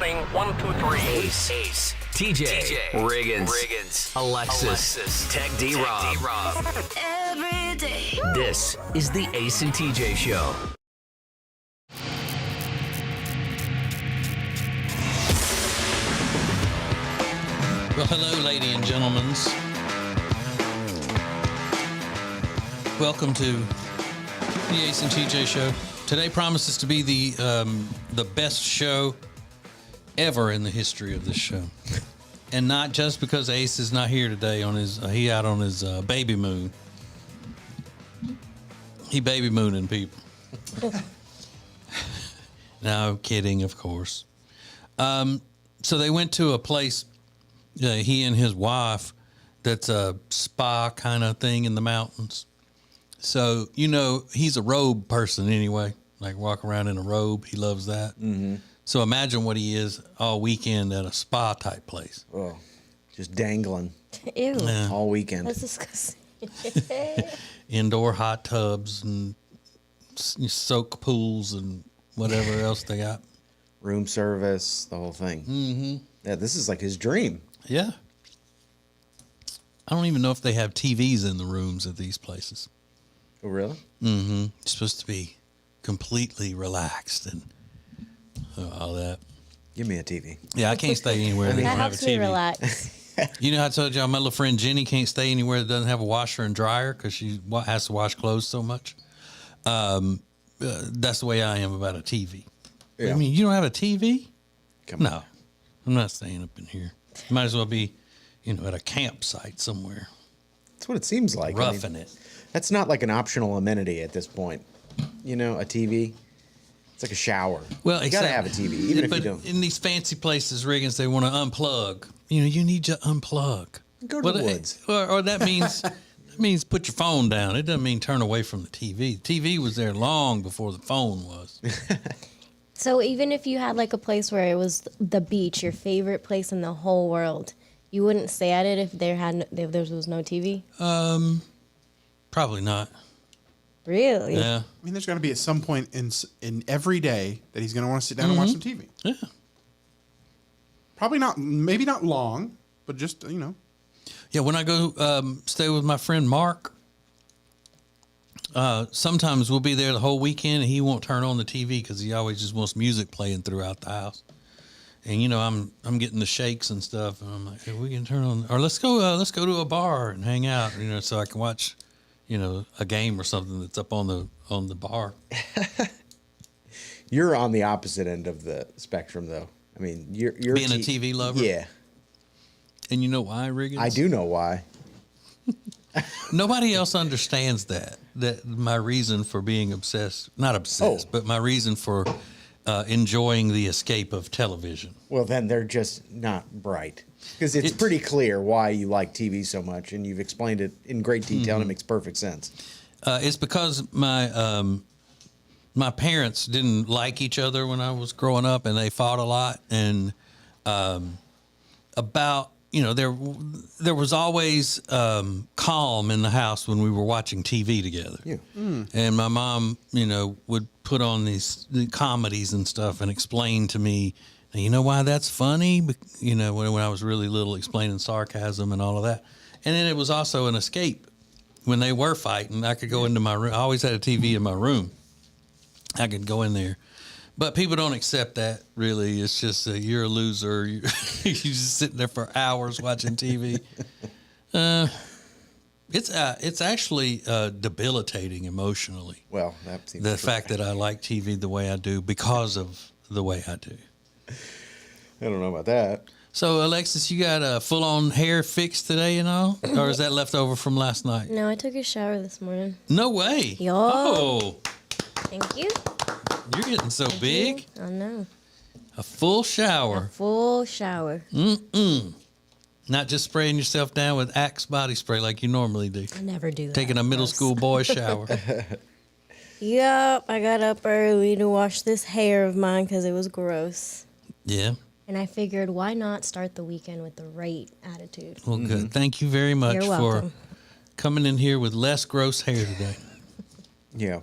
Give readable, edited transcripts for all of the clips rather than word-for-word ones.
Testing 1, 2, 3. Ace. TJ. Riggins. Alexis. Tech D-Rob. Every day. This is the Ace and TJ Show. Well, hello, ladies and gentlemen. Welcome to the Ace and TJ Show. Today promises to be the best show ever in the history of this show, and not just because Ace is not here today on his he out on his baby moon. He baby mooning people. No kidding, of course. So they went to a place. He and his wife. That's a spa kind of thing in the mountains. So, you know, he's a robe person anyway, like walk around in a robe. He loves that. Mm-hmm. So imagine what he is all weekend at a spa type place. Oh, just dangling. Ew. Yeah. All weekend. That's disgusting. Indoor hot tubs and soak pools and whatever else they got. Room service, the whole thing. Mm-hmm. Yeah, this is like his dream. Yeah. I don't even know if they have TVs in the rooms at these places. Oh, really? Mm-hmm. It's supposed to be completely relaxed and all that. Give me a TV. Yeah, I can't stay anywhere that That don't have a helps me TV. relax. You know, I told y'all my little friend Jenny can't stay anywhere that doesn't have a washer and dryer because she has to wash clothes so much. That's the way I am about a TV. Yeah. I mean, you don't have a TV? Come No, on. I'm not staying up in here. Might as well be, you know, at a campsite somewhere, That's what it seems like. roughing it. That's not like an optional amenity at this point. You know, a TV. It's like a shower. Well, you gotta have a TV, even if you don't. in these fancy places, Riggins, they want to unplug. You know, you need to unplug. Go to the woods. Or that means put your phone down. It doesn't mean turn away from the TV. The TV was there long before the phone was. So even if you had like a place where it was the beach, your favorite place in the whole world, you wouldn't stay at it if there was no TV? Probably not. Really? Yeah. I mean, there's going to be at some point in every day that he's going to want to sit down and watch some TV. Yeah. Probably not, maybe not long, but just, you know. Yeah, when I go stay with my friend Mark, sometimes we'll be there the whole weekend and he won't turn on the TV because he always just wants music playing throughout the house. And you know, I'm getting the shakes and stuff, and I'm like, hey, we can turn on, or let's go to a bar and hang out, you know, so I can watch, you know, a game or something that's up on the bar. You're on the opposite end of the spectrum, though. I mean, you're Being a TV lover? Yeah, And you know why, Riggins? I do know why. Nobody else understands that my reason for being obsessed, not obsessed, but my reason for enjoying the escape of television. Well, then they're just not bright. Because it's pretty clear why you like TV so much, and you've explained it in great detail, and it makes perfect sense. It's because my parents didn't like each other when I was growing up, and they fought a lot. And there was always calm in the house when we were watching TV together. Yeah. And my mom, you know, would put on the comedies and stuff and explain to me, you know why that's funny? You know, when I was really little, explaining sarcasm and all of that. And then it was also an escape. When they were fighting, I could go into my room. I always had a TV in my room. I could go in there. But people don't accept that, really. It's just you're a loser. You're just sitting there for hours watching TV. It's actually debilitating emotionally. Well, that seems The true. fact that I like TV the way I do because of the way I do. I don't know about that. So, Alexis, you got a full-on hair fix today and all? Or is that left over from last night? No, I took a shower this morning. No way. Yo. Oh, Thank you. you're getting so big. I know. A full shower. Full shower. Not just spraying yourself down with Axe body spray like you normally do. I never do that. Taking a middle Gross. school boy shower. Yup, I got up early to wash this hair of mine because it was gross. Yeah. And I figured, why not start the weekend with the right attitude? Well, good. Thank you very much You're for welcome. coming in here with less gross hair today. Yeah.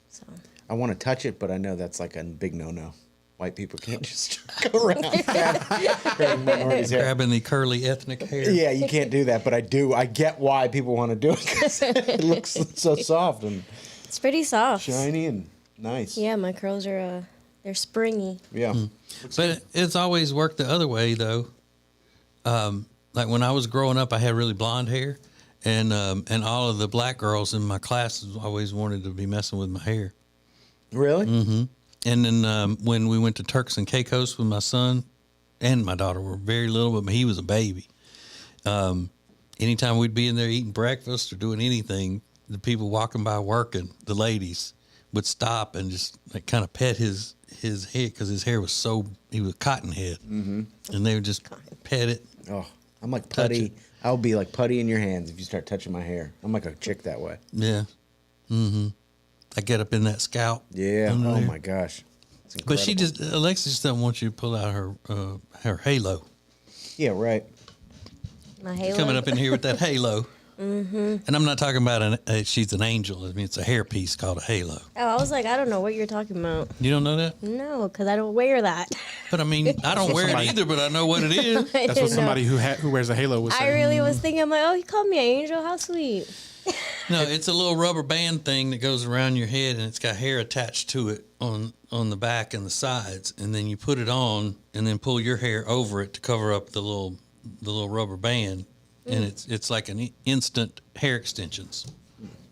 So I want to touch it, but I know that's like a big no-no. white people can't just go around grabbing minorities' hair. Grabbing the curly ethnic hair. Yeah, you can't do that, but I do. I get why people want to do it because it looks so soft and It's pretty soft. shiny and nice. Yeah, my curls are they're springy. Yeah. But it's always worked the other way, though. Like when I was growing up, I had really blonde hair, and all of the black girls in my classes always wanted to be messing with my hair. Really? Mm-hmm. And then when we went to Turks and Caicos with my son and my daughter were very little, but he was a baby. Anytime we'd be in there eating breakfast or doing anything, the people walking by working, the ladies would stop and just like kind of pet his head because his hair was he was cotton head, and they would just pet it. Oh, I'm like putty. I'll be like putty in your hands if you start touching my hair. I'm like a chick that way. Yeah. Mm-hmm. I get up in that scalp. Yeah. under Oh there. my gosh. It's But she incredible. Alexis just doesn't want you to pull out her halo. Yeah, right. My halo. Coming up in here with that halo. Mm-hmm. And I'm not talking about she's an angel. I mean, it's a hairpiece called a halo. Oh, I was like, I don't know what you're talking about. You don't know that? No, because I don't wear that. But I mean, I don't wear somebody- it either, but I know what it is. I That's didn't what know. somebody who wears a halo would say. I really was thinking, I'm like, oh, he called me an angel. How sweet. No, it's a little rubber band thing that goes around your head, and it's got hair attached to it on the back and the sides. And then you put it on, and then pull your hair over it to cover up the little rubber band. And it's like an instant hair extensions.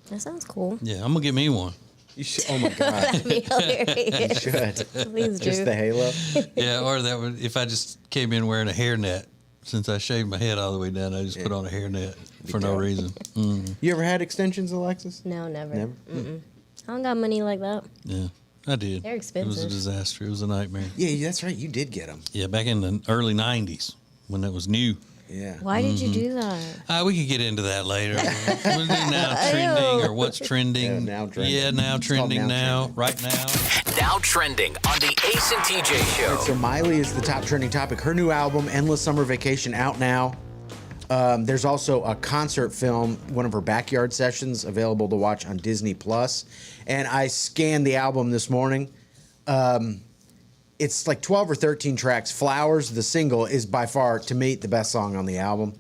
That sounds cool. Yeah, I'm gonna get me one. You should, oh my God. That'd be hilarious. You should. Please Just do. the halo. Yeah, or that would if I just came in wearing a hairnet. Since I shaved my head all the way down, I just put on a hairnet for no dope. reason. You ever had extensions, Alexis? No, never. Never? Mm-mm. I don't got money like that. Yeah, I did. They're It was expensive. a disaster. It was a nightmare. Yeah, that's right. You did get them. Yeah, back in the early '90s when it was new. Yeah. Why did you do that? We could get into that later. We'll do now trending or what's trending. Yeah, now trending. Yeah, now It's called trending now now, right now. Now trending on the Ace and TJ Show. So Miley is the top trending topic. Her new album, Endless Summer Vacation, out now. There's also a concert film, one of her backyard sessions, available to watch on Disney Plus. And I scanned the album this morning. It's like 12 or 13 tracks. Flowers, the single, is by far, to me, the best song on the album.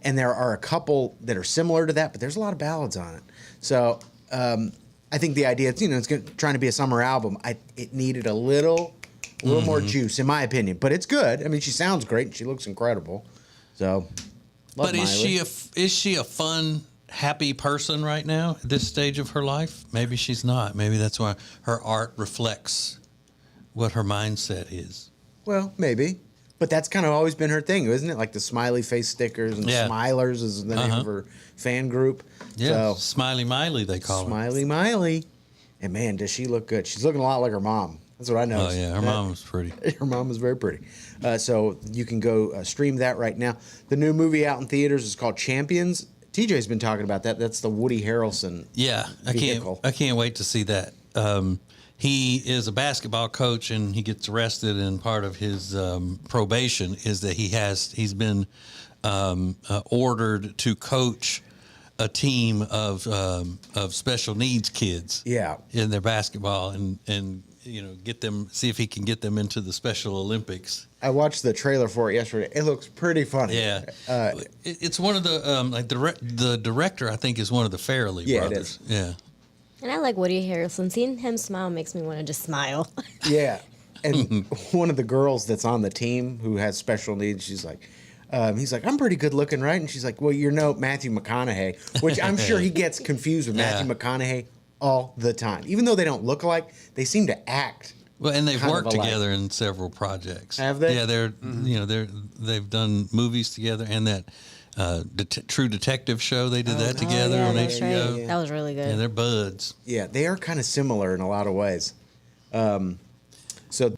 And there are a couple that are similar to that, but there's a lot of ballads on it. So I think the idea, it's trying to be a summer album. It needed a little more juice, in my opinion. But it's good. I mean, she sounds great and she looks incredible. So, love But is Miley. she a fun, happy person right now at this stage of her life? Maybe she's not. Maybe that's why her art reflects what her mindset is. Well, maybe. But that's kind of always been her thing, isn't it? Like the smiley face stickers and Yeah. Smilers is the name of her fan group. Yeah, So, Smiley Miley they call her. Smiley Miley. And man, does she look good. She's looking a lot like her mom. That's what I know. Oh yeah, her mom was pretty. Her mom is very pretty. So you can go stream that right now. The new movie out in theaters is called Champions. TJ's been talking about that. That's the Woody Harrelson. Yeah, Vehicle. I can't wait to see that. He is a basketball coach, and he gets arrested. And part of his probation is that he's been ordered to coach a team of special needs kids. Yeah. In their basketball, and see if he can get them into the Special Olympics. I watched the trailer for it yesterday. It looks pretty funny. Yeah, it's one of the the director I think is one of the Farrelly Yeah, it brothers. is. Yeah. And I like Woody Harrelson. Seeing him smile makes me want to just smile. Yeah. And one of the girls that's on the team who has special needs, she's like, he's like, I'm pretty good looking, right? And she's like, well, you're no Matthew McConaughey, which I'm sure he gets confused with Matthew McConaughey all the time. Even though they don't look alike, they seem to act. Well, and they've kind of worked alike. together in several projects. Have they? Yeah, they've done movies together, and that True Detective show they did that together yeah, on that's HBO. right. That was really good. Yeah, they're buds. Yeah, they are kind of similar in a lot of ways. So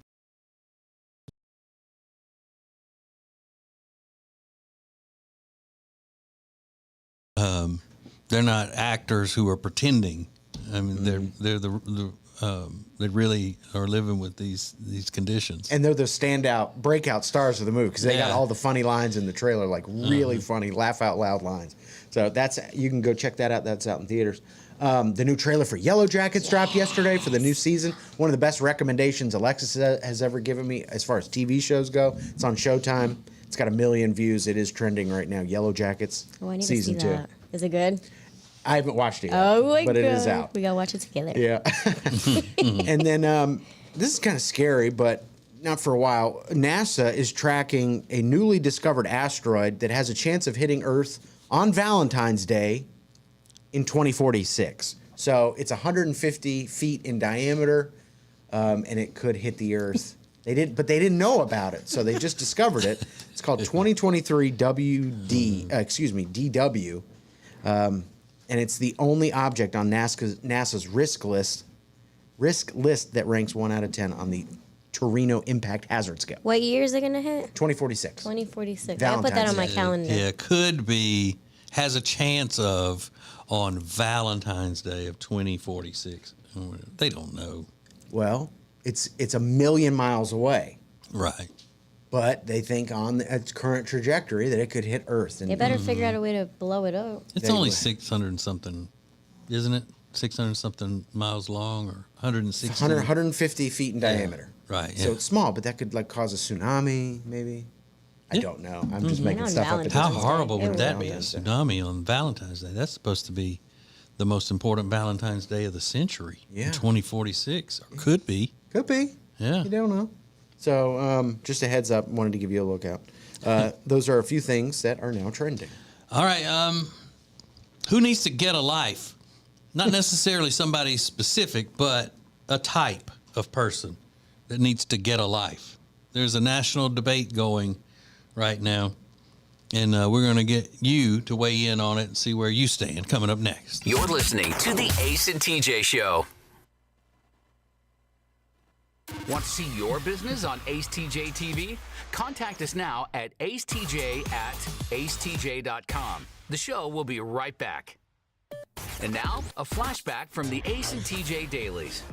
They're not actors who are pretending. I mean, they really are living with these conditions. and they're the standout breakout stars of the movie because they got Yeah. all the funny lines in the trailer, like really funny, laugh out loud lines. So you can go check that out. That's out in theaters. The new trailer for Yellow Jackets dropped yesterday for the new season. One of the best recommendations Alexis has ever given me as far as TV shows go. It's on Showtime. It's got 1 million views. It is trending right now. Yellow Jackets, Oh, I need season to see 2. that. Is it good? I haven't watched it yet, Oh my but god. it is out. We gotta watch it together. Yeah. And then this is kind of scary, but not for a while. NASA is tracking a newly discovered asteroid that has a chance of hitting Earth on Valentine's Day in 2046. So it's 150 feet in diameter, and it could hit the Earth. They didn't know about it, so they just discovered it. It's called 2023 DW, and it's the only object on NASA's risk list that ranks 1 out of 10 on the Torino Impact Hazard Scale. What year is it gonna hit? 2046. 2046. I put that on my calendar. Yeah, could be, has a chance of on Valentine's Day of 2046. They don't know. Well, it's 1 million miles away, Right. but they think on its current trajectory that it could hit Earth. And They better figure out a way to blow it up. It's They only would. 600 and something, isn't it? 600 something miles long or 160? 150 feet in diameter. Right, So yeah. it's small, but that could like cause a tsunami, maybe. I Yeah. don't know. I'm just making On stuff up. at Valentine's this How point. horrible would It that will. be? A tsunami on Valentine's Day. That's supposed to be the most important Valentine's Day of the century. Yeah. In 2046. Or could be. Could be. Yeah. You don't know. So just a heads up. Wanted to give you a lookout. Those are a few things that are now trending. All right. Who needs to get a life? Not necessarily somebody specific, but a type of person that needs to get a life. There's a national debate going right now, and we're going to get you to weigh in on it and see where you stand coming up next. You're listening to the Ace and TJ Show. Want to see your business on Ace TJ TV? Contact us now at acetj@acetj.com. The show will be right back. And now, a flashback from the Ace and TJ Dailies.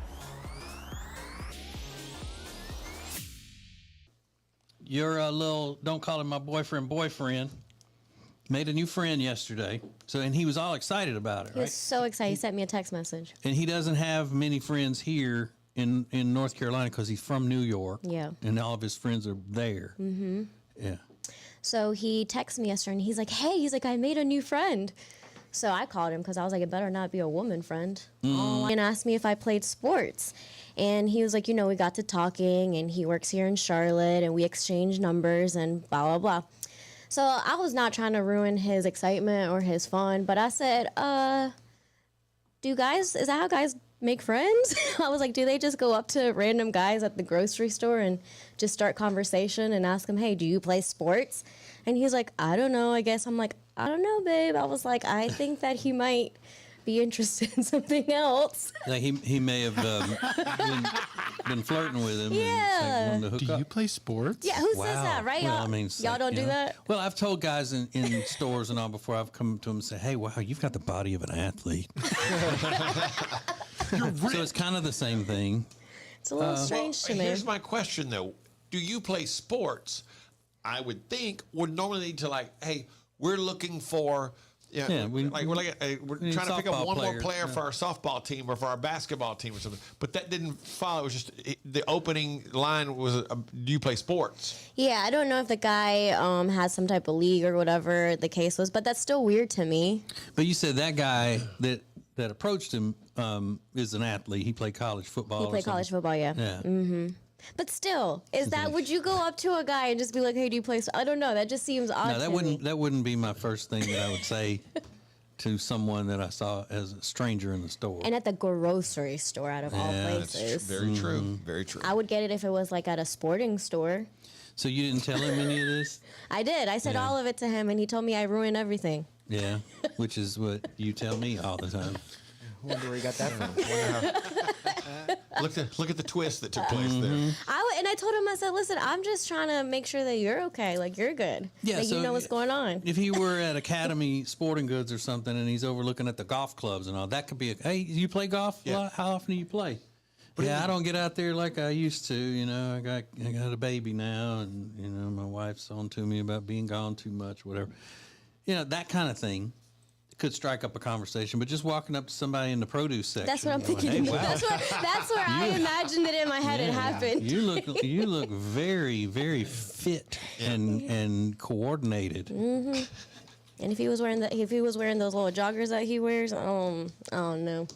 Your little, don't call him my boyfriend, made a new friend yesterday. And he was all excited about it, He right? was so excited. He sent me a text message. And he doesn't have many friends here in North Carolina because he's from New York. Yeah. And all of his friends are there. Mm-hmm. Yeah. So he texted me yesterday and he's like, hey, I made a new friend. So I called him because I was like, it better not be a woman friend. And asked me if I played sports. And he was like, we got to talking and he works here in Charlotte and we exchanged numbers and blah, blah, blah. So I was not trying to ruin his excitement or his fun, but I said, is that how guys make friends? I was like, do they just go up to random guys at the grocery store and just start conversation and ask them, hey, do you play sports? And he's like, I don't know. I guess I'm like, I don't know, babe. I was like, I think that he might be interested in something else. Like he may have been flirting with him. Yeah. And, like, Do you play sports? Yeah, who says that, right? Well, Y'all, I mean, y'all don't do that? Well, I've told guys in stores and all before I've come to them and said, hey, wow, you've got the body of an athlete. So it's kind of the same thing. It's a little strange to me. Here's my question, though. Do you play sports? I would think would normally need to hey, we're looking for. Yeah, we're we need trying to pick up softball one more player, player for our softball team or for our basketball team or something. But that didn't follow. It was just the opening line was, "Do you play sports?" Yeah, I don't know if the guy has some type of league or whatever the case was, but that's still weird to me. But you said that guy that approached him is an athlete. He played college football. He or played something. college football, yeah. Yeah. But still, would you go up to a guy and just be like, hey, do you play? I don't know. That just seems odd No, that to wouldn't me. that wouldn't be my first thing that I would say to someone that I saw as a stranger in the store. And at the grocery store, out of all That's places. very true. Very true. I would get it if it was like at a sporting store. So you didn't tell him any of this? I did. I said Yeah. all of it to him, and he told me I ruined everything. Yeah, which is what you tell me all the time. I wonder where you got that from. Look at the twist that took place there. And I told him, I said, listen, I'm just trying to make sure that you're okay. Like, you're good. Yeah, Like, so you know what's going on. If he were at Academy Sporting Goods or something and he's overlooking at the golf clubs and all, that could be hey, you play golf? Yeah. How often do you play? I don't get out there like I used to. I got a baby now, and my wife's on to me about being gone too much, whatever. That kind of thing could strike up a conversation, but just walking up to somebody in the produce section. That's what I'm going, thinking. "Hey, wow, That's where I imagined it in my head. It happened. you look very, very fit and coordinated." And if he was wearing those little joggers that he wears, I don't know.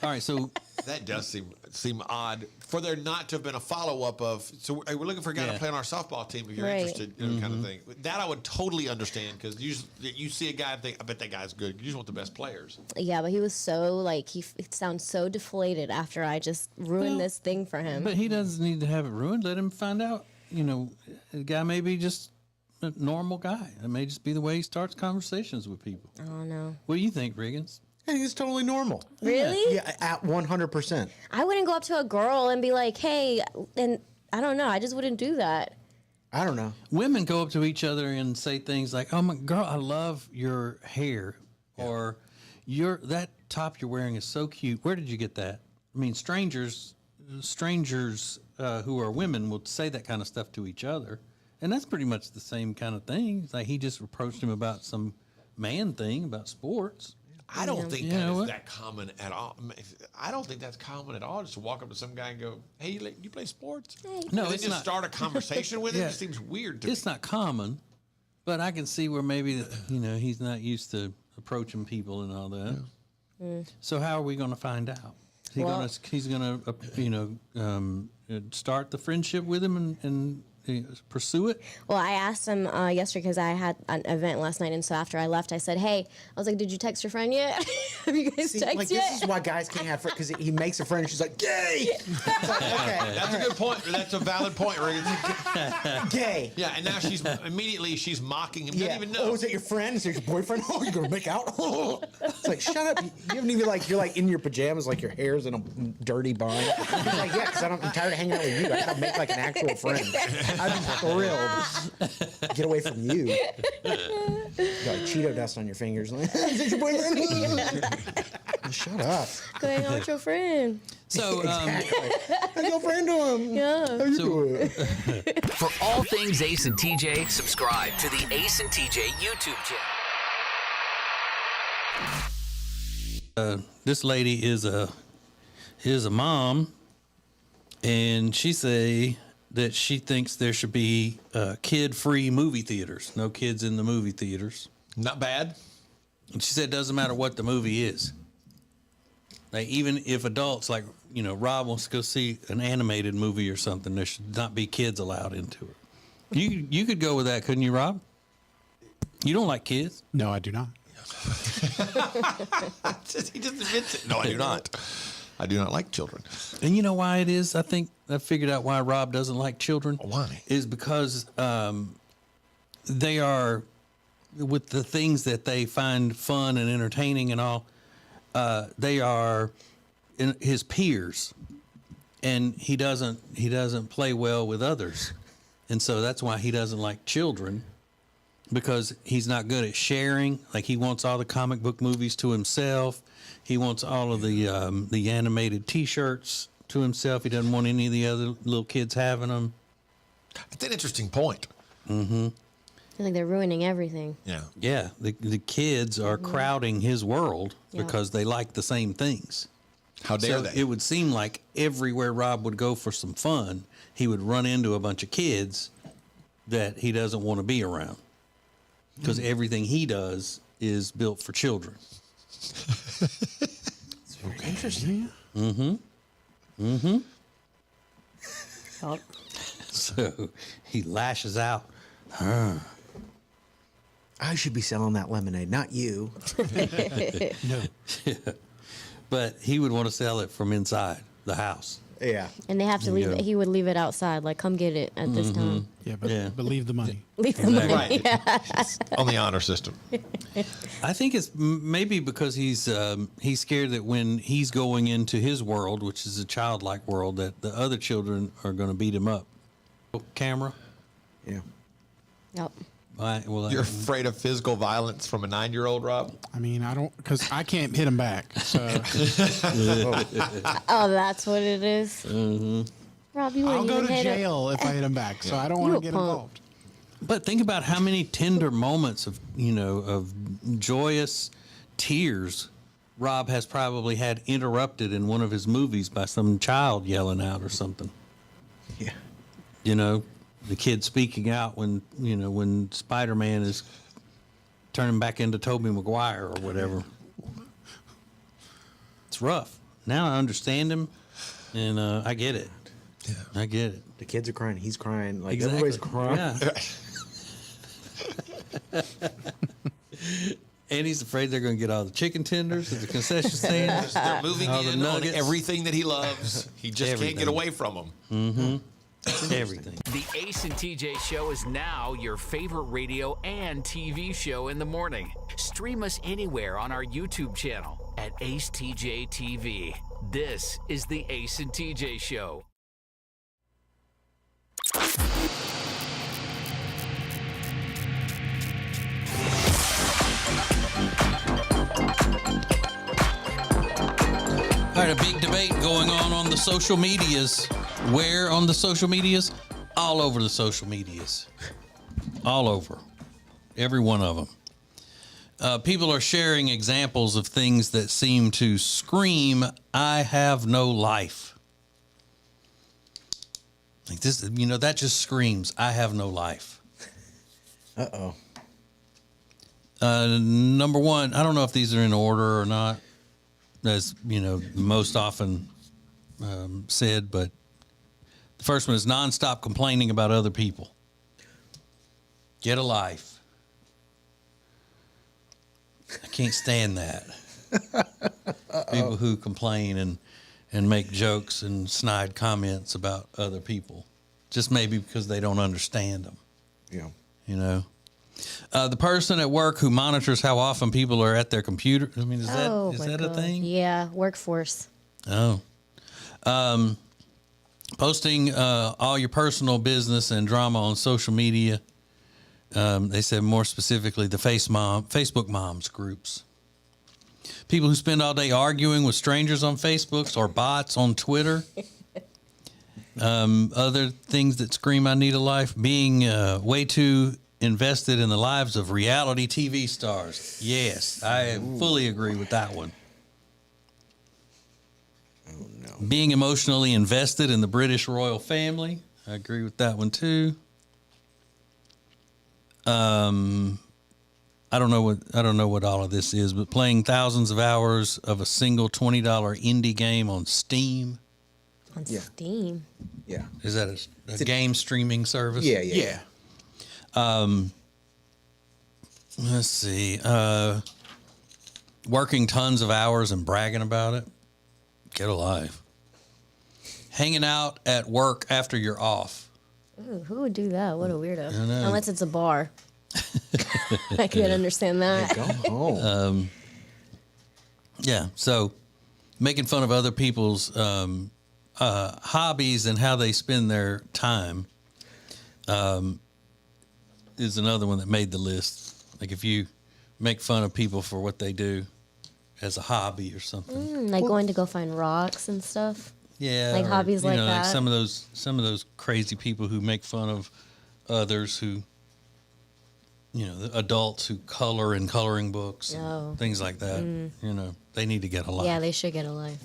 All right, so That does seem odd for there not to have been a follow up of. So we're looking for a guy to Yeah. play on our softball team if you're Right. interested, kind of thing. That I would totally understand because you see a guy and think, I bet that guy's good. You just want the best players. Yeah, but he was so like he sounds so deflated after I just ruined this thing for him. but he doesn't need to have it ruined. Let him find out. The guy may be just a normal guy. It may just be the way he starts conversations with people. I don't know. What do you think, Riggins? I think it's totally normal. Really? Yeah, at 100%. I wouldn't go up to a girl and be like, "Hey," and I don't know. I just wouldn't do that. I don't know. Women go up to each other and say things like, "Oh my girl, I love your hair," or that top you're wearing is so cute. Where did you get that? I mean, strangers who are women will say that kind of stuff to each other, and that's pretty much the same kind of thing. It's like he just approached him about some man thing about sports. I don't think You that know is what? that common at all. I don't think that's common at all. Just to walk up to some guy and go, "Hey, you play sports?" Hey. No, and then it's just not. start a conversation with him. Yeah. It seems weird to me. It's not common, but I can see where maybe he's not used to approaching people and all that. So how are we going to find out? He's going to start the friendship with him and pursue it. Well, I asked him yesterday because I had an event last night, and so after I left, I said, "Hey," I was like, "Did you text your friend yet? Have you guys See, texted like yet?" this is why guys can't have friends because he makes a friend and she's like, "Gay." It's like, okay, That's a good point. That's a valid point, Riggins. gay. Yeah, and now she's mocking him. Doesn't even know. Oh, is that your friend? Is that your boyfriend? Oh, you're gonna make out? It's like, shut up. You haven't even you're like in your pajamas, like your hair's in a dirty bun. He's like, yeah, because I'm tired of hanging out with you. I gotta make like an actual friend. I'm thrilled. Get away from you. You got like Cheeto dust on your fingers. Like, is that your boyfriend? Shut up. Go hang out with your friend. So, Exactly. I'm your friend to him. Yeah. How you doing? For all things Ace and TJ, subscribe to the Ace and TJ YouTube channel. This lady is a mom, and she say that she thinks there should be kid-free movie theaters. No kids in the movie theaters. Not bad. And she said it doesn't matter what the movie is. Like even if adults, like Rob wants to go see an animated movie or something, there should not be kids allowed into it. You could go with that, couldn't you, Rob? You don't like kids. No, I do not. He just admits it. No, I do not. I do not like children. And you know why it is? I think I figured out why Rob doesn't like children. Why? Is because they are, with the things that they find fun and entertaining and all, they are his peers, and he doesn't play well with others, and so that's why he doesn't like children, because he's not good at sharing. Like he wants all the comic book movies to himself. He wants all of the animated T-shirts to himself. He doesn't want any of the other little kids having them. It's an interesting point. I think they're ruining everything. Yeah. Yeah, the kids are crowding his world Yeah. because they like the same things. How dare So they? it would seem like everywhere Rob would go for some fun, he would run into a bunch of kids that he doesn't want to be around, because everything he does is built for children. It's very interesting. So he lashes out. I should be selling that lemonade, not you. But he would want to sell it from inside the house. Yeah. And they have to leave Yeah. it. He would leave it outside. Like, come get it at this time. Yeah, but Yeah. leave the money. Leave the money. Right. On the honor system. I think it's maybe because he's scared that when he's going into his world, which is a childlike world, that the other children are going to beat him up. Camera. Yeah. Yep. Well, You're afraid of physical violence from a 9-year-old, Rob? I mean, I don't, because I can't hit him back. So Oh, that's what it is. Rob, you I'll wouldn't go even to hit it. jail if I hit him back. So I don't You want a to get punk. involved. But think about how many tender moments of, of joyous tears Rob has probably had interrupted in one of his movies by some child yelling out or something. Yeah. The kid speaking out when Spider-Man is turning back into Tobey Maguire or whatever. It's rough. Now I understand him, and I get it. Yeah. I get it. The kids are crying. He's crying. Like, Exactly. everybody's crying. Yeah. And he's afraid they're going to get all the chicken tenders at the concession stand. They're moving all the in on nuggets. everything that he loves. He just can't get away from them. Everything. The Ace and TJ Show is now your favorite radio and TV show in the morning. Stream us anywhere on our YouTube channel at Ace TJ TV. This is the Ace and TJ Show. All right, a big debate going on the social medias. Where on the social medias? All over the social medias. All over. Every one of them. People are sharing examples of things that seem to scream, I have no life. Like this, that just screams, I have no life. Uh-oh. Number one, I don't know if these are in order or not, as most often said, but the first one is nonstop complaining about other people. Get a life. I can't stand that. People who complain and make jokes and snide comments about other people, just maybe because they don't understand them. Yeah. The person at work who monitors how often people are at their computer. I mean, is Oh, that my a God. thing? Yeah, workforce. Oh. Posting all your personal business and drama on social media. They said more specifically the Facebook moms groups. People who spend all day arguing with strangers on Facebook or bots on Twitter. Other things that scream, I need a life. Being way too invested in the lives of reality TV stars. Yes, I fully agree with that one. Oh, no. Being emotionally invested in the British royal family. I agree with that one too. I don't know what all of this is, but playing thousands of hours of a single $20 indie game on Steam. On Yeah. Steam. Yeah. Is that a game streaming service? Yeah. Let's see. Working tons of hours and bragging about it. Get a life. Hanging out at work after you're off. Ooh, who would do that? What a weirdo. I know. Unless it's a bar. I can't understand that. Go home. Yeah. So making fun of other people's hobbies and how they spend their time is another one that made the list. Like if you make fun of people for what they do as a hobby or something. Like going to go find rocks and stuff. Yeah. Like hobbies like like that. some of those crazy people who make fun of others who, the adults who color in coloring books and things like that. They need to get a life. Yeah, they should get a life.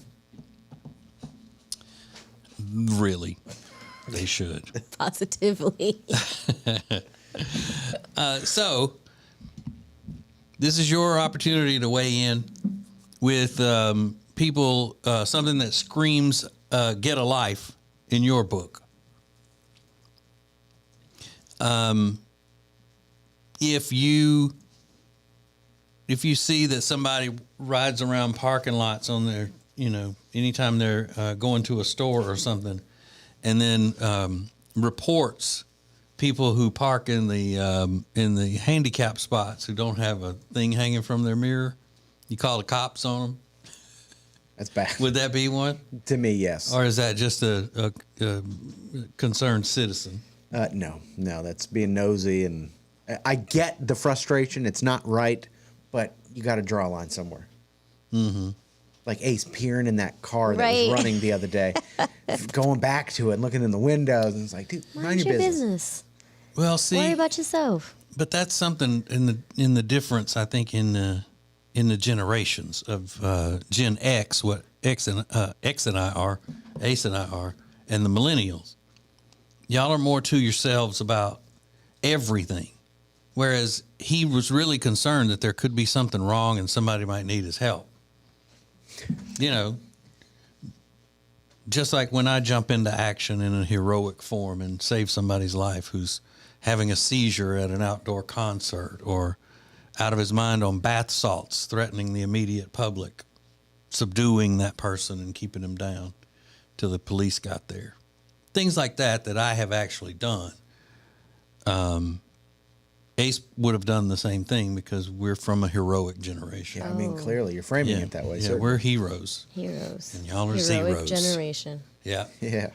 Really. They should. Positively. So this is your opportunity to weigh in with people, something that screams, get a life in your book. If you see that somebody rides around parking lots on their, anytime they're going to a store or something, and then reports people who park in the handicap spots who don't have a thing hanging from their mirror, you call the cops on them. That's bad. Would that be one? To me, yes. Or is that just a concerned citizen? No, that's being nosy, and I get the frustration. It's not right, but you got to draw a line somewhere. Mm-hmm. Like Ace peering in that car that was running the other day, going back to it and looking in the windows, and it's like, dude, mind your business. Well, see, Worry about yourself. but that's something in the difference, I think, in the generations of Gen X, what X and I are, Ace and I are, and the millennials. Y'all are more to yourselves about everything, whereas he was really concerned that there could be something wrong and somebody might need his help. You know, just like when I jump into action in a heroic form and save somebody's life who's having a seizure at an outdoor concert or out of his mind on bath salts, threatening the immediate public, subduing that person and keeping him down till the police got there. Things like that I have actually done. Ace would have done the same thing because we're from a heroic generation. Yeah, I mean, clearly you're framing it that way. Yeah, certainly. we're heroes. Heroes. And y'all are Heroic zeros. generation. Yeah. Yeah.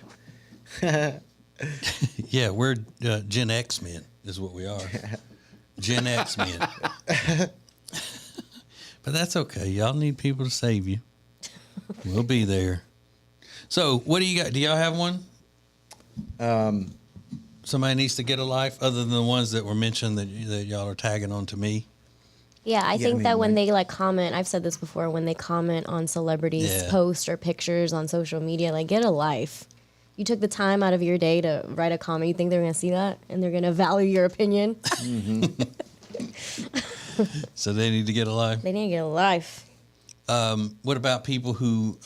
Yeah, we're Gen X men is what we are. Gen X men. But that's okay. Y'all need people to save you. We'll be there. So what do you got? Do y'all have one? Somebody needs to get a life other than the ones that were mentioned that y'all are tagging on to me. Yeah, I think mean, that when they like comment, I've said this before, when they comment on celebrities' Yeah. posts or pictures on social media, like get a life. You took the time out of your day to write a comment. You think they're going to see that and they're going to value your opinion? So they need to get a life. They need to get a life. What about people who,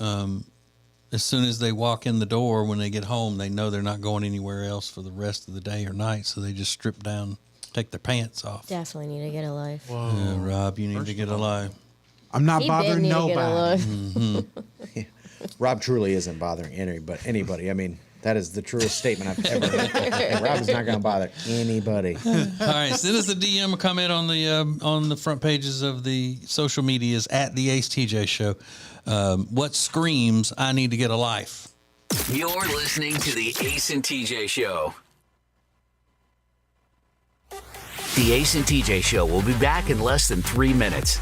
as soon as they walk in the door, when they get home, they know they're not going anywhere else for the rest of the day or night, so they just strip down, take their pants off. Definitely need to get a life. Yeah, Rob, you need to get a life. I'm not He bothering did need to get a nobody. life. Rob truly isn't bothering anybody. I mean, that is the truest statement I've ever heard. And Rob is not going to bother anybody. All right, send us a DM or comment on the front pages of the social medias at the Ace TJ Show. What screams I need to get a life? You're listening to the Ace and TJ Show. The Ace and TJ Show will be back in less than 3 minutes.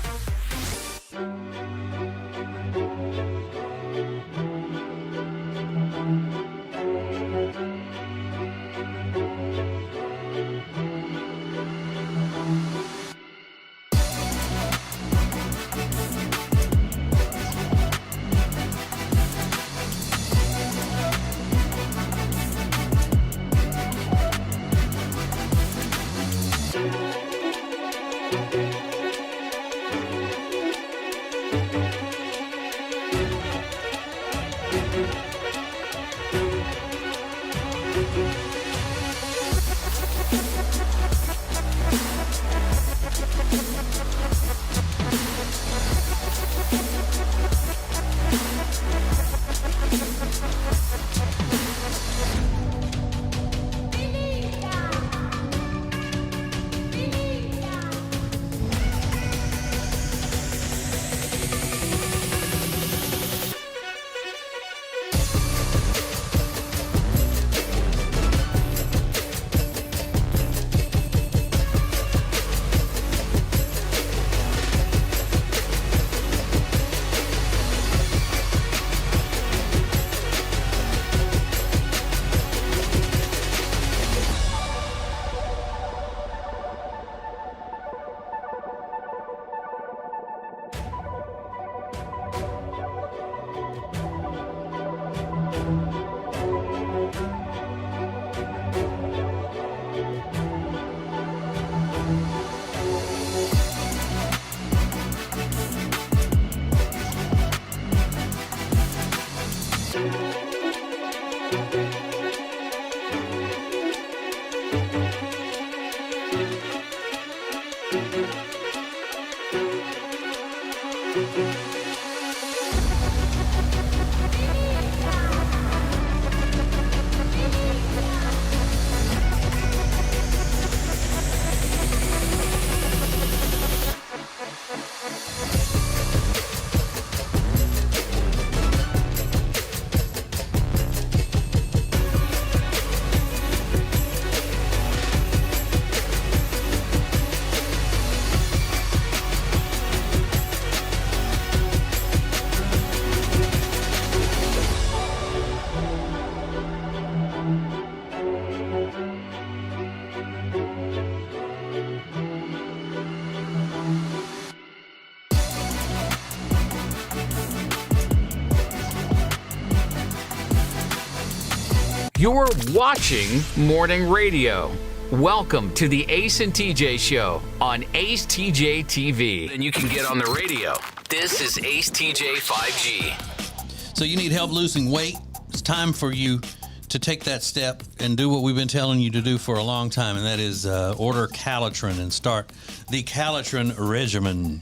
You're watching morning radio. Welcome to the Ace and TJ Show on Ace TJ TV. And you can get on the radio. This is Ace TJ 5G. So you need help losing weight? It's time for you to take that step and do what we've been telling you to do for a long time, and that is order Calitrin and start the Calitrin regimen.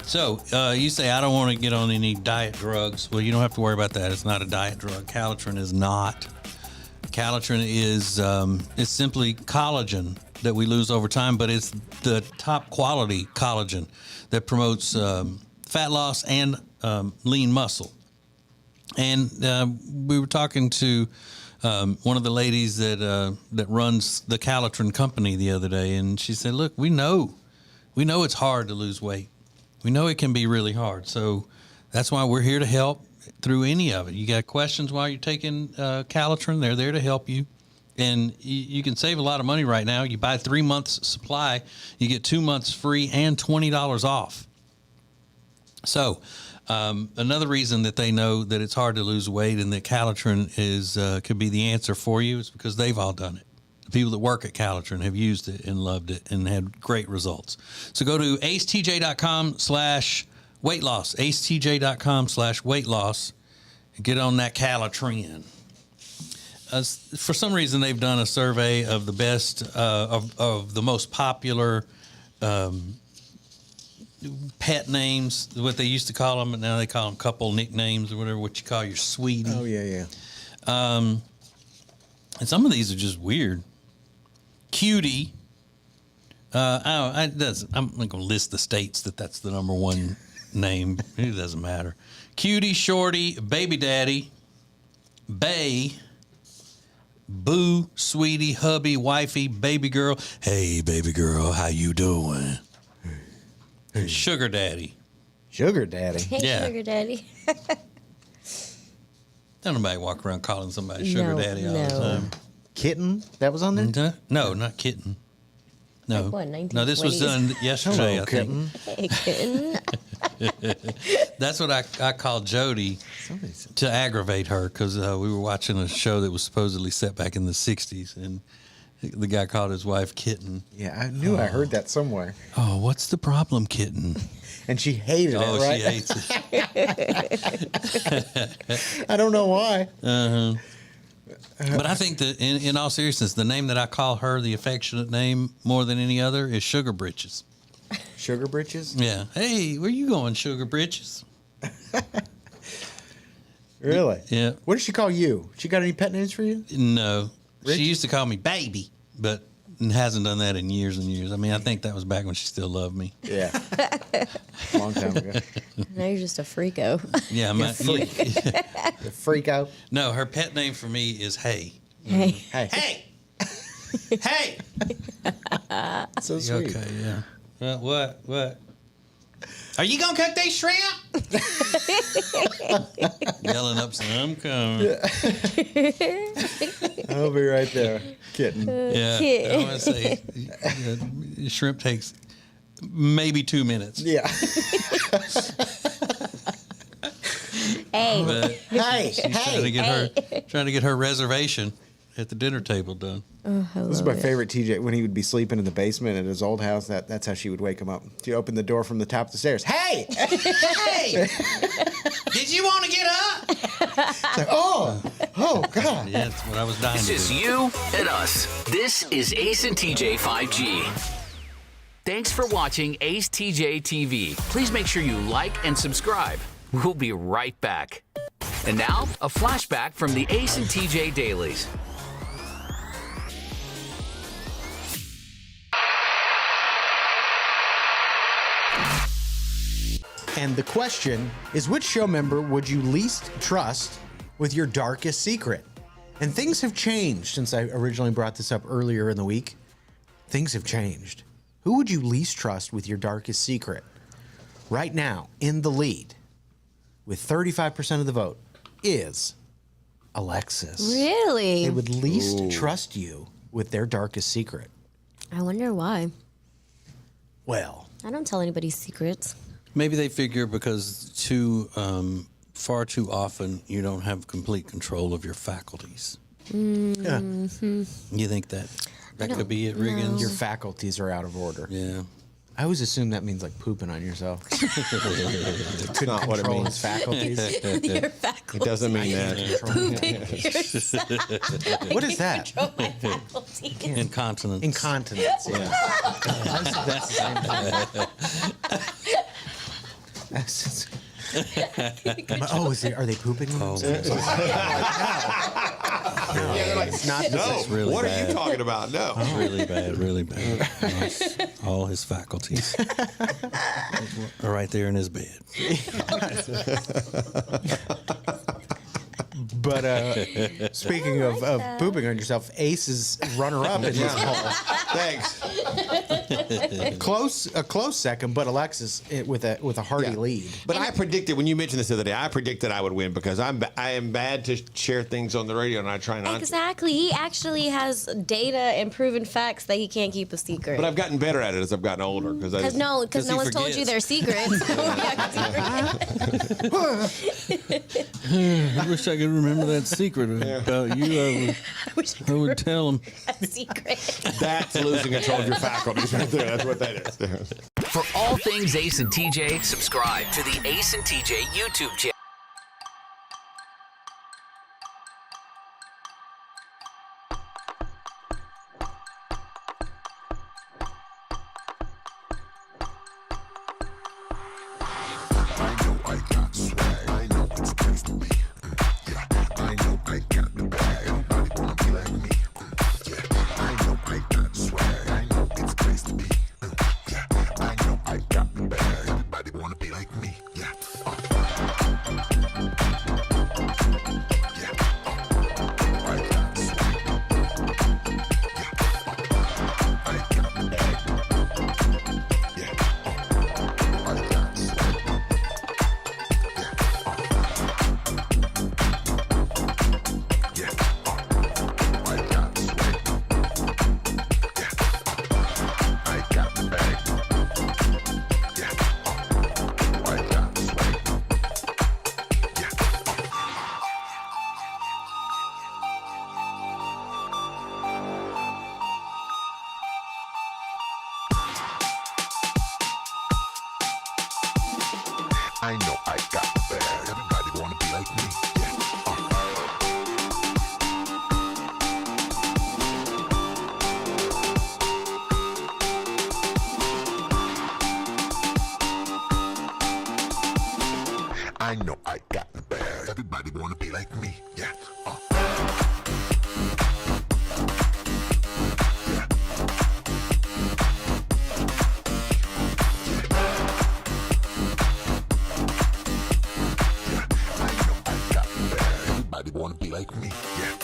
So you say, I don't want to get on any diet drugs. Well, you don't have to worry about that. It's not a diet drug. Calitrin is not. Calitrin is it's simply collagen that we lose over time, but it's the top quality collagen that promotes fat loss and lean muscle. And we were talking to one of the ladies that runs the Calitrin company the other day, and she said, "Look, we know it's hard to lose weight. We know it can be really hard. So that's why we're here to help through any of it. You got questions while you're taking Calitrin? They're there to help you." And you can save a lot of money right now. You buy 3 months supply, you get 2 months free and $20 off. So another reason that they know that it's hard to lose weight and that Calitrin could be the answer for you is because they've all done it. The people that work at Calitrin have used it and loved it and had great results. So go to acetj.com/weight loss, acetj.com/weight loss, and get on that Calitrin. For some reason, they've done a survey of the best, of the most popular pet names, what they used to call them, and now they call them couple nicknames or whatever, what you call your sweetie. Oh, yeah. And some of these are just weird. Cutie. I'm not going to list the states that's the number one name. It doesn't matter. Cutie, shorty, baby daddy, bae, boo, sweetie, hubby, wifey, baby girl. Hey, baby girl, how you doing? Sugar daddy. Sugar daddy. Hey, Yeah. sugar daddy. Don't nobody walk around calling somebody sugar No, daddy all the no. time. Kitten? That was on there? No, not kitten. No. Like what, No, this was 1920s? done yesterday, Hello, I think. kitten. Hey, kitten. That's what I called Jody to aggravate her because we were watching a show that was supposedly set back in the 60s, and the guy called his wife Kitten. Yeah, I knew I heard that somewhere. Oh, what's the problem, Kitten? And she hated it, Oh, right? she hates it. I don't know why. But I think that, in all seriousness, the name that I call her, the affectionate name more than any other, is Sugar Britches. Sugar britches? Yeah. Hey, where you going, Sugar Britches? Really? Yeah. What does she call you? She got any pet names for you? No. Rich? She used to call me baby, but hasn't done that in years and years. I mean, I think that was back when she still loved me. Yeah. Long time ago. Now you're just a freako. Yeah. The freak out. No, her pet name for me is Hey. Hey. Hey. Hey! Hey! So sweet. Okay, yeah. What? Are you going to cook these shrimp? Yelling up, saying, I'm coming. I'll be right there. Kitten. Yeah. Kid. I want to say, shrimp takes maybe 2 minutes. Yeah. Hey. But Hey. she's trying to get her reservation at the dinner table done. This is my favorite TJ when he would be sleeping in the basement at his old house. That's how she would wake him up. She'd open the door from the top of the stairs. Hey! Hey! Did you want to get up? It's like, oh God. Yeah, that's what I was dying This to is do. you and us. This is Ace and TJ 5G. Thanks for watching Ace TJ TV. Please make sure you like and subscribe. We'll be right back. And now, a flashback from the Ace and TJ Dailies. And the question is, which show member would you least trust with your darkest secret? And things have changed since I originally brought this up earlier in the week. Things have changed. Who would you least trust with your darkest secret? Right now, in the lead, with 35% of the vote, is Alexis. Really? They would least trust you with their darkest secret. I wonder why. Well, I don't tell anybody secrets. Maybe they figure because far too often you don't have complete control of your faculties. You think that could be it, Riggins? Your faculties are out of order. Yeah. I always assume that means like pooping on yourself. That's not what it Control means. his faculties. Your faculties. It doesn't mean that. Pooping yourself. What is that? Control my faculties. Incontinence. Incontinence. Yeah. That's the same thing. Are they pooping on themselves? Yeah, they're like, It's not no, really what are bad. you talking about? No. Really bad, really bad. All his faculties are right there in his bed. But speaking of pooping on yourself, Ace is runner-up in this poll. Thanks. A close second, but Alexis with a hearty lead. But I predicted, when you mentioned this the other day, I predicted I would win because I am bad to share things on the radio, and I try not to. Exactly. He actually has data and proven facts that he can't keep a secret. But I've gotten better at it as I've gotten older. Because no he one's told you forgets. their secrets. I wish I could remember that secret about you. I would tell him. secret. That's losing control of your faculties right there. That's what that is. For all things Ace and TJ, subscribe to the Ace and TJ YouTube channel. I know I got the bag. Everybody wanna be like me. I know I got the bag. Everybody wanna be like me. Yeah. Everybody wanna be like me. Yeah.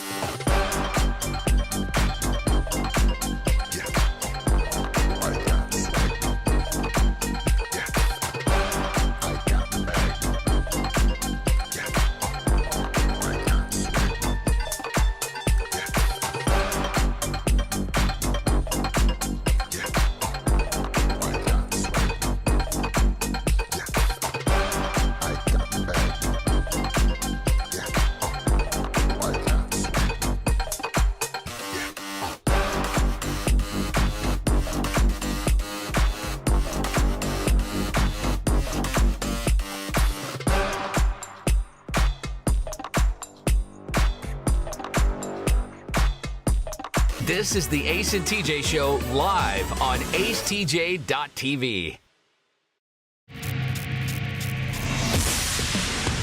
This is the Ace and TJ Show live on acetj.tv.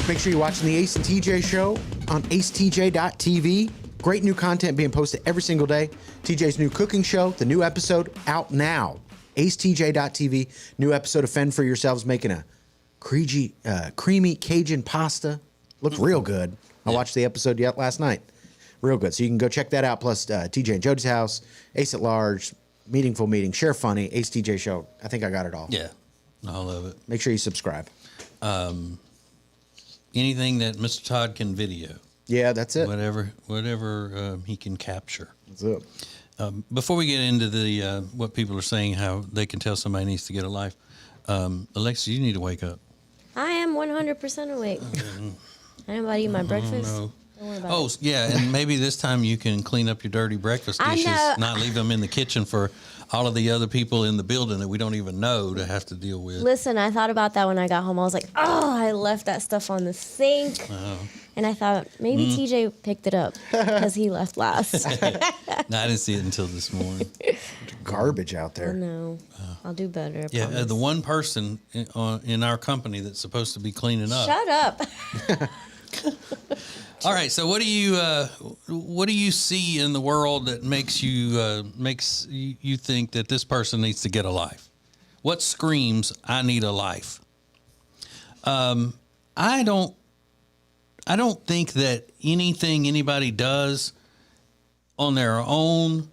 Make sure you're watching the Ace and TJ show on acetj.tv. Great new content being posted every single day. TJ's new cooking show, the new episode out now. acetj.tv. New episode of Fend for Yourselves, making a creamy Cajun pasta. Looked real good. I watched the episode last night. Real good. So you can go check that out. Plus TJ and Jody's house, Ace at Large, Meaningful Meeting, Share Funny, Ace TJ show. I think I got it all. Yeah, all of it. Make sure you subscribe. Anything that Mr. Todd can video, Yeah, that's it. whatever he can capture. That's it. Before we get into the what people are saying, how they can tell somebody needs to get a life, Alexa, you need to wake up. I am 100% awake. I am about to eat my breakfast. no. Oh, yeah, and maybe this time you can clean up your dirty breakfast I dishes, know. not leave them in the kitchen for all of the other people in the building that we don't even know to have to deal with. Listen, I thought about that when I got home. I was like, oh, I left that stuff on the sink. Oh. And I thought maybe TJ picked it up because he left last. No, I didn't see it until this morning. Garbage out there. No, I'll do better. I Yeah, promise. the one person in our company that's supposed to be cleaning up. Shut up. All right, so what do you see in the world that makes you think that this person needs to get a life? What screams I need a life? I don't think that anything anybody does on their own,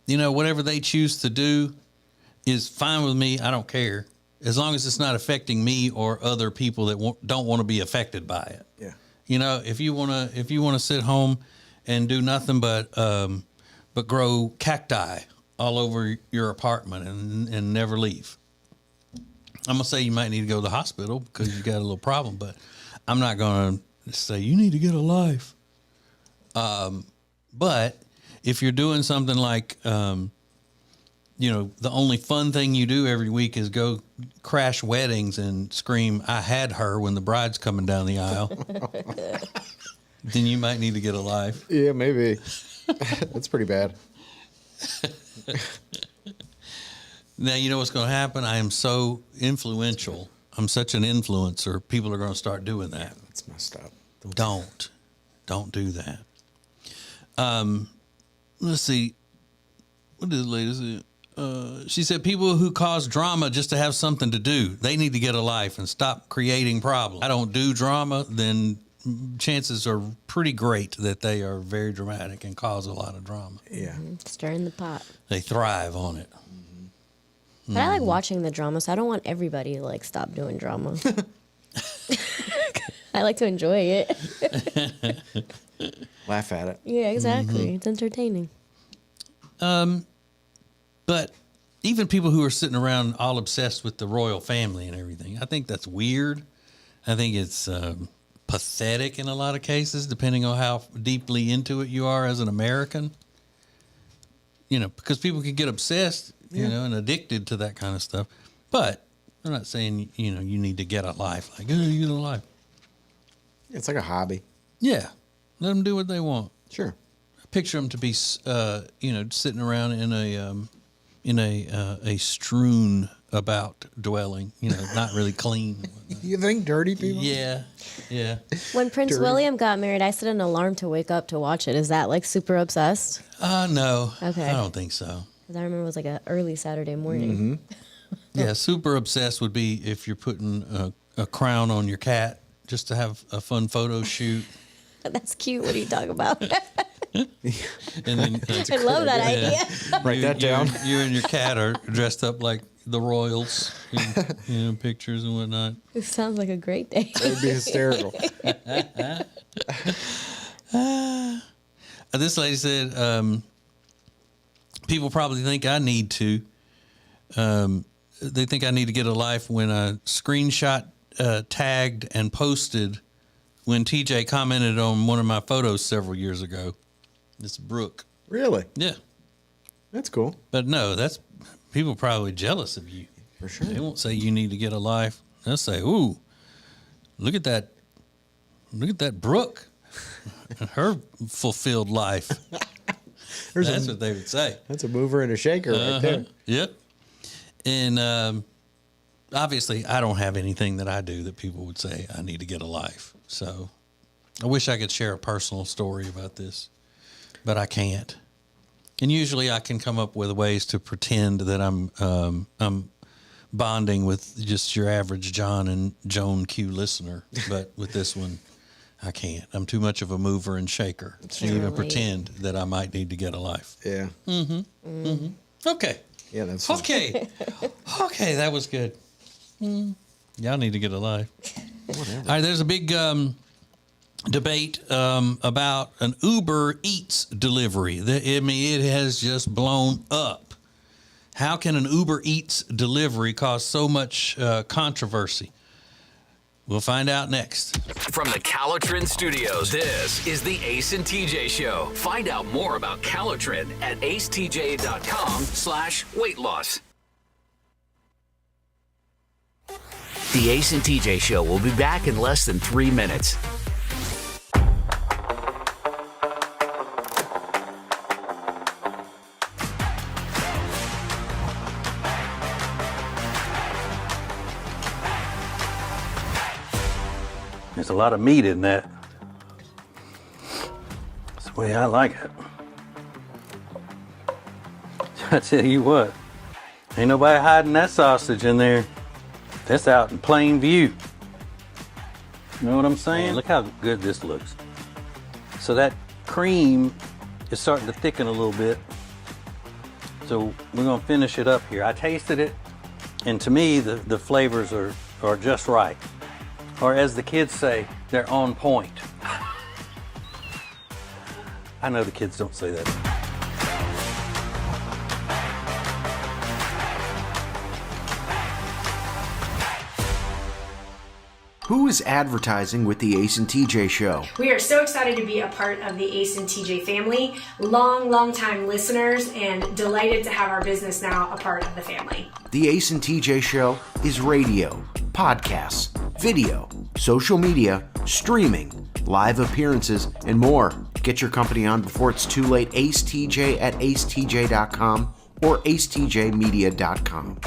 whatever they choose to do, is fine with me. I don't care, as long as it's not affecting me or other people that don't want to be affected by it. Yeah. If you wanna sit home and do nothing but grow cacti all over your apartment and never leave, I'm gonna say you might need to go to the hospital because you got a little problem. But I'm not gonna say you need to get a life. But if you're doing something like, the only fun thing you do every week is go crash weddings and scream, "I had her" when the bride's coming down the aisle, then you might need to get a life. Yeah, maybe. That's pretty bad. Now, you know what's going to happen? I am so influential. I'm such an influencer. People are going to start doing that. That's messed up. Don't do that. Let's see. What did the lady say? She said people who cause drama just to have something to do, they need to get a life and stop creating problems. I don't do drama, then chances are pretty great that they are very dramatic and cause a lot of drama. Yeah. Stirring the pot. They thrive on it. But I like watching the drama, so I don't want everybody to stop doing drama. I like to enjoy it. Laugh at it. Yeah, exactly. It's entertaining. But even people who are sitting around all obsessed with the royal family and everything, I think that's weird. I think it's pathetic in a lot of cases, depending on how deeply into it you are as an American. Because people can get obsessed, and addicted to that kind of stuff. But I'm not saying, you need to get a life. Like, you get a life. It's like a hobby. Yeah. Let them do what they want. Sure. I picture them to be, sitting around in a strewn about dwelling, not really clean. You think dirty people? Yeah. When Prince William got married, I set an alarm to wake up to watch it. Is that super obsessed? No. Okay. I don't think so. Because I remember it was an early Saturday morning. Yeah, super obsessed would be if you're putting a crown on your cat just to have a fun photo shoot. That's cute. What are you talking about? And then I love that idea. Write that down. You and your cat are dressed up like the royals in pictures and whatnot. It sounds like a great day. It would be hysterical. This lady said, people probably think I need to. They think I need to get a life when I screenshot, tagged, and posted when TJ commented on one of my photos several years ago. It's Brooke. Really? Yeah. That's cool. But no, that's people probably jealous of you. For sure. They won't say you need to get a life. They'll say, "Ooh, look at that Brooke, her fulfilled life." That's what they would say. That's a mover and a shaker right there. Yep. And obviously, I don't have anything that I do that people would say I need to get a life. So I wish I could share a personal story about this, but I can't. And usually I can come up with ways to pretend that I'm bonding with just your average John and Joan Q listener. But with this one, I can't. I'm too much of a mover and shaker to even relate. pretend that I might need to get a life. Yeah. Okay. Yeah, that's fine. Okay. Okay, that was good. Y'all need to get a life. All right, there's a big debate about an Uber Eats delivery. It has just blown up. How can an Uber Eats delivery cause so much controversy? We'll find out next. From the Calotrin Studios, this is the Ace and TJ Show. Find out more about Calotrin at acetj.com/weight loss. The Ace and TJ Show will be back in less than 3 minutes. There's a lot of meat in that. That's the way I like it. I tell you what, ain't nobody hiding that sausage in there. That's out in plain view. You know what I'm saying? Look how good this looks. So that cream is starting to thicken a little bit. So we're gonna finish it up here. I tasted it, and to me, the flavors are just right. Or as the kids say, they're on point. I know the kids don't say that. Who is advertising with the Ace and TJ Show? We are so excited to be a part of the Ace and TJ family, long time listeners, and delighted to have our business now a part of the family. The Ace and TJ Show is radio, podcasts, video, social media, streaming, live appearances, and more. Get your company on before it's too late. AceTJ at acetj.com or acetjmedia.com.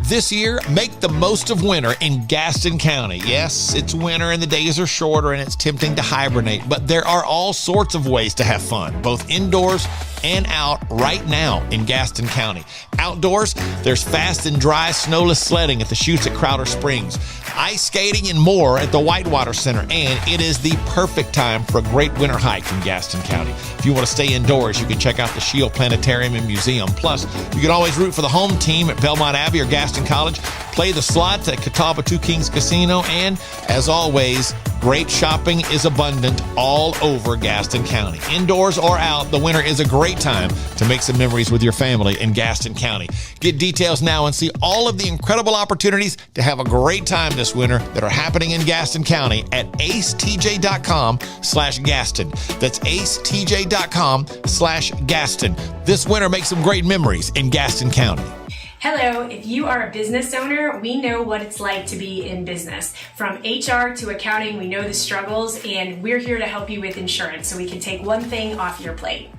This year, make the most of winter in Gaston County. Yes, it's winter and the days are shorter and it's tempting to hibernate, but there are all sorts of ways to have fun, both indoors and out right now in Gaston County. Outdoors, there's fast and dry snowless sledding at the chutes at Crowder Springs, ice skating and more at the Whitewater Center, and it is the perfect time for a great winter hike in Gaston County. If you want to stay indoors, you can check out the Shield Planetarium and Museum. Plus, you can always root for the home team at Belmont Abbey or Gaston College, play the slots at Catawba Two Kings Casino, and as always, great shopping is abundant all over Gaston County. Indoors or out, the winter is a great time to make some memories with your family in Gaston County. Get details now and see all of the incredible opportunities to have a great time this winter that are happening in Gaston County at acetj.com/Gaston. That's acetj.com/Gaston. This winter, make some great memories in Gaston County. Hello, if you are a business owner, we know what it's like to be in business. From HR to accounting, we know the struggles, and we're here to help you with insurance so we can take one thing off your plate.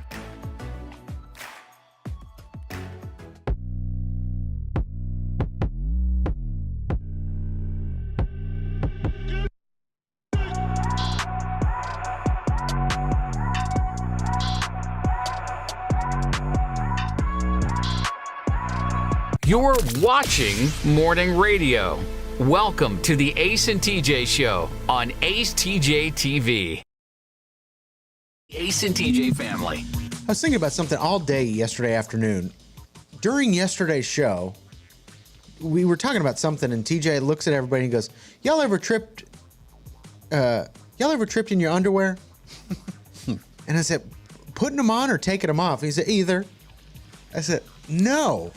You're watching Morning Radio. Welcome to the Ace and TJ Show on Ace TJ TV. Ace and TJ family. I was thinking about something all day yesterday afternoon. During yesterday's show, we were talking about something, and TJ looks at everybody and goes, y'all ever tripped in your underwear? And I said, putting them on or taking them off? He said, either. I said, no,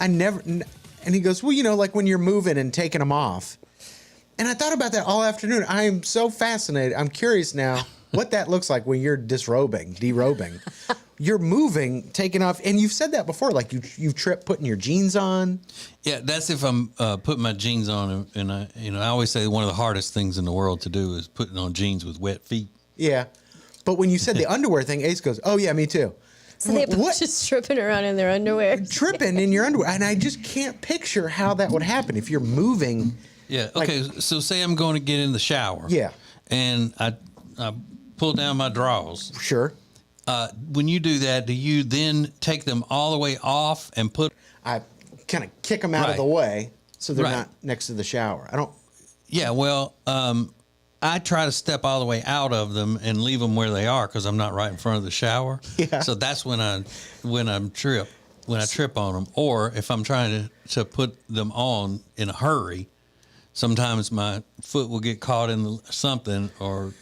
I never. And he goes, well, you know, like when you're moving and taking them off. And I thought about that all afternoon. I am so fascinated. I'm curious now what that looks like when you're derobing. You're moving, taking off. And you've said that before, like you've tripped putting your jeans on. Yeah, that's if I'm putting my jeans on. And I always say one of the hardest things in the world to do is putting on jeans with wet feet. Yeah. But when you said the underwear thing, Ace goes, oh, yeah, me too. So they're just tripping around in their underwear. Tripping in your underwear. And I just can't picture how that would happen if you're moving. Yeah, okay, so say I'm going to get in the shower. Yeah. And I pull down my drawers. Sure. When you do that, do you then take them all the way off and put... I kind of kick them out of the way so they're not next to the shower. I don't... Yeah, well, I try to step all the way out of them and leave them where they are because I'm not right in front of the shower. Yeah. So that's when I trip on them. Or if I'm trying to put them on in a hurry, sometimes my foot will get caught in something, or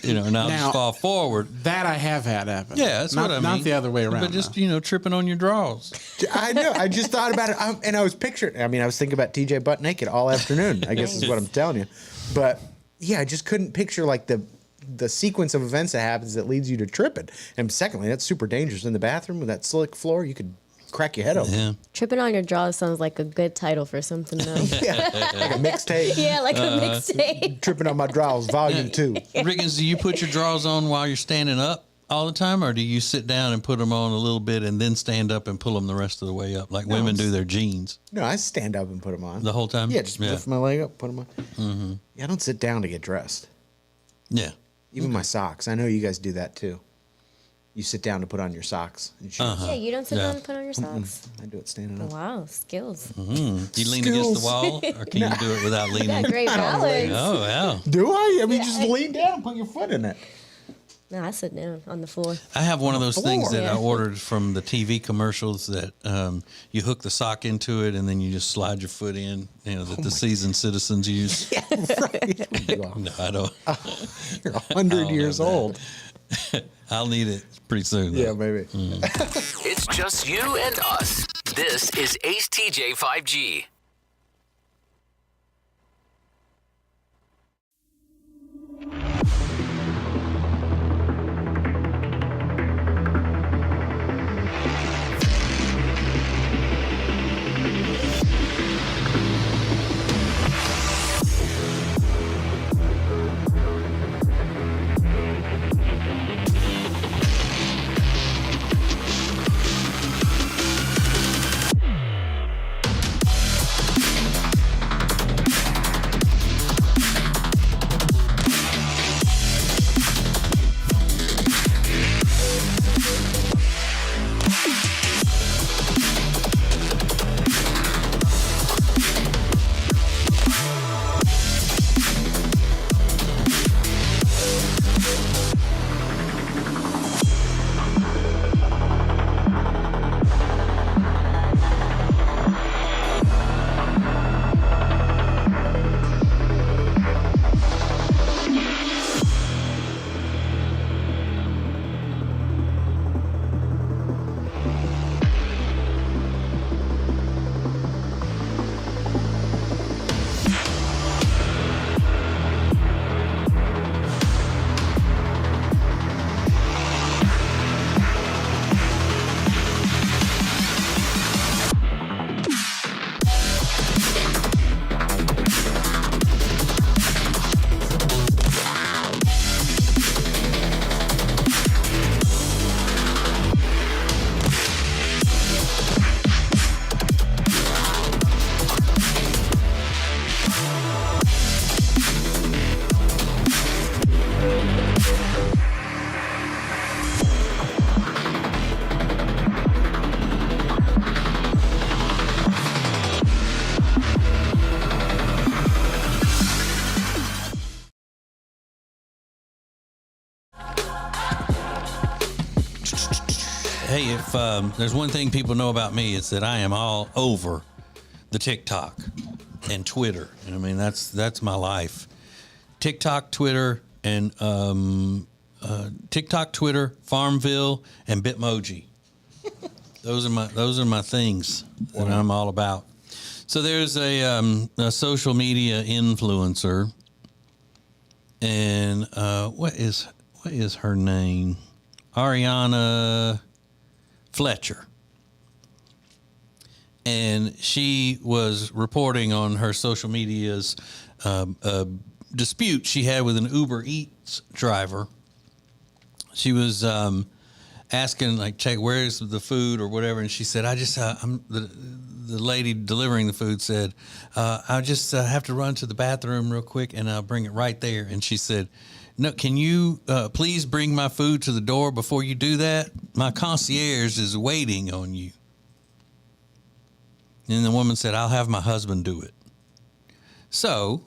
and I'll just fall forward. That I have had happen. Yeah, that's what I mean. Not the other way around. But just tripping on your drawers. I know. I just thought about it, and I was picturing. I mean, I was thinking about TJ butt naked all afternoon. I guess is what I'm telling you. But yeah, I just couldn't picture like the sequence of events that happens that leads you to tripping. And secondly, that's super dangerous in the bathroom with that slick floor. You could crack your head open. Yeah. Tripping on your drawers sounds like a good title for something though. Like a mixtape. Yeah, like a mixtape. Tripping on my drawers, volume 2. Riggins, do you put your drawers on while you're standing up all the time, or do you sit down and put them on a little bit and then stand up and pull them the rest of the way up like women do their jeans? No, I stand up and put them on. The whole time? Yeah, just lift my leg up, put them on. Mm-hmm. Yeah, I don't sit down to get dressed. Yeah. Even my socks. I know you guys do that too. You sit down to put on your socks and shoes. Yeah, you don't sit down and put on your socks. I do it standing up. Wow, skills. Do you lean against the wall, or can you do it without You leaning? got great balance. Oh, wow. Do I? I mean, just lean down and put your foot in it. No, I sit down on the floor. I have one of those things that I Yeah. ordered from the TV commercials that you hook the sock into it and then you just slide your foot in, that the seasoned citizens use. Yeah, right. No, I don't. You're 100 years know that. old. I'll need it pretty soon. Though. Yeah, maybe. It's just you and us. This is Ace TJ 5G. Hey, if there's one thing people know about me, it's that I am all over the TikTok and Twitter. And I mean, that's my life. TikTok, Twitter, and TikTok, Twitter, Farmville, and Bitmoji. Those are my things that I'm all about. So there's a social media influencer, and what is her name? Ariana Fletcher. And she was reporting on her social media's a dispute she had with an Uber Eats driver. She was asking, like, check, where's the food or whatever, and she said, I just the lady delivering the food said, I just have to run to the bathroom real quick and I'll bring it right there. And she said, no, can you please bring my food to the door before you do that? My concierge is waiting on you. And the woman said, I'll have my husband do it. So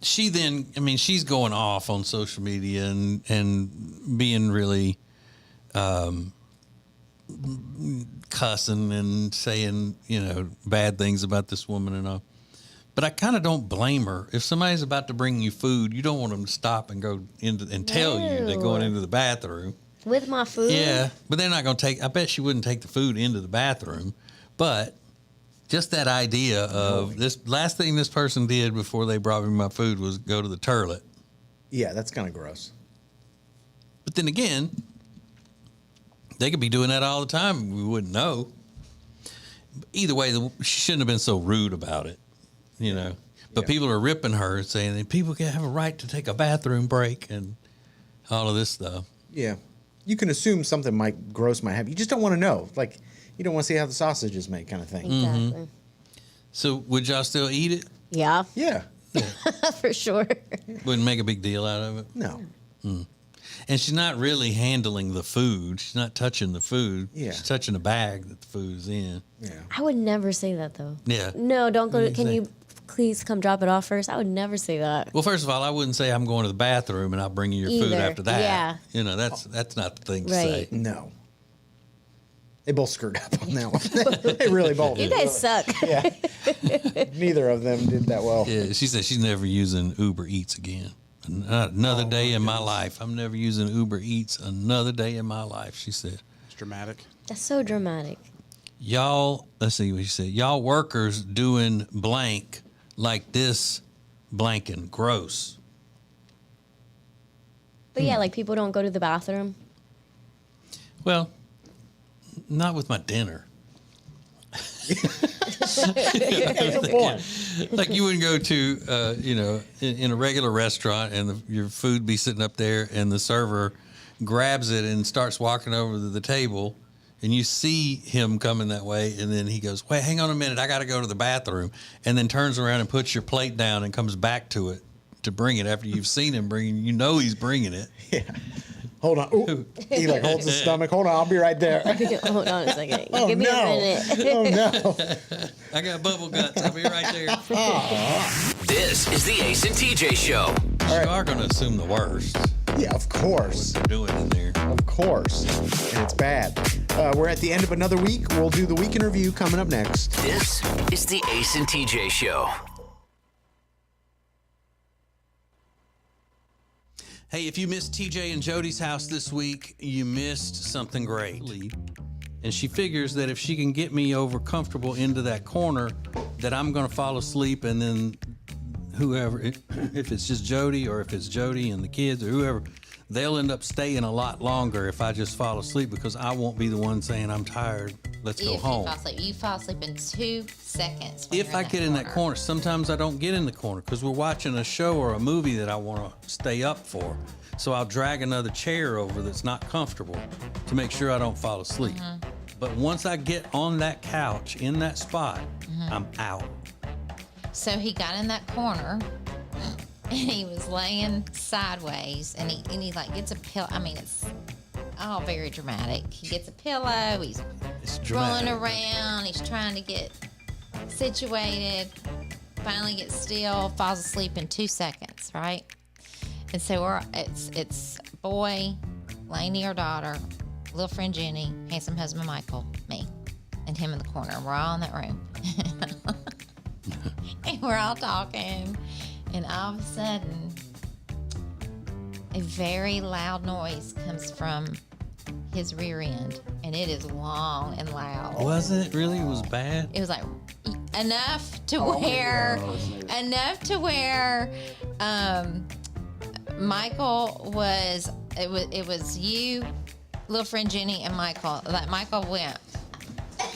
she then, I mean, she's going off on social media and being really cussing and saying, bad things about this woman and all. But I kind of don't blame her. If somebody's about to bring you food, you don't want them to stop and go into and tell you they're going into the bathroom. With my food? Yeah, but they're not going to take, I bet she wouldn't take the food into the bathroom. But Just that idea of this last thing this person did before they brought me my food was go to the toilet. Yeah, that's kind of gross. But then again, they could be doing that all the time. We wouldn't know. Either way, she shouldn't have been so rude about it, you know. But people are ripping her and saying that people can have a right to take a bathroom break and all of this stuff. Yeah. You can assume something gross might happen. You just don't want to know. Like, you don't want to see how the sausage is made kind of thing. Exactly. So would y'all still eat it? Yeah, Yeah. for sure. Wouldn't make a big deal out of it? No. And she's not really handling the food. She's not touching the food. Yeah. She's touching the bag that the food's in. Yeah. I would never say that though. Yeah. No, don't go. What do you Can think? you please come drop it off first? I would never say that. Well, first of all, I wouldn't say I'm going to the bathroom and I'll bring you your food Either. after that. Yeah. You know, that's not the thing to Right. say. No. They both screwed up on that one. They really both You did. guys suck. Yeah. Neither of them did that well. Yeah, she said she's never using Uber Eats again. Another day in my life. I'm never using Uber Eats another day in my life, she said. It's dramatic. That's so dramatic. Y'all, let's see what she said. Y'all workers doing blank like this blanking. Gross. But yeah, like people don't go to the bathroom. Well, not with my dinner. Good point. Like you wouldn't go to, in a regular restaurant and your food be sitting up there and the server grabs it and starts walking over to the table and you see him coming that way and then he goes, wait, hang on a minute, I got to go to the bathroom, and then turns around and puts your plate down and comes back to it to bring it after you've seen him bringing, he's bringing it. Yeah. Hold on. Ooh. He like holds his stomach. Hold on. I'll be right there. Hold on a second. Oh, Give me no. a minute. Oh, no. I got bubble guts. I'll be right there. This is the Ace and TJ Show. You are going to assume the worst. Yeah, of course. What they're doing in there. Of course. And it's bad. We're at the end of another week. We'll do the week in review coming up next. This is the Ace and TJ Show. Hey, if you missed TJ and Jody's house this week, you missed something great. And she figures that if she can get me over comfortable into that corner, that I'm going to fall asleep, and then whoever, if it's just Jody or if it's Jody and the kids or whoever, they'll end up staying a lot longer if I just fall asleep, because I won't be the one saying I'm tired. Let's go home. You fall asleep in 2 seconds. If I get in that corner, sometimes I don't get in the corner because we're watching a show or a movie that I want to stay up for. So I'll drag another chair over that's not comfortable to make sure I don't fall asleep. But once I get on that couch in that spot, I'm out. So he got in that corner and he was laying sideways and he like gets a pillow. I mean, it's all very dramatic. He gets a pillow. He's rolling around. He's trying to get situated. Finally gets still. Falls asleep in 2 seconds. Right. And so it's boy, Lainey, our daughter, little friend Jenny, handsome husband Michael, me, and him in the corner. We're all in that room. And we're all talking. And all of a sudden, a very loud noise comes from his rear end. And it is long and loud. Was it really? It was bad? It was like enough to where Michael was, it was you, little friend Jenny, and Michael. That Michael went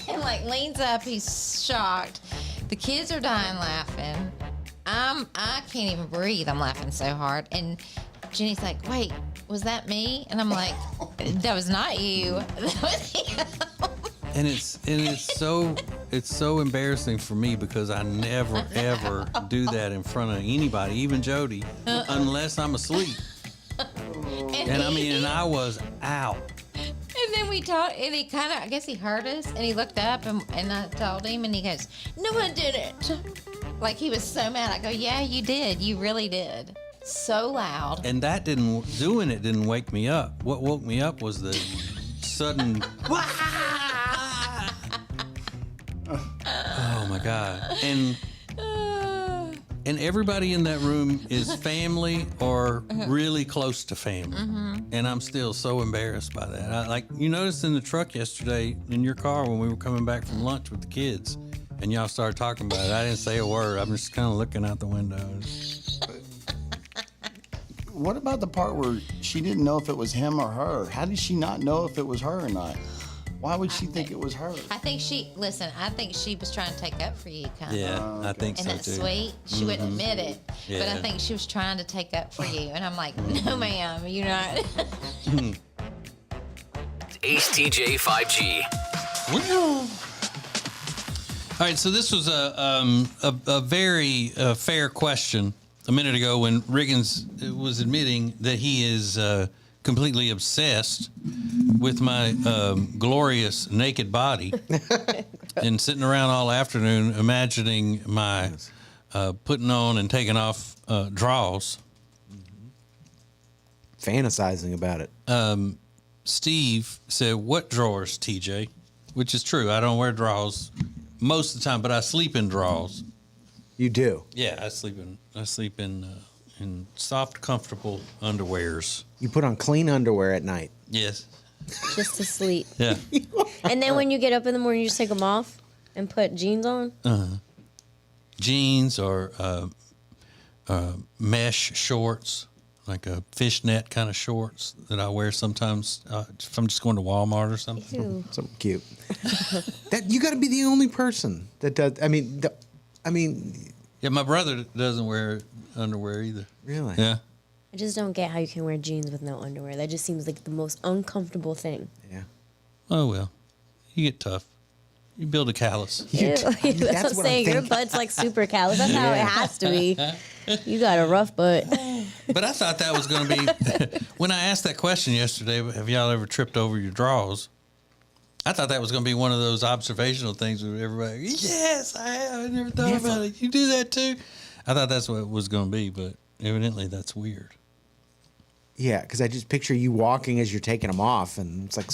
and like leans up. He's shocked. The kids are dying laughing. I can't even breathe. I'm laughing so hard. And Jenny's like, "Wait, was that me?" And I'm like, "That was not you. That was him." And it's so embarrassing for me because I never ever do that in front of anybody, even Jody, unless I'm asleep. And I was out. And then we talked, and he kind of, I guess he heard us, and he looked up, and I told him, and he goes, "No one did it." Like he was so mad. I go, "Yeah, you did. You really did." So loud. And that didn't wake me up. What woke me up was the sudden. Oh my God. And everybody in that room is family or really close to family. And I'm still so embarrassed by that. Like you noticed in the truck yesterday in your car when we were coming back from lunch with the kids, and y'all started talking about it. I didn't say a word. I'm just kind of looking out the window. What about the part where she didn't know if it was him or her? How did she not know if it was her or not? Why would she think it was her? I think she was trying to take up for you, kind of. Yeah, I think And so that's too. sweet. She wouldn't admit it, but I Yeah. think she was trying to take up for you. And I'm like, no, ma'am, you're not. Ace TJ 5G. Well, all right. So this was a very fair question a minute ago when Riggins was admitting that he is completely obsessed with my glorious naked body and sitting around all afternoon imagining my putting on and taking off drawers. Fantasizing about it. Steve said, "What drawers, TJ?" Which is true. I don't wear drawers most of the time, but I sleep in drawers. You do? Yeah, I sleep in soft, comfortable underwears. You put on clean underwear at night? Yes. Just to sleep. Yeah. And then when you get up in the morning, you just take them off and put jeans on? Jeans or mesh shorts, like a fishnet kind of shorts that I wear sometimes if I'm just going to Walmart or something. Ew. Something cute. That you got to be the only person that does. I mean, Yeah, my brother doesn't wear underwear either. Really? Yeah. I just don't get how you can wear jeans with no underwear. That just seems like the most uncomfortable thing. Yeah. Oh, well. You get tough. You build a callus. Ew. That's what I'm saying. Your butt's like super callous. That's how it has to be. You got a rough butt. But I thought that was going to be, when I asked that question yesterday, have y'all ever tripped over your drawers? I thought that was going to be one of those observational things where everybody, yes, I have. I never thought about it. You do that too? I thought that's what it was going to be, but evidently that's weird. Yeah, because I just picture you walking as you're taking them off, and it's like,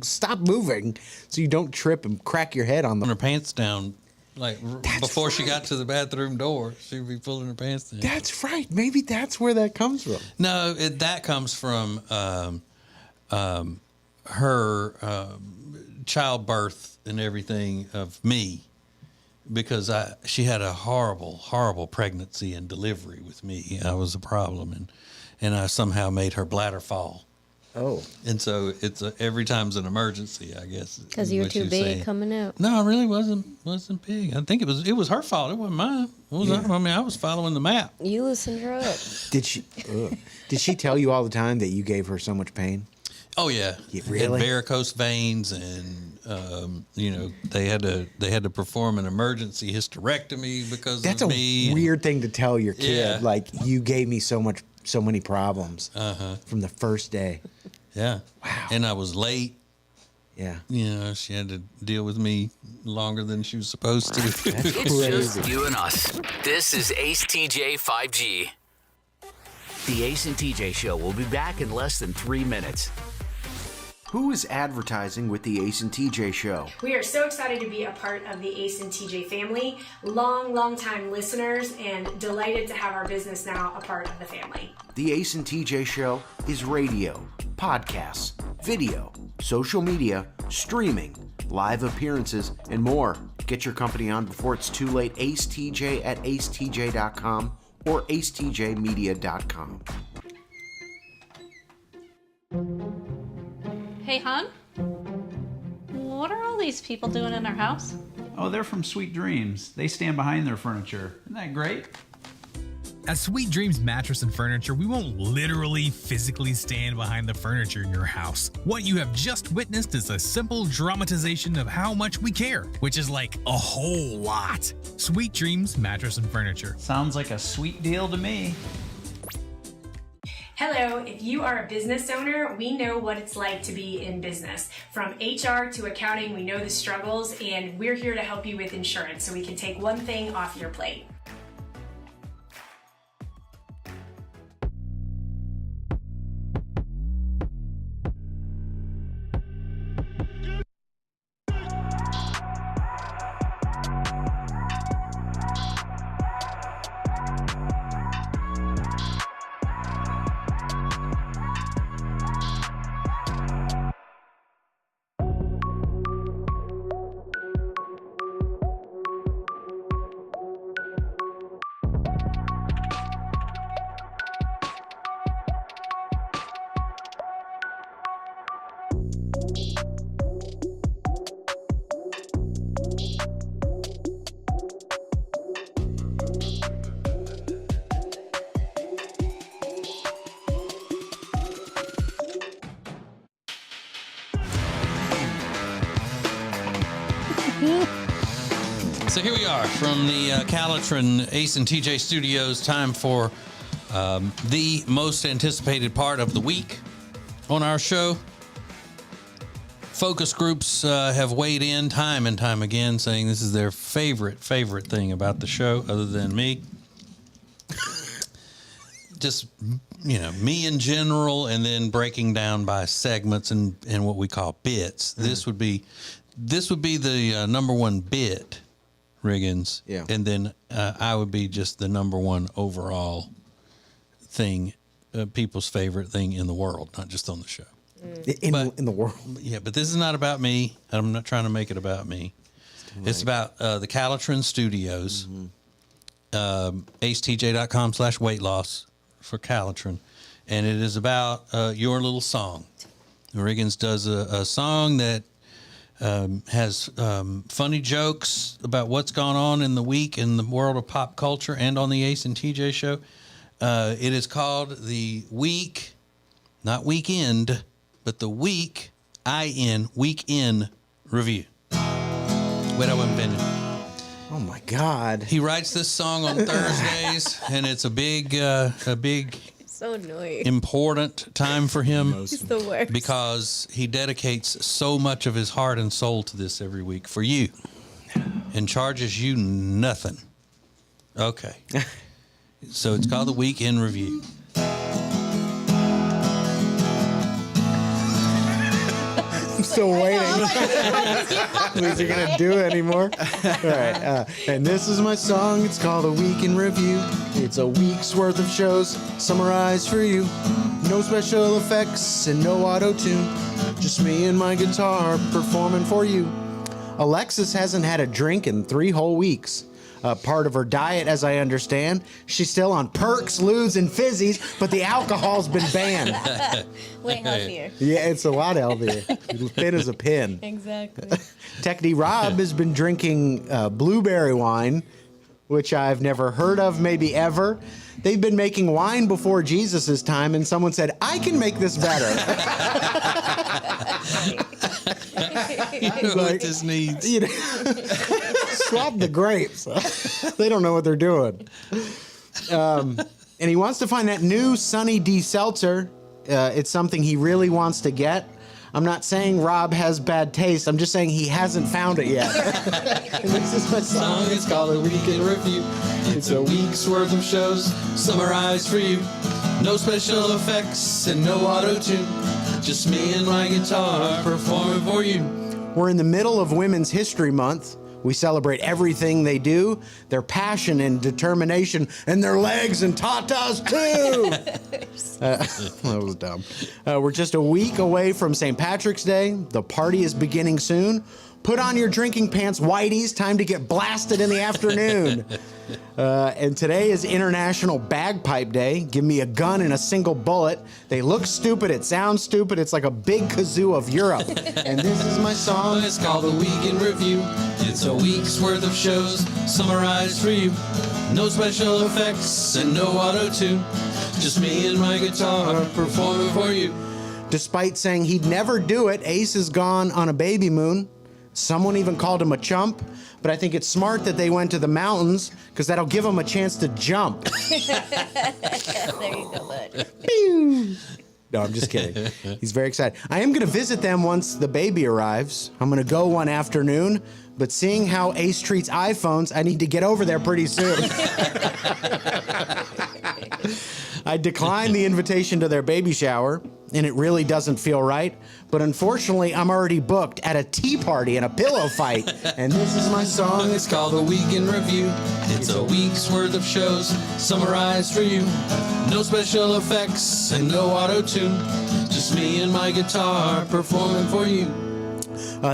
stop moving so you don't trip and crack your head on Pulling them. her pants down, like before she got to the bathroom door, she'd be pulling her pants down. That's right. Maybe that's where that comes from. No, that comes from her childbirth and everything of me, because she had a horrible pregnancy and delivery with me. I was a problem, and I somehow made her bladder fall. Oh. And so every time's an emergency, I guess. Because you were too big coming out. No, I really wasn't big. I think it was her fault. It wasn't mine. I was following the map. You loosened her up. Did she tell you all the time that you gave her so much pain? Oh yeah, really? Had varicose veins, and they had to perform an emergency hysterectomy because That's of a me. weird thing to tell your kid. Yeah. Like, you gave me so many problems from the first day. Yeah. Wow. And I was late. Yeah. She had to deal with me longer than she was supposed to. It's just you and us. This is Ace TJ 5G. The Ace and TJ Show will be back in less than 3 minutes. Who is advertising with the Ace and TJ Show? We are so excited to be a part of the Ace and TJ family, long time listeners, and delighted to have our business now a part of the family. The Ace and TJ Show is radio, podcasts, video, social media, streaming, live appearances, and more. Get your company on before it's too late. Ace TJ at acetj.com or acetjmedia.com. Hey, hon? What are all these people doing in our house? Oh, they're from Sweet Dreams. They stand behind their furniture. Isn't that great? At Sweet Dreams Mattress and Furniture, we won't literally physically stand behind the furniture in your house. What you have just witnessed is a simple dramatization of how much we care, which is like a whole lot. Sweet Dreams Mattress and Furniture. Sounds like a sweet deal to me. Hello, if you are a business owner, we know what it's like to be in business. From HR to accounting, we know the struggles, and we're here to help you with insurance so we can take one thing off your plate. So here we are from the Calitrin Ace and TJ Studios. Time for the most anticipated part of the week on our show. Focus groups have weighed in time and time again, saying this is their favorite thing about the show, other than me. Just, me in general, and then breaking down by segments and what we call bits. This would be the number one bit, Riggins. Yeah. And then I would be just the number one overall thing, people's favorite thing in the world, not just on the show. In the world. Yeah, but this is not about me. I'm not trying to make it about me. It's about the Calitrin Studios, acetj.com/weight loss for Calitrin. And it is about your little song. Riggins does a song that has funny jokes about what's gone on in the week in the world of pop culture and on the Ace and TJ show. It is called the Week, not Weekend, but the Week, Weekend Review. Wait, I wasn't finished. Oh my God. He writes this song on Thursdays, and it's a big, So annoying. important time for him. He's the worst. Because he dedicates so much of his heart and soul to this every week for you and charges you nothing. Okay. So it's called the Week in Review. I'm still waiting. Is he gonna do it anymore? All right. And this is my song. It's called A Week in Review. It's a week's worth of shows summarized for you. No special effects and no auto-tune. Just me and my guitar performing for you. Alexis hasn't had a drink in 3 whole weeks. Part of her diet, as I understand. She's still on perks, ludes, and fizzies, but the alcohol's been banned. Way healthier. Yeah, it's a lot healthier. Thin as a pin. Exactly. Techie Rob has been drinking blueberry wine, which I've never heard of, maybe ever. They've been making wine before Jesus' time, and someone said, I can make this better. You know what this needs. Swap the grapes. They don't know what they're doing. And he wants to find that new Sunny D seltzer. It's something he really wants to get. I'm not saying Rob has bad taste. I'm just saying he hasn't found it yet. And this is my song. It's called A Week in Review. It's a week's worth of shows summarized for you. No special effects and no auto-tune. Just me and my guitar performing for you. We're in the middle of Women's History Month. We celebrate everything they do, their passion and determination, and their legs and tatas too. That was dumb. We're just a week away from St. Patrick's Day. The party is beginning soon. Put on your drinking pants, whiteys. Time to get blasted in the afternoon. And today is International Bagpipe Day. Give me a gun and a single bullet. They look stupid. It sounds stupid. It's like a big kazoo of Europe. And this is my song. It's called A Week in Review. It's a week's worth of shows summarized for you. No special effects and no auto-tune. Just me and my guitar performing for you. Despite saying he'd never do it, Ace has gone on a baby moon. Someone even called him a chump, but I think it's smart that they went to the mountains because that'll give him a chance to jump. There you go, bud. Pew! No, I'm just kidding. He's very excited. I am going to visit them once the baby arrives. I'm going to go one afternoon, but seeing how Ace treats iPhones, I need to get over there pretty soon. I declined the invitation to their baby shower, and it really doesn't feel right. But unfortunately, I'm already booked at a tea party and a pillow fight. And this is my song. It's called A Week in Review. It's a week's worth of shows summarized for you. No special effects and no auto-tune. Just me and my guitar performing for you.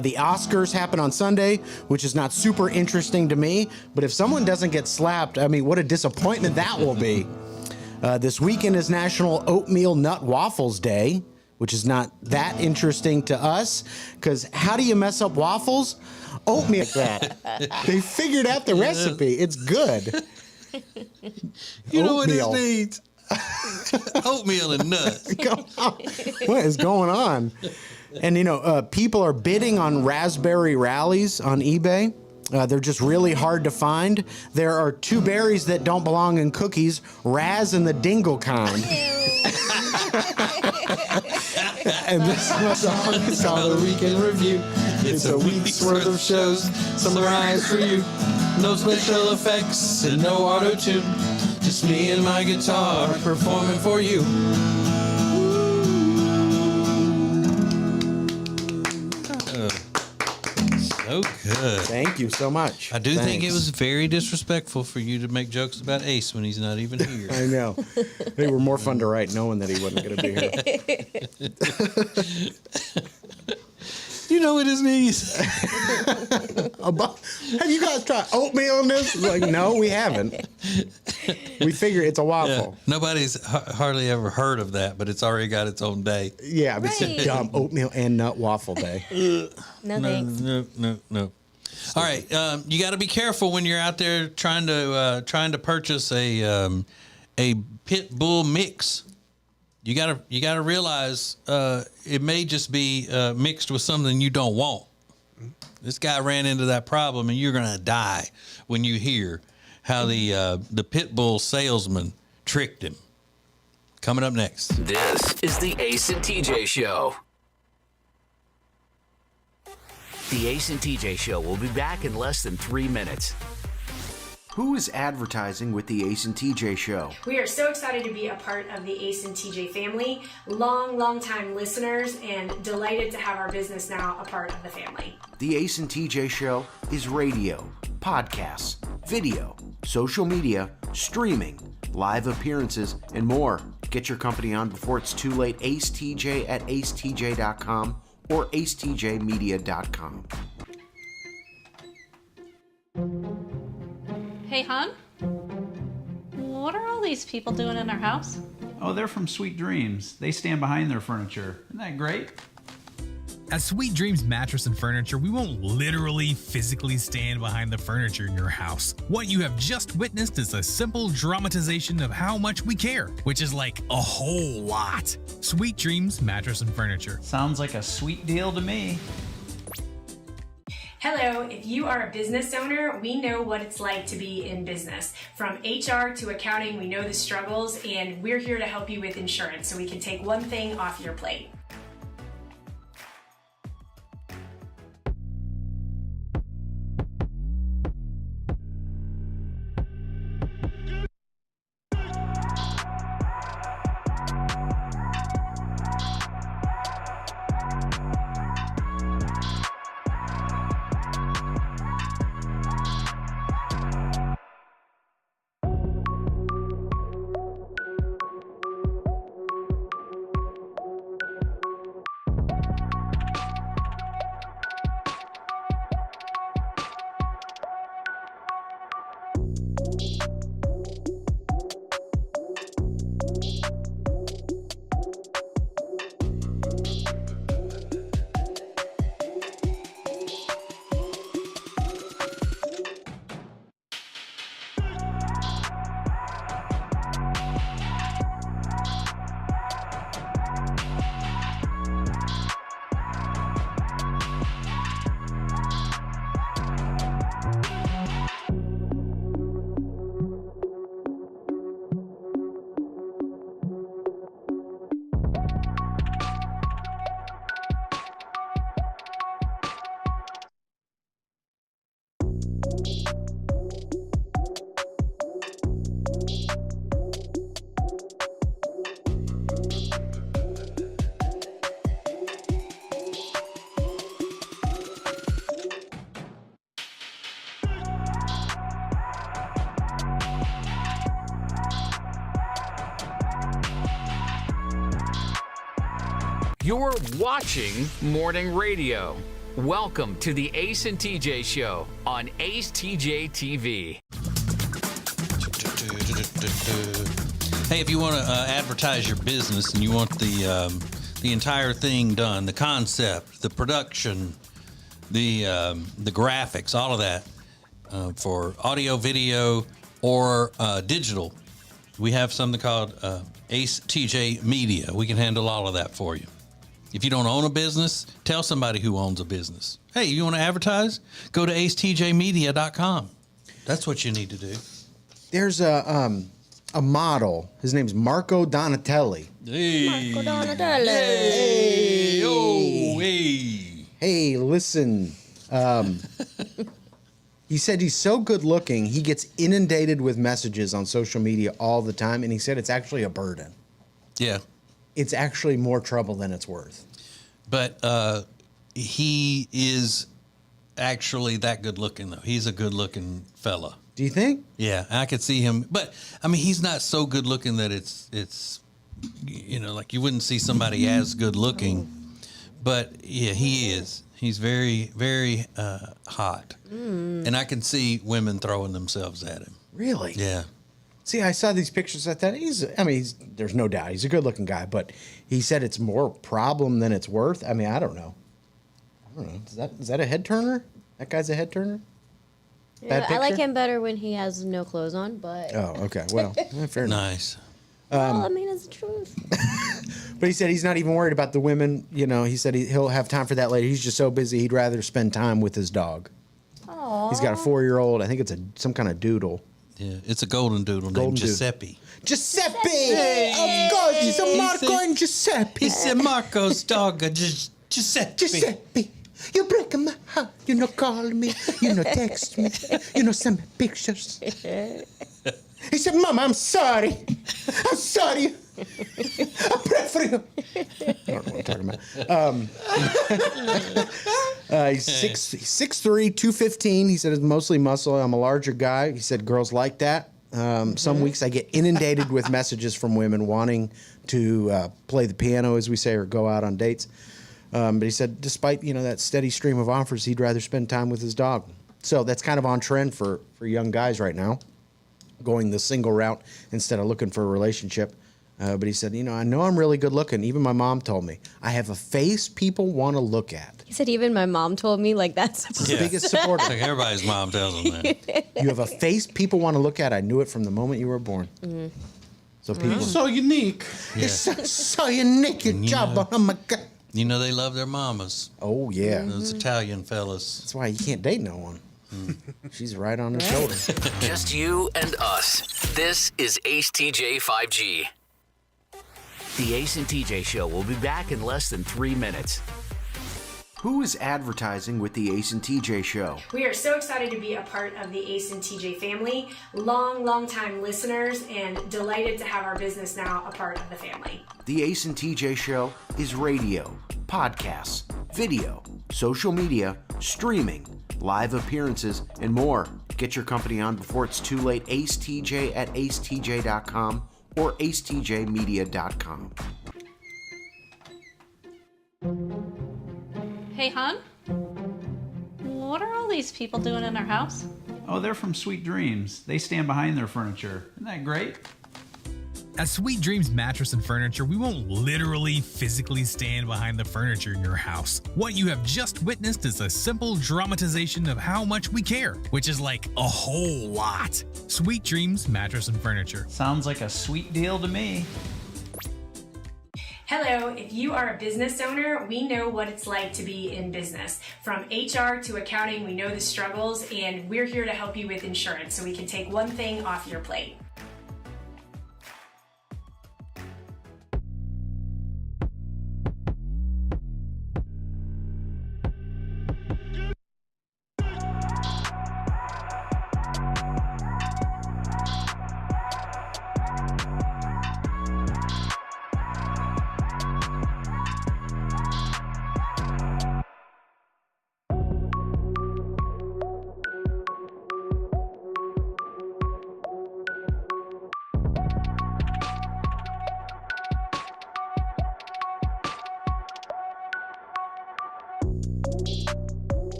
The Oscars happen on Sunday, which is not super interesting to me. But if someone doesn't get slapped, I mean, what a disappointment that will be. This weekend is National Oatmeal Nut Waffles Day, which is not that interesting to us, because how do you mess up waffles? Oatmeal. They figured out the recipe. It's good. You know what Oatmeal. this needs? Oatmeal and nuts. What is going on? And people are bidding on raspberry rallies on eBay. They're just really hard to find. There are two berries that don't belong in cookies, Raz and the dingle kind. And this was all the weekend review. It's a week's worth of shows summarized for you. No special effects and no auto-tune. Just me and my guitar performing for you. So good. Thank you so much. I do think it was very disrespectful for you to make jokes about Ace when he's not even here. I know. They were more fun to write knowing that he wasn't going to be here. You know what his knees. Have you guys tried oatmeal in this? Like, no, we haven't. We figure it's a waffle. Yeah. Nobody's hardly ever heard of that, but it's already got its own day. Yeah, but it's dumb. Oatmeal and nut waffle day. No thanks. No. All right, you got to be careful when you're out there trying to purchase a pit bull mix. You gotta realize it may just be mixed with something you don't want. This guy ran into that problem, and you're gonna die when you hear how the pit bull salesman tricked him. Coming up next. This is the Ace and TJ Show. The Ace and TJ Show will be back in less than 3 minutes. Who is advertising with the Ace and TJ Show? We are so excited to be a part of the Ace and TJ family, long time listeners, and delighted to have our business now a part of the family. The Ace and TJ Show is radio, podcasts, video, social media, streaming, live appearances, and more. Get your company on before it's too late. Ace TJ at acetj.com or acetjmedia.com. Hey, hon? What are all these people doing in our house? Oh, they're from Sweet Dreams. They stand behind their furniture. Isn't that great? At Sweet Dreams Mattress and Furniture, we won't literally physically stand behind the furniture in your house. What you have just witnessed is a simple dramatization of how much we care, which is like a whole lot. Sweet Dreams Mattress and Furniture. Sounds like a sweet deal to me. Hello, if you are a business owner, we know what it's like to be in business. From HR to accounting, we know the struggles, and we're here to help you with insurance so we can take one thing off your plate. You're watching Morning Radio. Welcome to the Ace and TJ Show on Ace TJ TV. Hey, if you want to advertise your business and you want the entire thing done, the concept, the production, the graphics, all of that for audio, video, or digital, We have something called Ace TJ Media. We can handle all of that for you. If you don't own a business, tell somebody who owns a business. Hey, you want to advertise? Go to acetjmedia.com. That's what you need to do. There's a model. His name's Marco Donatelli. Hey. Marco Donatelli. Hey. Oh, hey. Hey, listen. He said he's so good looking, he gets inundated with messages on social media all the time, and he said it's actually a burden. Yeah. It's actually more trouble than it's worth. But he is actually that good looking, though. He's a good looking fella. Do you think? Yeah, I could see him. But, I mean, he's not so good looking that it's like you wouldn't see somebody as good looking. But, yeah, he is. He's very, very hot. And I can see women throwing themselves at him. Really? Yeah. See, I saw these pictures. I thought there's no doubt he's a good looking guy, but he said it's more problem than it's worth. I mean, I don't know. Is that a head turner? That guy's a head turner? Yeah, I like him better when he has no clothes on, but. Oh, okay. Well, fair enough. Nice. Well, I mean, it's the truth. But he said he's not even worried about the women. He said he'll have time for that later. He's just so busy, he'd rather spend time with his dog. Aww. He's got a 4-year-old. I think it's some kind of doodle. Yeah, it's a golden doodle named Giuseppe. Giuseppe! Of course, he's a Marco and Giuseppe. He's a Marco's dog, Giuseppe. Giuseppe, you break my heart. Call me. Text me. Send me pictures. He said, Mama, I'm sorry. I'm sorry. I pray for you. I don't know what I'm talking about. He's 6'3", 215. He said it's mostly muscle. I'm a larger guy. He said girls like that. Some weeks I get inundated with messages from women wanting to play the piano, as we say, or go out on dates. But he said despite, that steady stream of offers, he'd rather spend time with his dog. So that's kind of on trend for young guys right now, going the single route instead of looking for a relationship. But he said, I know I'm really good looking. Even my mom told me. I have a face people want to look at. He said even my mom told me, like, that's the biggest supporter. Like everybody's mom tells them that. You have a face people want to look at. I knew it from the moment you were born. Mm-hmm. So people. It's so unique. Yeah. It's so unique, your job. Oh, my God. They love their mamas. Oh, yeah. Those Italian fellas. That's why you can't date no one. She's right on her shoulder. Just you and us. This is Ace TJ 5G. The Ace and TJ Show will be back in less than 3 minutes. Who is advertising with the Ace and TJ Show? We are so excited to be a part of the Ace and TJ family, long time listeners, and delighted to have our business now a part of the family. The Ace and TJ Show is radio, podcasts, video, social media, streaming, live appearances, and more. Get your company on before it's too late. Ace TJ at acetj.com or acetjmedia.com. Hey, hon. What are all these people doing in our house? Oh, they're from Sweet Dreams. They stand behind their furniture. Isn't that great? At Sweet Dreams Mattress and Furniture, we won't literally physically stand behind the furniture in your house. What you have just witnessed is a simple dramatization of how much we care, which is like a whole lot. Sweet Dreams Mattress and Furniture. Sounds like a sweet deal to me. Hello, if you are a business owner, we know what it's like to be in business. From HR to accounting, we know the struggles, and we're here to help you with insurance so we can take one thing off your plate.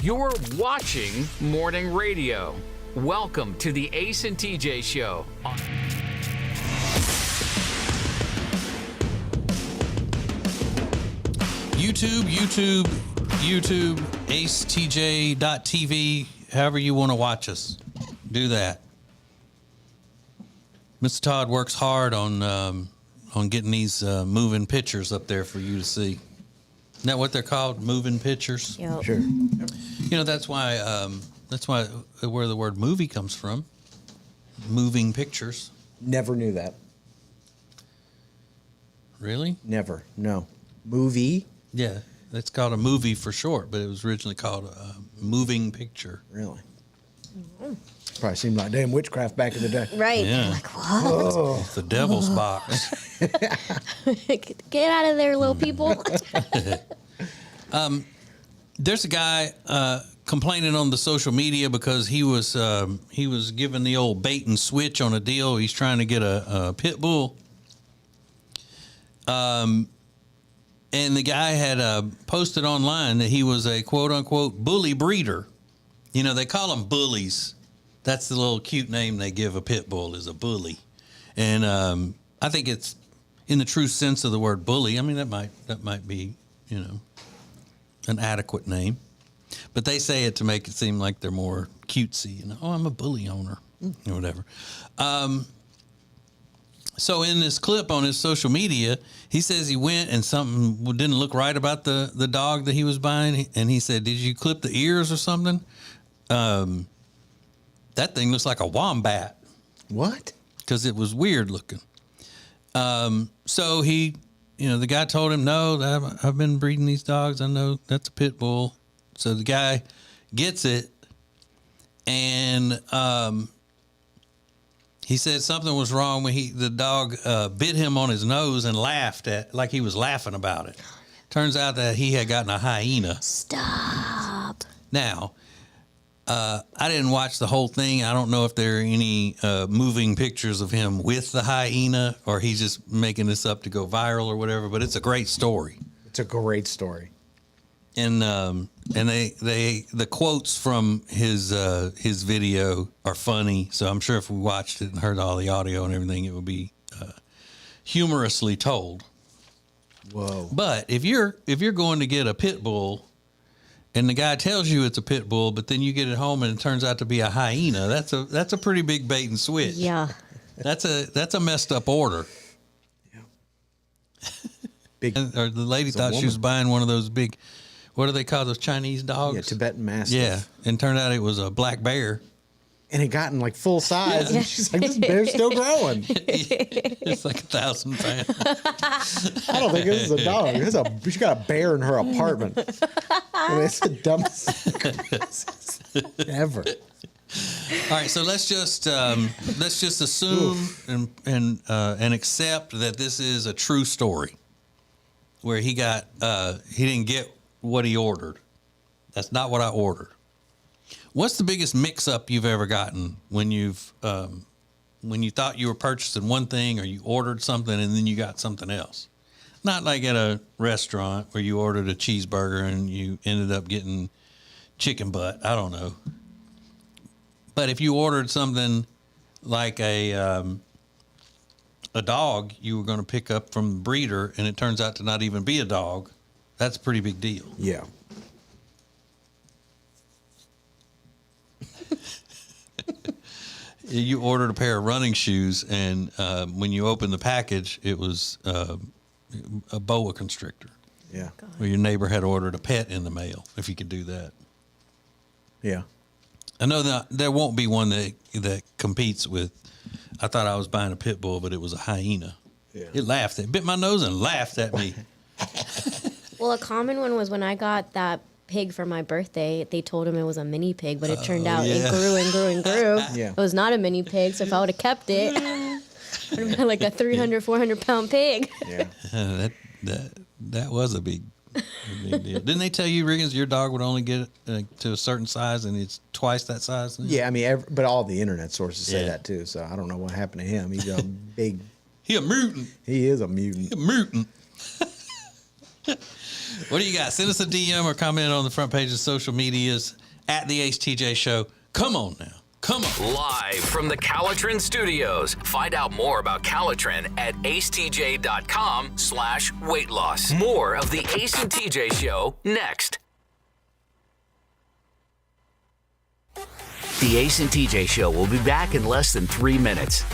You're watching morning radio. Welcome to the Ace and TJ Show. YouTube, acetj.tv, however you want to watch us. Do that. Mr. Todd works hard on getting these moving pictures up there for you to see. Isn't that what they're called? Moving pictures? Yep. Sure. You know, that's why where the word movie comes from. Moving pictures. Never knew that. Really? Never. No. Movie? Yeah. It's called a movie for short, but it was originally called a moving picture. Really? Probably seemed like damn witchcraft back in the day. Right. Yeah. Like, what? It's the devil's box. Get out of there, little people. There's a guy complaining on the social media because he was given the old bait and switch on a deal. He's trying to get a pit bull. And the guy had posted online that he was a quote unquote bully breeder. You know, they call them bullies. That's the little cute name they give a pit bull, is a bully. And I think it's in the true sense of the word bully. I mean, that might be, you know, an adequate name. But they say it to make it seem like they're more cutesy. You know, oh, I'm a bully owner or whatever. So in this clip on his social media, he says he went and something didn't look right about the dog that he was buying. And he said, did you clip the ears or something? That thing looks like a wombat. What? Because it was weird looking. So he, you know, the guy told him, no, I've been breeding these dogs. I know that's a pit bull. So the guy gets it, and he said something was wrong when the dog bit him on his nose and laughed like he was laughing about it. Turns out that he had gotten a hyena. Stop. Now, I didn't watch the whole thing. I don't know if there are any moving pictures of him with the hyena, or he's just making this up to go viral or whatever. But it's a great story. It's a great story. And the quotes from his video are funny. So I'm sure if we watched it and heard all the audio and everything, it would be humorously told. Whoa! But if you're going to get a pit bull, and the guy tells you it's a pit bull, but then you get it home and it turns out to be a hyena, that's a pretty big bait and switch. Yeah. That's a messed up order. Yeah. Big. Or the lady thought she was buying one of those big, what do they call those Chinese dogs? Yeah, Tibetan Mastiff. Yeah, and turned out it was a black bear. And it got in like full size. Yeah. And she's like, this bear's still growing. It's like 1,000 pounds. I don't think this is a dog. She got a bear in her apartment. I mean, it's the dumbest ever. All right, so let's just assume and accept that this is a true story, where he didn't get what he ordered. That's not what I ordered. What's the biggest mix-up you've ever gotten when you thought you were purchasing one thing, or you ordered something and then you got something else? Not like at a restaurant where you ordered a cheeseburger and you ended up getting chicken butt. I don't know. But if you ordered something like a dog you were going to pick up from the breeder and it turns out to not even be a dog, that's a pretty big deal. Yeah. You ordered a pair of running shoes, and when you opened the package, it was a boa constrictor. Yeah. Well, your neighbor had ordered a pet in the mail, if you could do that. Yeah. I know that there won't be one that competes with, I thought I was buying a pit bull, but it was a hyena. Yeah. It bit my nose and laughed at me. Well, a common one was when I got that pig for my birthday. They told him it was a mini pig, but it turned out it grew and grew and grew. Yeah. It was not a mini pig, so if I would have kept it, it would have been like a 300, 400-pound pig. Yeah. That was a big deal. Didn't they tell you, Riggins, your dog would only get to a certain size and it's twice that size now? Yeah, I mean, but all the internet sources say that too, so I don't know what happened to him. He's a big... He a mutant. He is a mutant. He a mutant. What do you got? Send us a DM or comment on the front page of social medias at the Ace TJ Show. Come on now. Come on. Live from the Calitrin Studios. Find out more about Calitrin at acetj.com/weight loss. More of the Ace and TJ Show next. The Ace and TJ Show will be back in less than 3 minutes.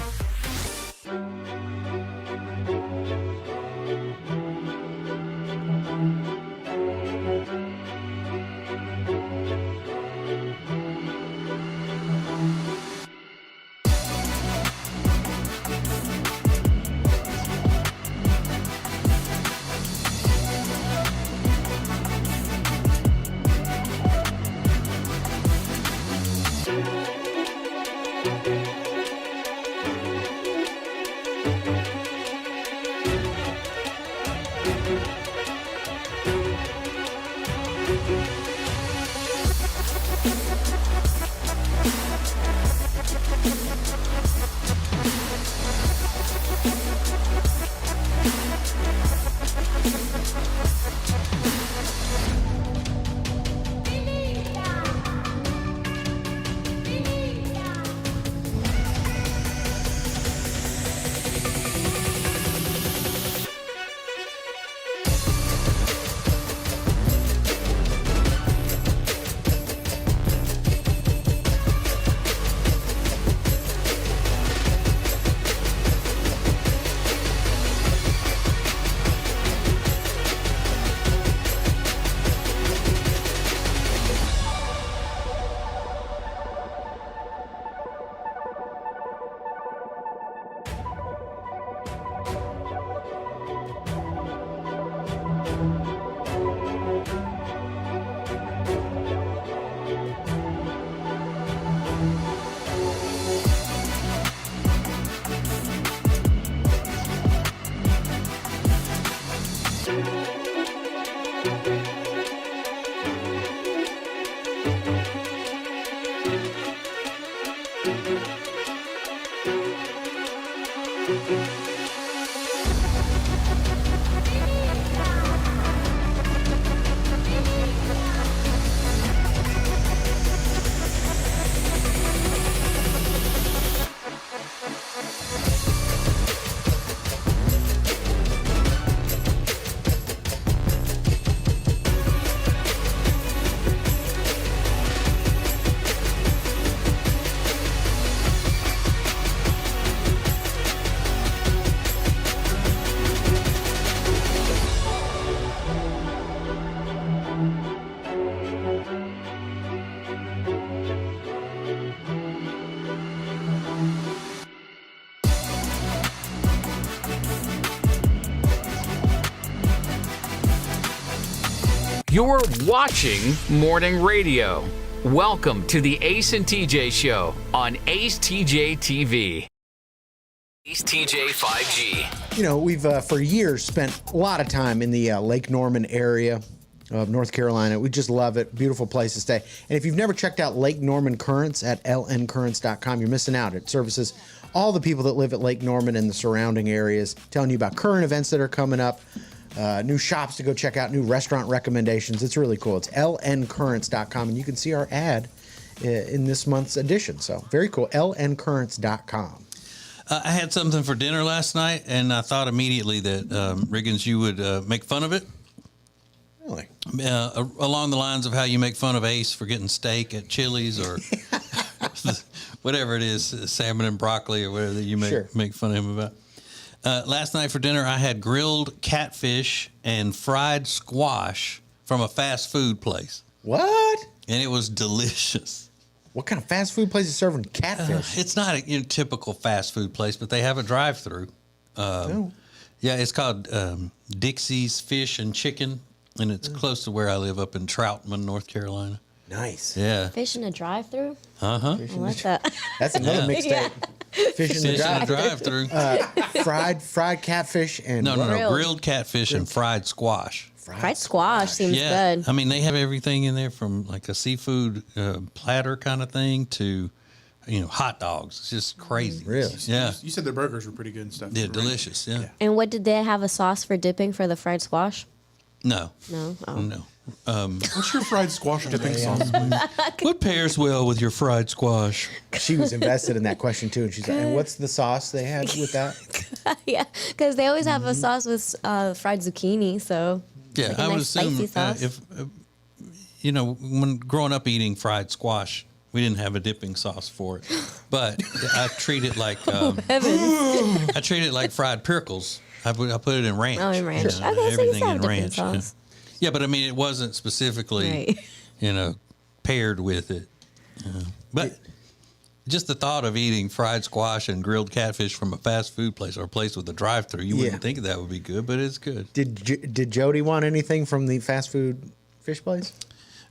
You're watching morning radio. Welcome to the Ace and TJ Show on Ace TJ TV. Ace TJ 5G. You know, we've for years spent a lot of time in the Lake Norman area of North Carolina. We just love it. Beautiful place to stay. And if you've never checked out Lake Norman Currents at lncurrents.com, you're missing out. It services all the people that live at Lake Norman and the surrounding areas, telling you about current events that are coming up, new shops to go check out, new restaurant recommendations. It's really cool. It's lncurrents.com, and you can see our ad in this month's edition. So very cool. lncurrents.com. I had something for dinner last night, and I thought immediately that, Riggins, you would make fun of it. Really? Along the lines of how you make fun of Ace for getting steak at Chili's or whatever it is, salmon and broccoli or whatever that you make fun of him about. Last night for dinner, I had grilled catfish and fried squash from a fast food place. What? And it was delicious. What kind of fast food place is serving catfish? It's not a typical fast food place, but they have a drive-through. Yeah, it's called Dixie's Fish and Chicken, and it's close to where I live up in Troutman, North Carolina. Nice. Yeah. Fish in a drive-through? Uh-huh. I like that. That's another mixtape. Fish in the drive-through. Fried catfish and no, grilled catfish and fried squash. Fried squash seems good. I mean, they have everything in there from like a seafood platter kind of thing to, hot dogs. It's just crazy. Really? Yeah. You said their burgers were pretty good and stuff. Yeah, delicious. Yeah. And what did they have a sauce for dipping for the fried squash? No. No. Oh. No. What's your fried squash dipping sauce, please? What pairs well with your fried squash? She was invested in that question too, and she's like, "And what's the sauce they had with that?" Yeah, because they always have a sauce with fried zucchini. So Yeah, like a I would nice assume spicy sauce. if when growing up eating fried squash, we didn't have a dipping sauce for it, but I treat it like I treat it like fried pickles. I put it in ranch. Oh, in ranch. You know, Okay, so you everything still have in dipping ranch. sauce. Yeah, but I mean, it wasn't specifically, Right. paired with it. But just the thought of eating fried squash and grilled catfish from a fast food place or a place with a drive-through, you wouldn't think that would be good, but it's good. Did Jody want anything from the fast food fish place?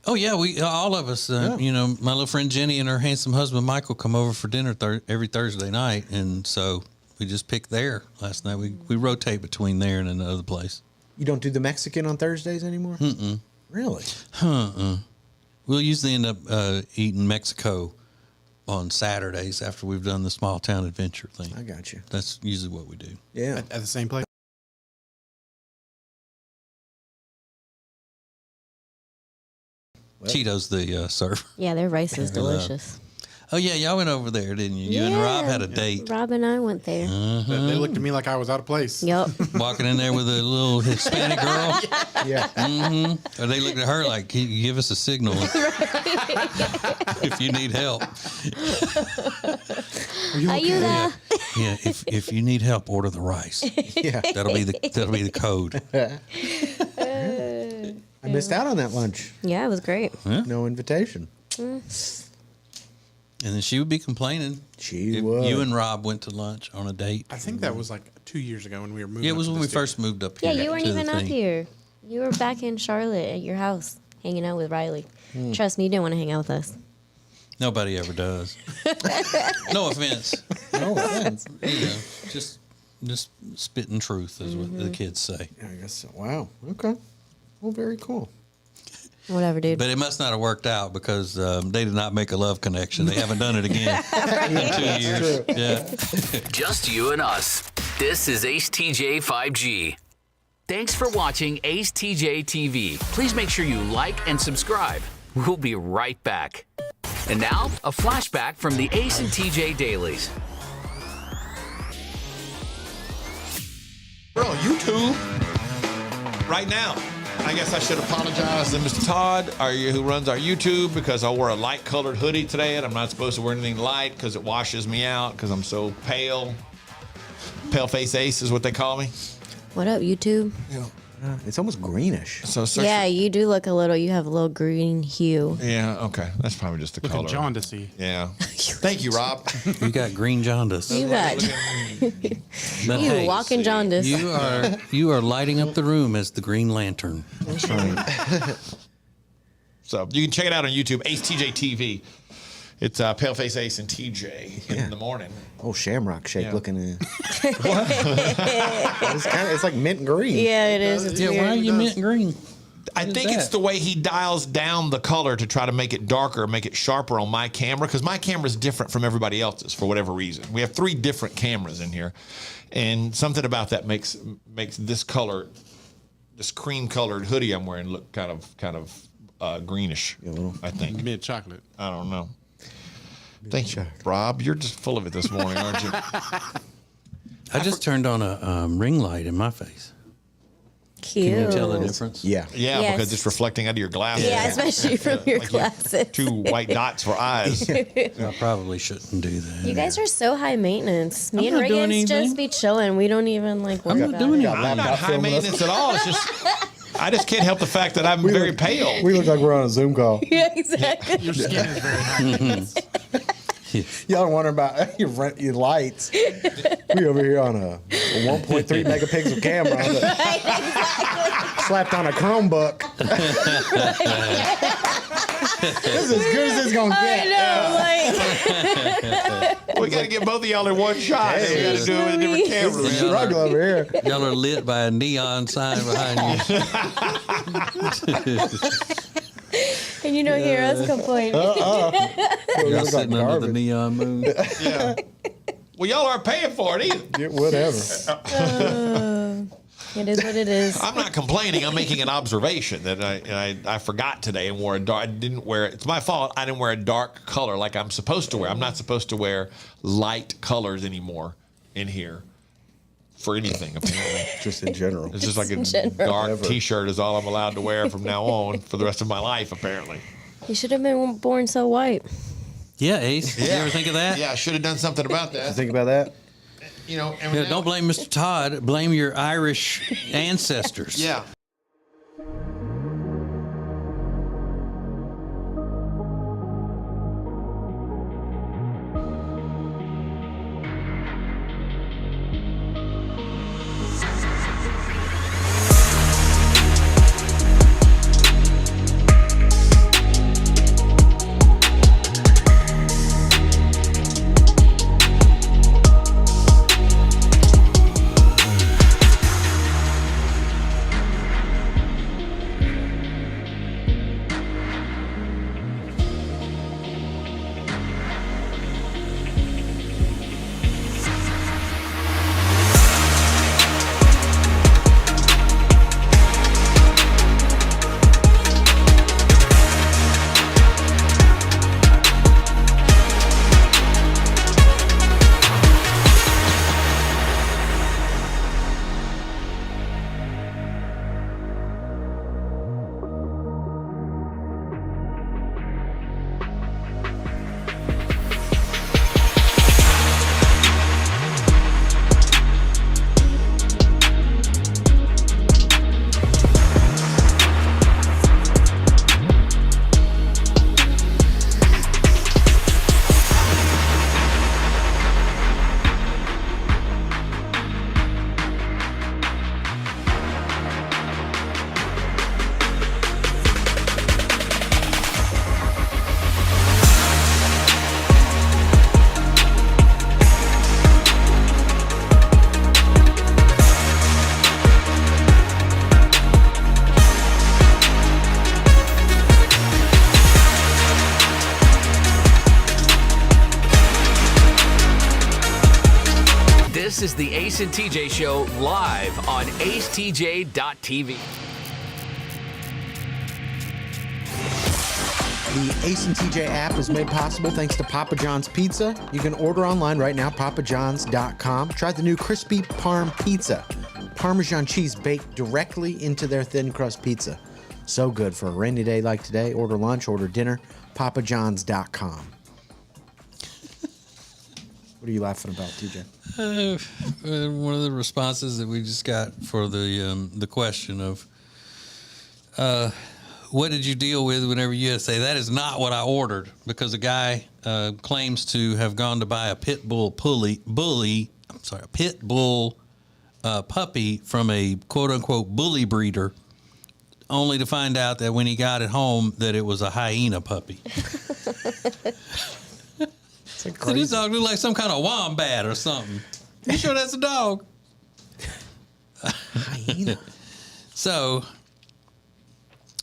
Oh yeah, we all of us. My little friend Jenny and her handsome husband Michael come over for dinner every Thursday night, and so we just picked there last night. We rotate between there and another place. You don't do the Mexican on Thursdays anymore? Mm-mm. Really? We'll usually end up eating Mexico on Saturdays after we've done the small town adventure thing. I got you. That's usually what we do. Yeah. At the same place? Cheetos, the server. Yeah, their rice is They love. delicious. Oh yeah, y'all went over there, didn't you? You and Rob had a date. Rob and I went there. They looked at me like I was out of place. Yep. Walking in there with a little Hispanic girl. Yeah. Mm-hmm. Or they looked at her like, "Can you give us a signal if you need help?" Are you there? Yeah. If you need help, order the rice. Yeah. That'll be the code. I missed out on that lunch. Yeah, it was great. No invitation. And then she would be complaining. She if would. You and Rob went to lunch on a date. I think that was like 2 years ago when we were moving. Yeah, it was up to when we the first moved up Yeah, here. you weren't to the even up thing. here. You were back in Charlotte at your house, hanging out with Riley. Trust me, you didn't want to hang out with us. Nobody ever does. No offense. No offense. Just spitting truth is what the kids say. I guess so. Wow. Okay. Well, very cool. Whatever, dude. But it must not have worked out because they did not make a love connection. They haven't done it again in 2 years. Yeah. Just you and us. This is Ace TJ 5G. Thanks for watching Ace TJ TV. Please make sure you like and subscribe. We'll be right back. And now, a flashback from the Ace and TJ dailies. We're on YouTube right now. I guess I should apologize to Mr. Todd, who runs our YouTube, because I wore a light-colored hoodie today, and I'm not supposed to wear anything light because it washes me out because I'm so pale. Pale-face ace is what they call me. What up, YouTube? Yeah. It's almost greenish. So Yeah, you do look you have a little green hue. Yeah, okay. That's probably just the Looking color. jaundicey. Yeah. Thank you, Rob. You got green jaundice. You got But you hey, walking jaundice. You are lighting up the room as the Green Lantern. That's right. So you can check it out on YouTube, Ace TJ TV. It's Paleface Ace and TJ in the morning. Oh, shamrock shake Yeah. looking in. It's like mint green. Yeah, it is. It's Yeah, weird. why are you mint green? I think it's the way he dials down the color to try to make it darker, make it sharper on my camera, because my camera is different from everybody else's for whatever reason. We have 3 different cameras in here, and something about that makes this color, this cream-colored hoodie I'm wearing, look kind of greenish. I think Mid chocolate. I don't know. Thank you, Rob. You're just full of it this morning, aren't you? I just turned on a ring light in my face. Cute. Can you tell the difference? Yeah. Yeah, Yes. because it's reflecting out of your glasses. Yeah, especially from your Like glasses. 2 white dots for eyes. I probably shouldn't do that. You guys are so high maintenance. Me I'm and not doing Riggins anything. just be chilling. We don't even worry I'm not about doing it. anything. I'm not high maintenance at all. It's just I just can't help the fact that I'm very pale. We look like we're on a Zoom call. Yeah, exactly. Your skin is very high. Y'all are wondering about your lights. We over here on a 1.3 megapixel camera slapped on a Chromebook. This is as good as it's gonna get. I know, We got to get both of y'all in one shot. We got to do it with a different camera. This is a struggle over here. Y'all are lit by a neon sign behind you. and you don't hear us complain. Y'all sitting under the neon moon. Yeah. Well, y'all aren't paying for it either. Yeah, whatever. It is what it is. I'm not complaining. I'm making an observation that I forgot today and wore a dark. I didn't wear. It's my fault. I didn't wear a dark color like I'm supposed to wear. I'm not supposed to wear light colors anymore in here for anything. Apparently, just in general. It's just like a dark T-shirt is all I'm allowed to wear from now on for the rest of my life. Apparently, You should have been born so white. Yeah, Ace. You ever think of that? Yeah, I should have done something about that. Think about that. You know, and Yeah, don't blame Mr. Todd. Blame your Irish ancestors. Yeah. This is the Ace and TJ Show live on acetj.tv. The Ace and TJ app is made possible thanks to Papa John's Pizza. You can order online right now, papajohns.com. Try the new crispy Parm pizza. Parmesan cheese baked directly into their thin crust pizza. So good for a rainy day like today. Order lunch, order dinner, papajohns.com. What are you laughing about, TJ? One of the responses that we just got for the question of what did you deal with whenever you had to say that is not what I ordered, because a guy claims to have gone to buy a pit bull puppy from a quote unquote bully breeder, only to find out that when he got it home that it was a hyena puppy. And he's talking like some kind of wombat or something. You sure that's a dog? Hyena. So,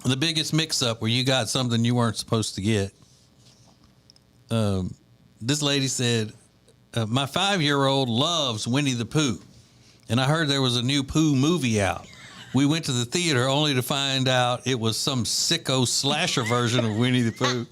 the biggest mix-up where you got something you weren't supposed to get. This lady said, my 5-year-old loves Winnie the Pooh, and I heard there was a new Pooh movie out. We went to the theater only to find out it was some sicko slasher version of Winnie the Pooh.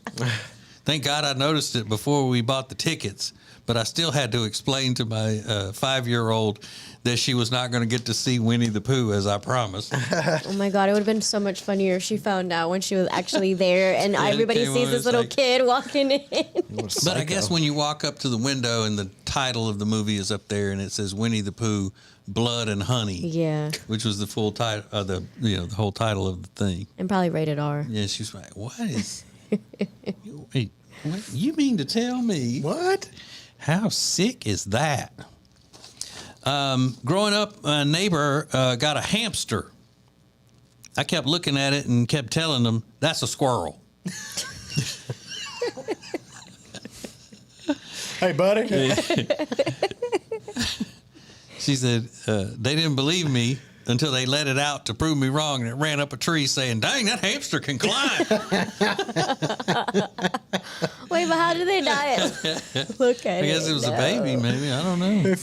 Thank God I noticed it before we bought the tickets, but I still had to explain to my 5-year-old that she was not going to get to see Winnie the Pooh as I promised. Oh my God, it would have been so much funnier if she found out when she was actually there and everybody sees this little kid walking in. But I guess when you walk up to the window and the title of the movie is up there and it says Winnie the Pooh, Blood and Honey. Yeah. Which was the full title, the whole title of the thing. And probably rated R. Yeah, she's like, what is... Wait, what, you mean to tell me? What? How sick is that? Growing up, a neighbor got a hamster. I kept looking at it and kept telling them, that's a squirrel. Hey, buddy. She said, they didn't believe me, until they let it out to prove me wrong, and it ran up a tree saying, "Dang, that hamster can climb." Wait, but how did they die? Look at it. I guess it was a baby, maybe. I don't know. Yeah,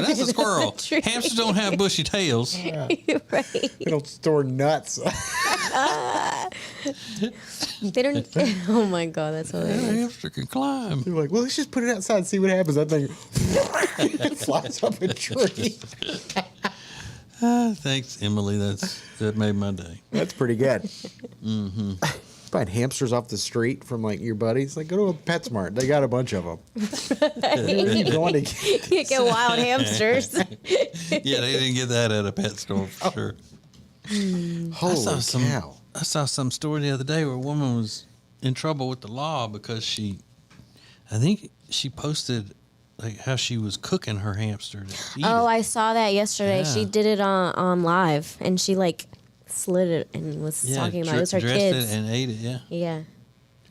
that's a squirrel. Hamsters don't have bushy tails. Right. They don't store nuts. They don't. Oh my god, that's hilarious. That hamster can climb. They're like, well, let's just put it outside and see what happens. That thing flies up a tree. Thanks, Emily. That made my day. That's pretty good. Mm-hmm. Buying hamsters off the street from like your buddies, like go to a PetSmart. They got a bunch of them. You get wild hamsters. Yeah, they didn't get that at a pet store for sure. Holy cow. I saw some story the other day where a woman was in trouble with the law because I think she posted like how she was cooking her hamster to eat Oh, it. I saw that yesterday. Yeah. She did it on live, and she like slid it and was talking about it. It was her dressed kids. it and ate it. Yeah. Yeah.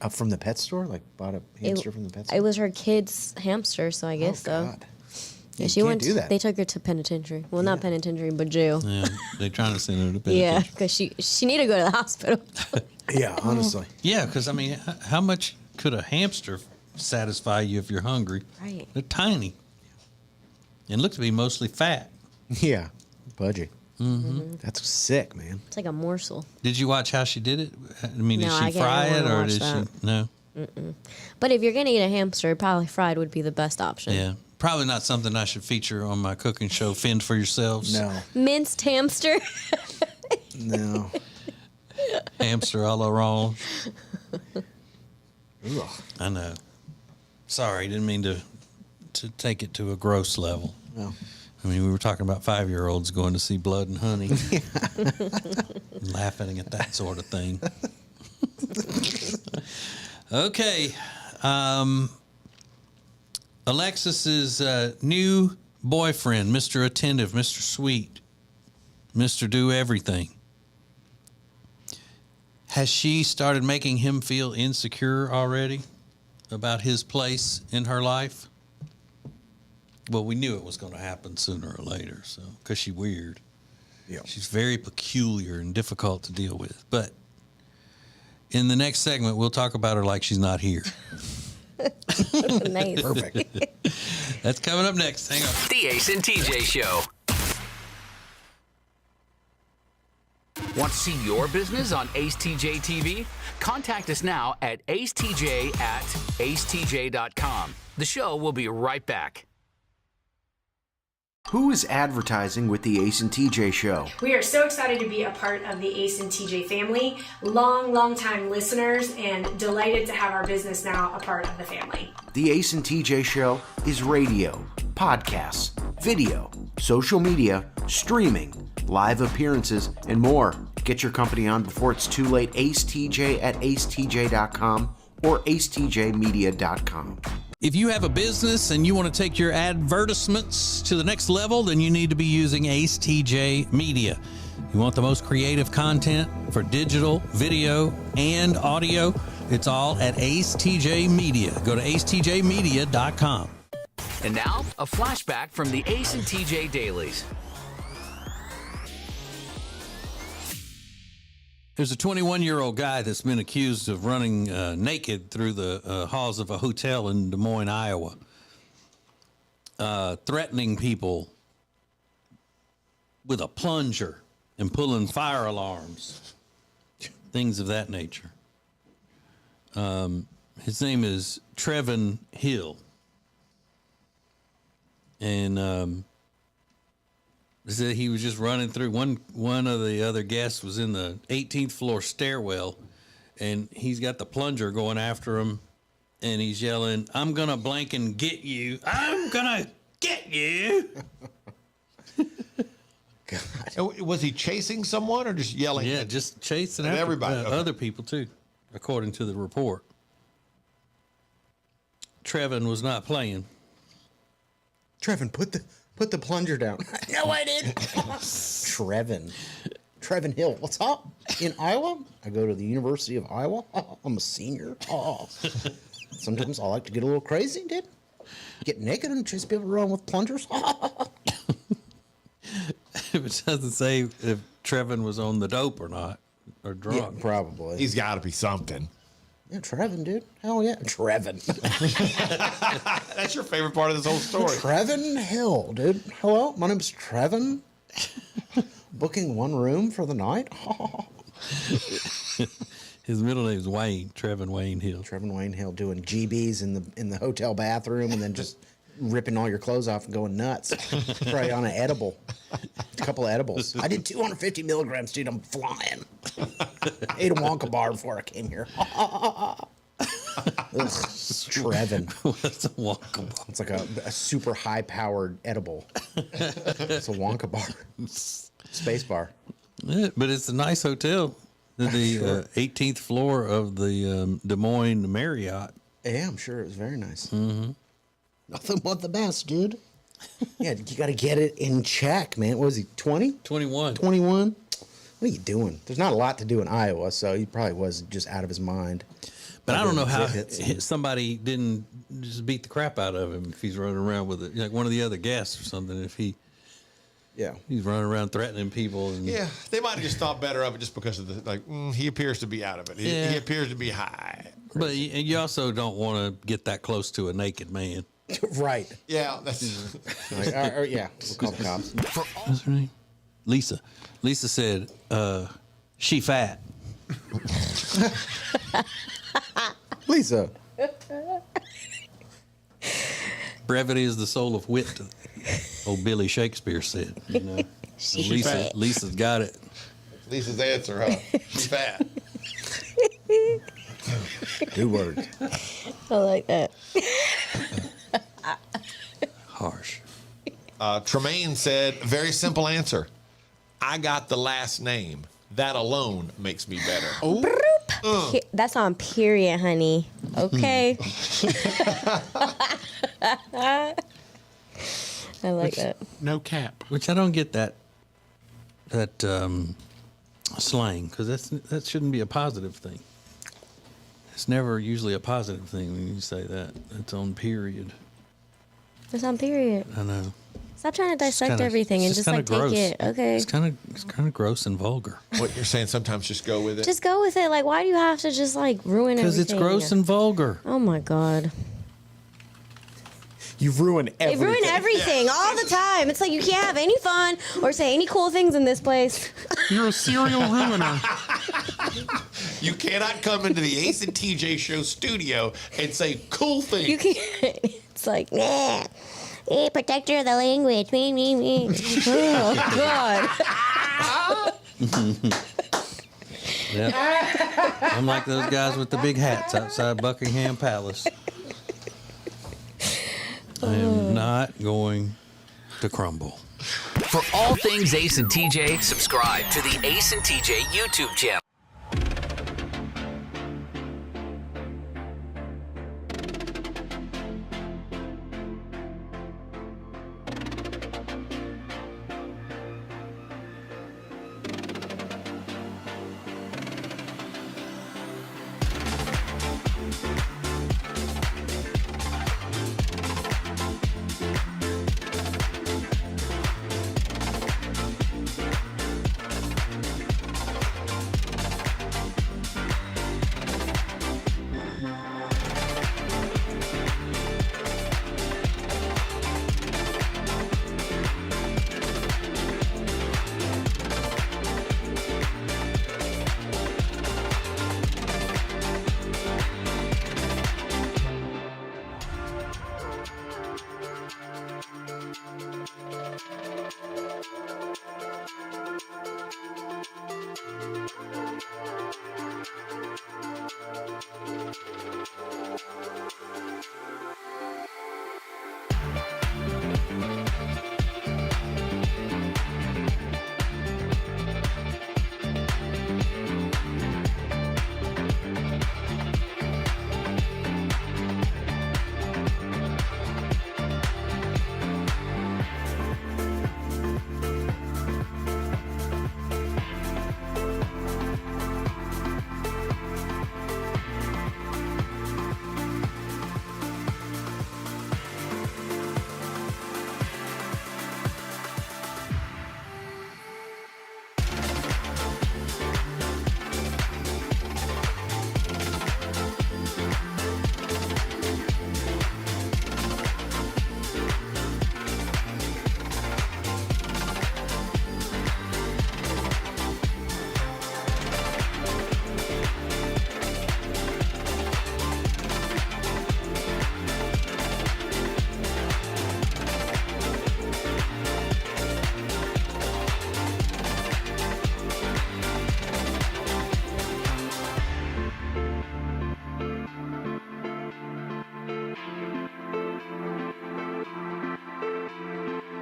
From the pet store? Like bought a hamster from the pet store? It was her kid's hamster, so I guess so. God. Yeah, You she can't went. do that. They took her to penitentiary. Well, not penitentiary, but jail. Yeah, they're trying to send her to bed. Yeah, because she needed to go to the hospital. Yeah, honestly. Yeah, because I mean, how much could a hamster satisfy you if you're hungry? Right. They're tiny and look to be mostly fat. Yeah, budgie. Mm-hmm. That's sick, man. It's like a morsel. Did you watch how she did it? I mean, No, did I she fry can't it wanna or watch did that. she? No. Mm-mm. But if you're gonna eat a hamster, probably fried would be the best option. Yeah, probably not something I should feature on my cooking show. Fend for yourselves. No. Minced hamster. No. Hamster a la orange. I know. Sorry, didn't mean to take it to a gross level. No. I mean, we were talking about 5-year-olds going to see Blood and Honey, laughing at that sort of thing. Okay, Alexis's new boyfriend, Mr. Attentive, Mr. Sweet, Mr. Do Everything. Has she started making him feel insecure already about his place in her life? Well, we knew it was going to happen sooner or later, so because she's weird. Yeah. She's very peculiar and difficult to deal with. But in the next segment, we'll talk about her like she's not here. Nice. Perfect. That's coming up next. Hang on. The Ace and TJ Show. Want to see your business on Ace TJ TV? Contact us now at acetj@acetj.com. The show will be right back. Who is advertising with the Ace and TJ Show? We are so excited to be a part of the Ace and TJ family, long time listeners, and delighted to have our business now a part of the family. The Ace and TJ Show is radio, podcasts, video, social media, streaming, live appearances, and more. Get your company on before it's too late. acetj@acetj.com or acetjmedia.com. If you have a business and you want to take your advertisements to the next level, then you need to be using Ace TJ Media. You want the most creative content for digital, video, and audio? It's all at Ace TJ Media. Go to acetjmedia.com. And now, a flashback from the Ace and TJ Dailies. There's a 21-year-old guy that's been accused of running naked through the halls of a hotel in Des Moines, Iowa, threatening people with a plunger and pulling fire alarms, things of that nature. His name is Trevin Hill. And said he was just running through. One of the other guests was in the 18th floor stairwell, and he's got the plunger going after him, and he's yelling, "I'm gonna blank and get you! I'm gonna get you!" God. Was he chasing someone or just yelling? Yeah, just chasing after everybody. Okay. Other people too, according to the report. Trevin was not playing. Trevin, put the plunger down. No, I didn't. Trevin Hill. What's up? In Iowa? I go to the University of Iowa. I'm a senior. Sometimes I like to get a little crazy, dude. Get naked and chase people around with plungers. But it doesn't say if Trevin was on the dope or not, or drunk. Yeah, probably. He's got to be something. Yeah, Trevin, dude. Hell yeah, Trevin. That's your favorite part of this whole story. Trevin Hill, dude. Hello, my name's Trevin. Booking one room for the night. His middle name is Wayne. Trevin Wayne Hill. Trevin Wayne Hill doing GBs in the hotel bathroom, and then just ripping all your clothes off and going nuts. Probably on an edible. A couple of edibles. I did 250 milligrams, dude. I'm flying. Ate a Wonka bar before I came here. Ugh, Trevin. What's a Wonka bar? It's like a super high-powered edible. It's a Wonka bar. Space bar. Yeah, but it's a nice hotel. The 18th floor of the Des Moines Marriott. Yeah, I'm sure it was very nice. Mm-hmm. Nothing but the best, dude. Yeah, you got to get it in check, man. What was he, 20? 21. 21? What are you doing? There's not a lot to do in Iowa, so he probably was just out of his mind. But I don't know how somebody didn't just beat the crap out of him if he's running around with it, like one of the other guests or something. If he's running around threatening people. And, yeah, they might have just thought better of it just because of he appears to be out of it. He appears to be high. But you also don't want to get that close to a naked man. Right. Yeah, that's yeah. We'll call the cops. What's her name? Lisa. Lisa said, she fat. Lisa. Brevity is the soul of wit. Old Billy Shakespeare said. You know? Lisa's got it. Lisa's answer, huh? She's fat. 2 words. I like that. Harsh. Tremaine said, very simple answer. I got the last name. That alone makes me better. That's on period, honey. Okay. I like that. No cap. Which I don't get that slang, because that shouldn't be a positive thing. It's never usually a positive thing when you say that. It's on period. It's on period. I know. Stop trying to dissect everything and just like gross. take it. Okay. It's kind of gross and vulgar. What you're saying, sometimes just go with it. Just go with it. Like, why do you have to just like ruin everything? Because it's gross and vulgar. Oh my God. You've ruined everything. They ruin everything all the time. It's like you can't have any fun or say any cool things in this place. You're a serial ruiner. You cannot come into the Ace and TJ Show studio and say cool things. You can't. It's like, nah. Hey, protector of the language. Me. Oh, God. Yeah. I'm like those guys with the big hats outside Buckingham Palace. I am not going to crumble. For all things Ace and TJ, subscribe to the Ace and TJ YouTube channel.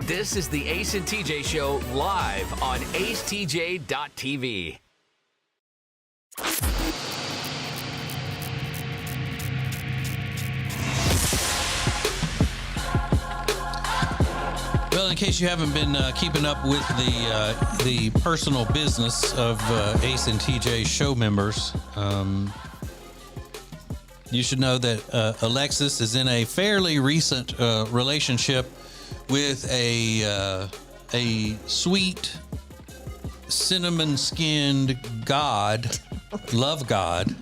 This is the Ace and TJ Show live on acetj.tv. Well, in case you haven't been keeping up with the personal business of Ace and TJ show members, you should know that Alexis is in a fairly recent relationship with a sweet, cinnamon-skinned god, love god,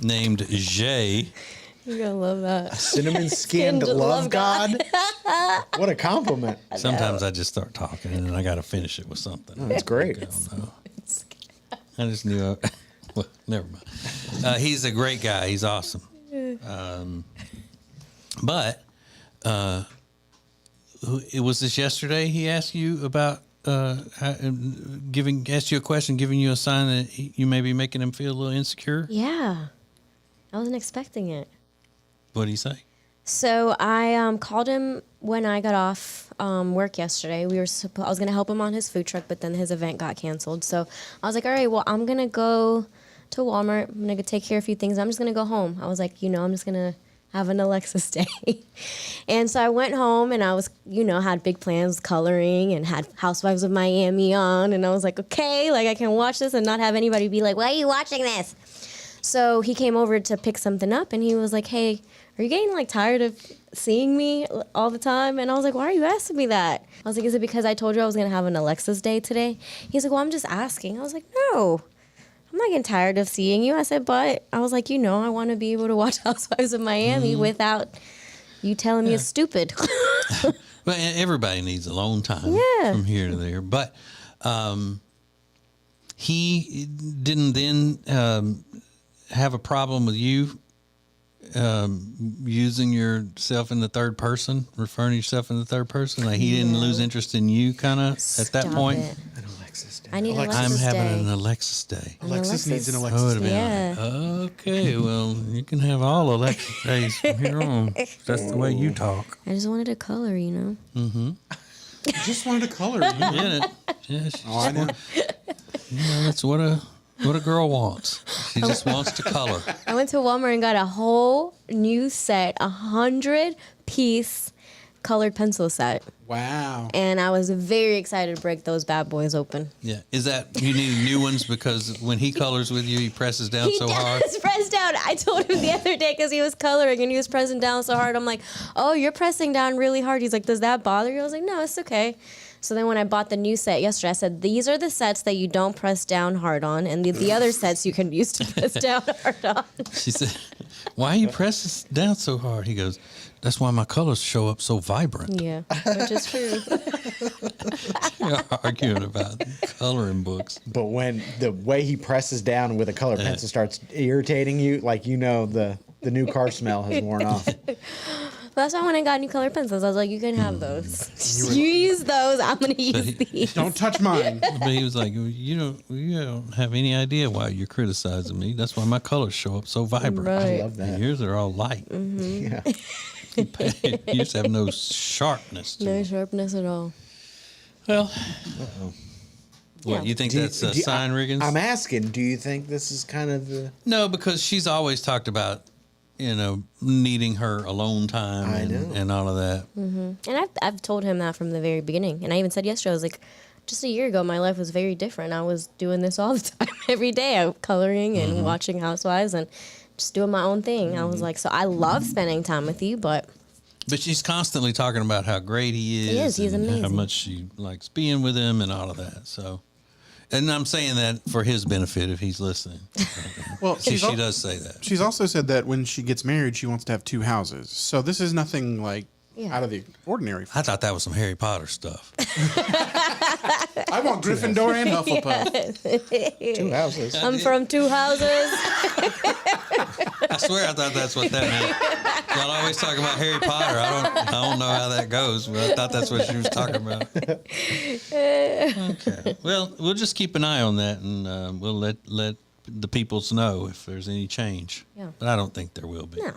named Jay. You're gonna love that. Cinnamon-skinned love god? What a compliment. Sometimes I just start talking and then I got to finish it with something. Oh, that's great. I just knew. Well, never mind. He's a great guy. He's awesome. But it was this yesterday. He asked you about asked you a question, giving you a sign that you may be making him feel a little insecure. Yeah, I wasn't expecting it. What did he say? So I called him when I got off work yesterday. I was going to help him on his food truck, but then his event got canceled. So I was like, all right, well, I'm going to go to Walmart. I'm going to take care of a few things. I'm just going to go home. I was like, I'm just going to have an Alexis day. And so I went home and I was, had big plans, coloring, and had Housewives of Miami on. And I was like, okay, I can watch this and not have anybody be like, why are you watching this? So he came over to pick something up and he was like, hey, are you getting tired of seeing me all the time? And I was like, why are you asking me that? I was like, is it because I told you I was going to have an Alexis day today? He's like, well, I'm just asking. I was like, no, I'm not getting tired of seeing you. I said, but I was like, I want to be able to watch Housewives of Miami without you telling me it's stupid. Well, everybody needs alone time from here to there. But he didn't then have a problem with you using yourself in the third person, referring to yourself in the third person? He didn't lose interest in you kind of at that point? An Alexis day. I need I'm Alexis having day. an Alexis day. Alexis needs an Alexis day. Yeah. Okay, well, you can have all Alexis days from here on. That's the way you talk. I just wanted to color, Mm-hmm. You just wanted to color. Yeah, I know. That's what a girl wants. She just wants to color. I went to Walmart and got a whole new set, 100-piece colored pencil set. Wow. And I was very excited to break those bad boys open. Yeah. Is that you need new ones because when he colors with you, he presses down so hard? He does press down. I told him the other day because he was coloring and he was pressing down so hard. I'm like, oh, you're pressing down really hard. He's like, does that bother you? I was like, no, it's okay. So then when I bought the new set yesterday, I said, these are the sets that you don't press down hard on, and the other sets you can use to press down hard on. She said, why are you pressing down so hard? He goes, that's why my colors show up so vibrant. Yeah, which is true. You're arguing about coloring books. But when the way he presses down with a colored pencil starts irritating you, the new car smell has worn off. That's why when I got new colored pencils, I was like, you can have those. You use those, I'm going to use these. Don't touch mine. But he was like, you don't have any idea why you're criticizing me. That's why my colors show up so vibrant. Right. I love that. Yours are all light. Mm-hmm. Yeah. You just have no sharpness to No it. sharpness at all. Well, what, Yeah. you think that's a sign, Riggins? I'm asking, do you think this is kind of the... No, because she's always talked about, needing her alone time and all of that. Mm-hmm. And I've told him that from the very beginning. And I even said yesterday, I was like, just a year ago, my life was very different. I was doing this all the time, every day. I was coloring and watching Housewives and just doing my own thing. I was like, so I love spending time with you, but she's constantly talking about how great he is. He is. He's and amazing. How much she likes being with him and all of that. So, and I'm saying that for his benefit if he's listening. Well, she does say that. She's also said that when she gets married, she wants to have 2 houses. So this is nothing out of the ordinary. I thought that was some Harry Potter stuff. I want Gryffindor and Hufflepuff. 2 houses. I'm from 2 houses. I swear I thought that's what that meant. Y'all always talk about Harry Potter. I don't know how that goes, but I thought that's what she was talking about. Okay. Well, we'll just keep an eye on that, and we'll let the peoples know if there's any change. Yeah. But I don't think there will be. No.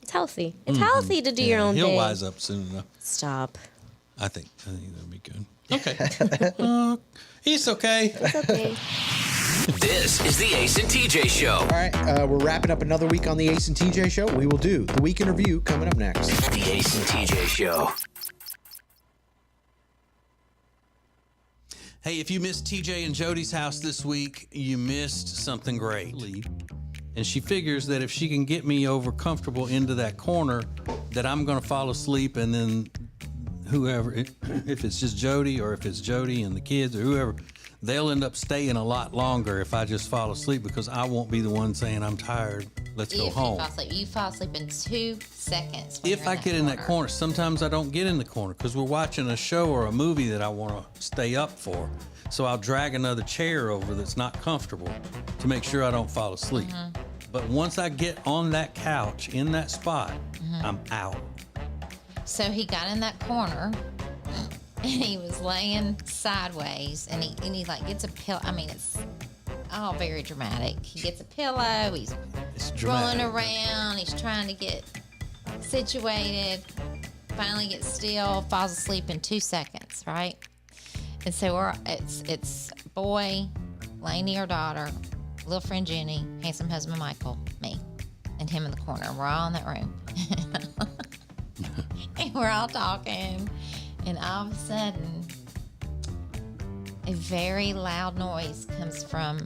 It's healthy. It's healthy to do your own He'll thing. wise up soon enough. Stop. I think that'll be good. Okay. It's okay. It's okay. This is the Ace and TJ Show. All right, we're wrapping up another week on the Ace and TJ Show. We will do the week in review coming up next. The Ace and TJ Show. Hey, if you missed TJ and Jody's house this week, you missed something great. And she figures that if she can get me over comfortable into that corner, that I'm going to fall asleep, and then whoever, if it's just Jody or if it's Jody and the kids or whoever, they'll end up staying a lot longer if I just fall asleep, because I won't be the one saying, I'm tired, let's go home. You fall asleep in 2 seconds. If I get in that corner, sometimes I don't get in the corner because we're watching a show or a movie that I want to stay up for. So I'll drag another chair over that's not comfortable to make sure I don't fall asleep. But once I get on that couch in that spot, I'm out. So he got in that corner and he was laying sideways, and he like gets a pillow. I mean, it's all very dramatic. He gets a pillow. He's rolling around. He's trying to get situated. Finally gets still. Falls asleep in 2 seconds. Right. And so it's boy, Lainey, our daughter, little friend Jenny, handsome husband Michael, me, and him in the corner. And we're all in that room. And we're all talking. And all of a sudden, a very loud noise comes from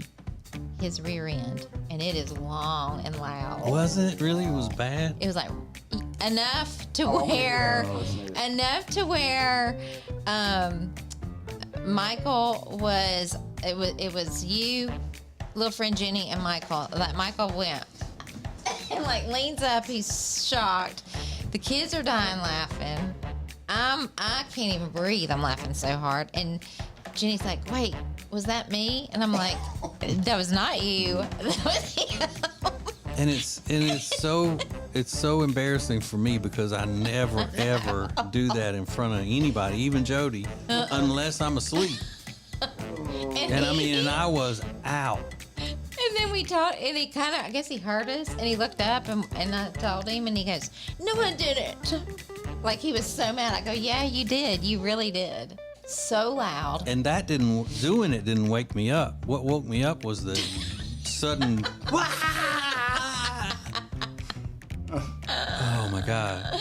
his rear end. And it is long and loud. Wasn't it really? It was bad? It was like enough to where Michael was, it was you, little friend Jenny, and Michael. Like Michael went and like leans up, he's shocked. The kids are dying laughing. I can't even breathe. I'm laughing so hard. And Jenny's like, wait, was that me? And I'm like, that was not you. That was him. And it's so embarrassing for me because I never ever do that in front of anybody, even Jody, unless I'm asleep. And I was out. And then we talked, and he kind of, I guess he heard us, and he looked up, and I told him, and he goes, no, I didn't. Like, he was so mad. I go, yeah, you did. You really did. So loud. And that doing it didn't wake me up. What woke me up was the sudden, oh my God.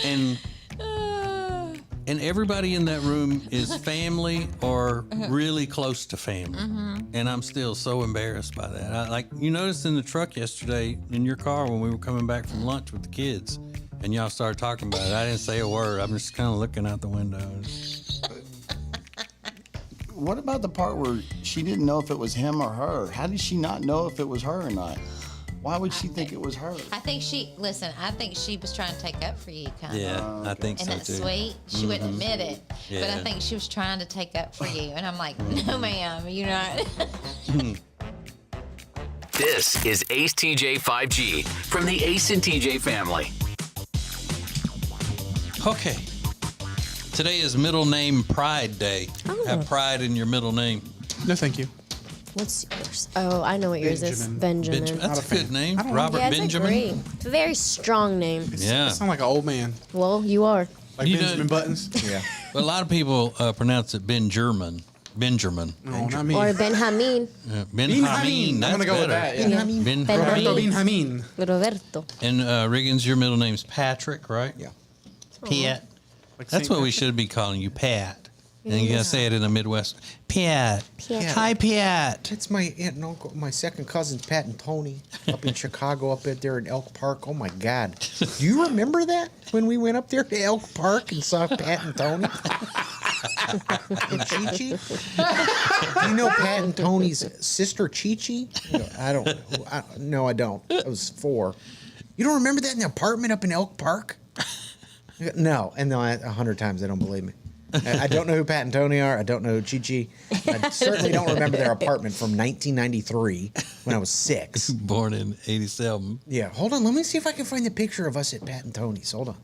And everybody in that room is family or really close to family. And I'm still so embarrassed by that. You noticed in the truck yesterday in your car when we were coming back from lunch with the kids and y'all started talking about it. I didn't say a word. I'm just kind of looking out the window. What about the part where she didn't know if it was him or her? How did she not know if it was her or not? Why would she think it was her? I think she was trying to take up for you, kind of. Yeah, I think so too. And that's sweet. She wouldn't admit it, but I think she was trying to take up for you. And I'm like, no, ma'am, you're not. This is Ace TJ 5G from the Ace and TJ family. Okay. Today is Middle Name Pride Day. Oh. Have pride in your middle name. No, thank you. What's yours? Oh, I know what yours is. Benjamin. That's a good name. I don't Robert Yeah, it's Benjamin. It's a very strong name. Yeah. I sound like an old man. Well, you are. Like You Benjamin know- Buttons. Yeah. But a lot of people pronounce it Benjamin. Benjamin. No, not me. Or Benjamin. Benjamin. That's I'm gonna go with better. that. Yeah. Ben Roberto Benjamin. Benjamin. Roberto. And Riggins, your middle name's Patrick, right? Yeah. Pat. Like That's Saint what we Patrick. should be calling you, Pat. And you gotta say it in the Midwest. Pat. Pat. Hi, Pat. It's my aunt and uncle, my second cousins, Pat and Tony, up in Chicago, up there in Elk Park. Oh my God! Do you remember that when we went up there to Elk Park and saw Pat and Tony? And Chi-Chi? Do you know Pat and Tony's sister, Chi-Chi? I don't. No, I don't. I was 4. You don't remember that in the apartment up in Elk Park? No, and 100 times they don't believe me. I don't know who Pat and Tony are. I don't know who Chi-Chi. I certainly don't remember their apartment from 1993 when I was 6. Born in 87. Yeah, hold on. Let me see if I can find the picture of us at Pat and Tony's. Hold on.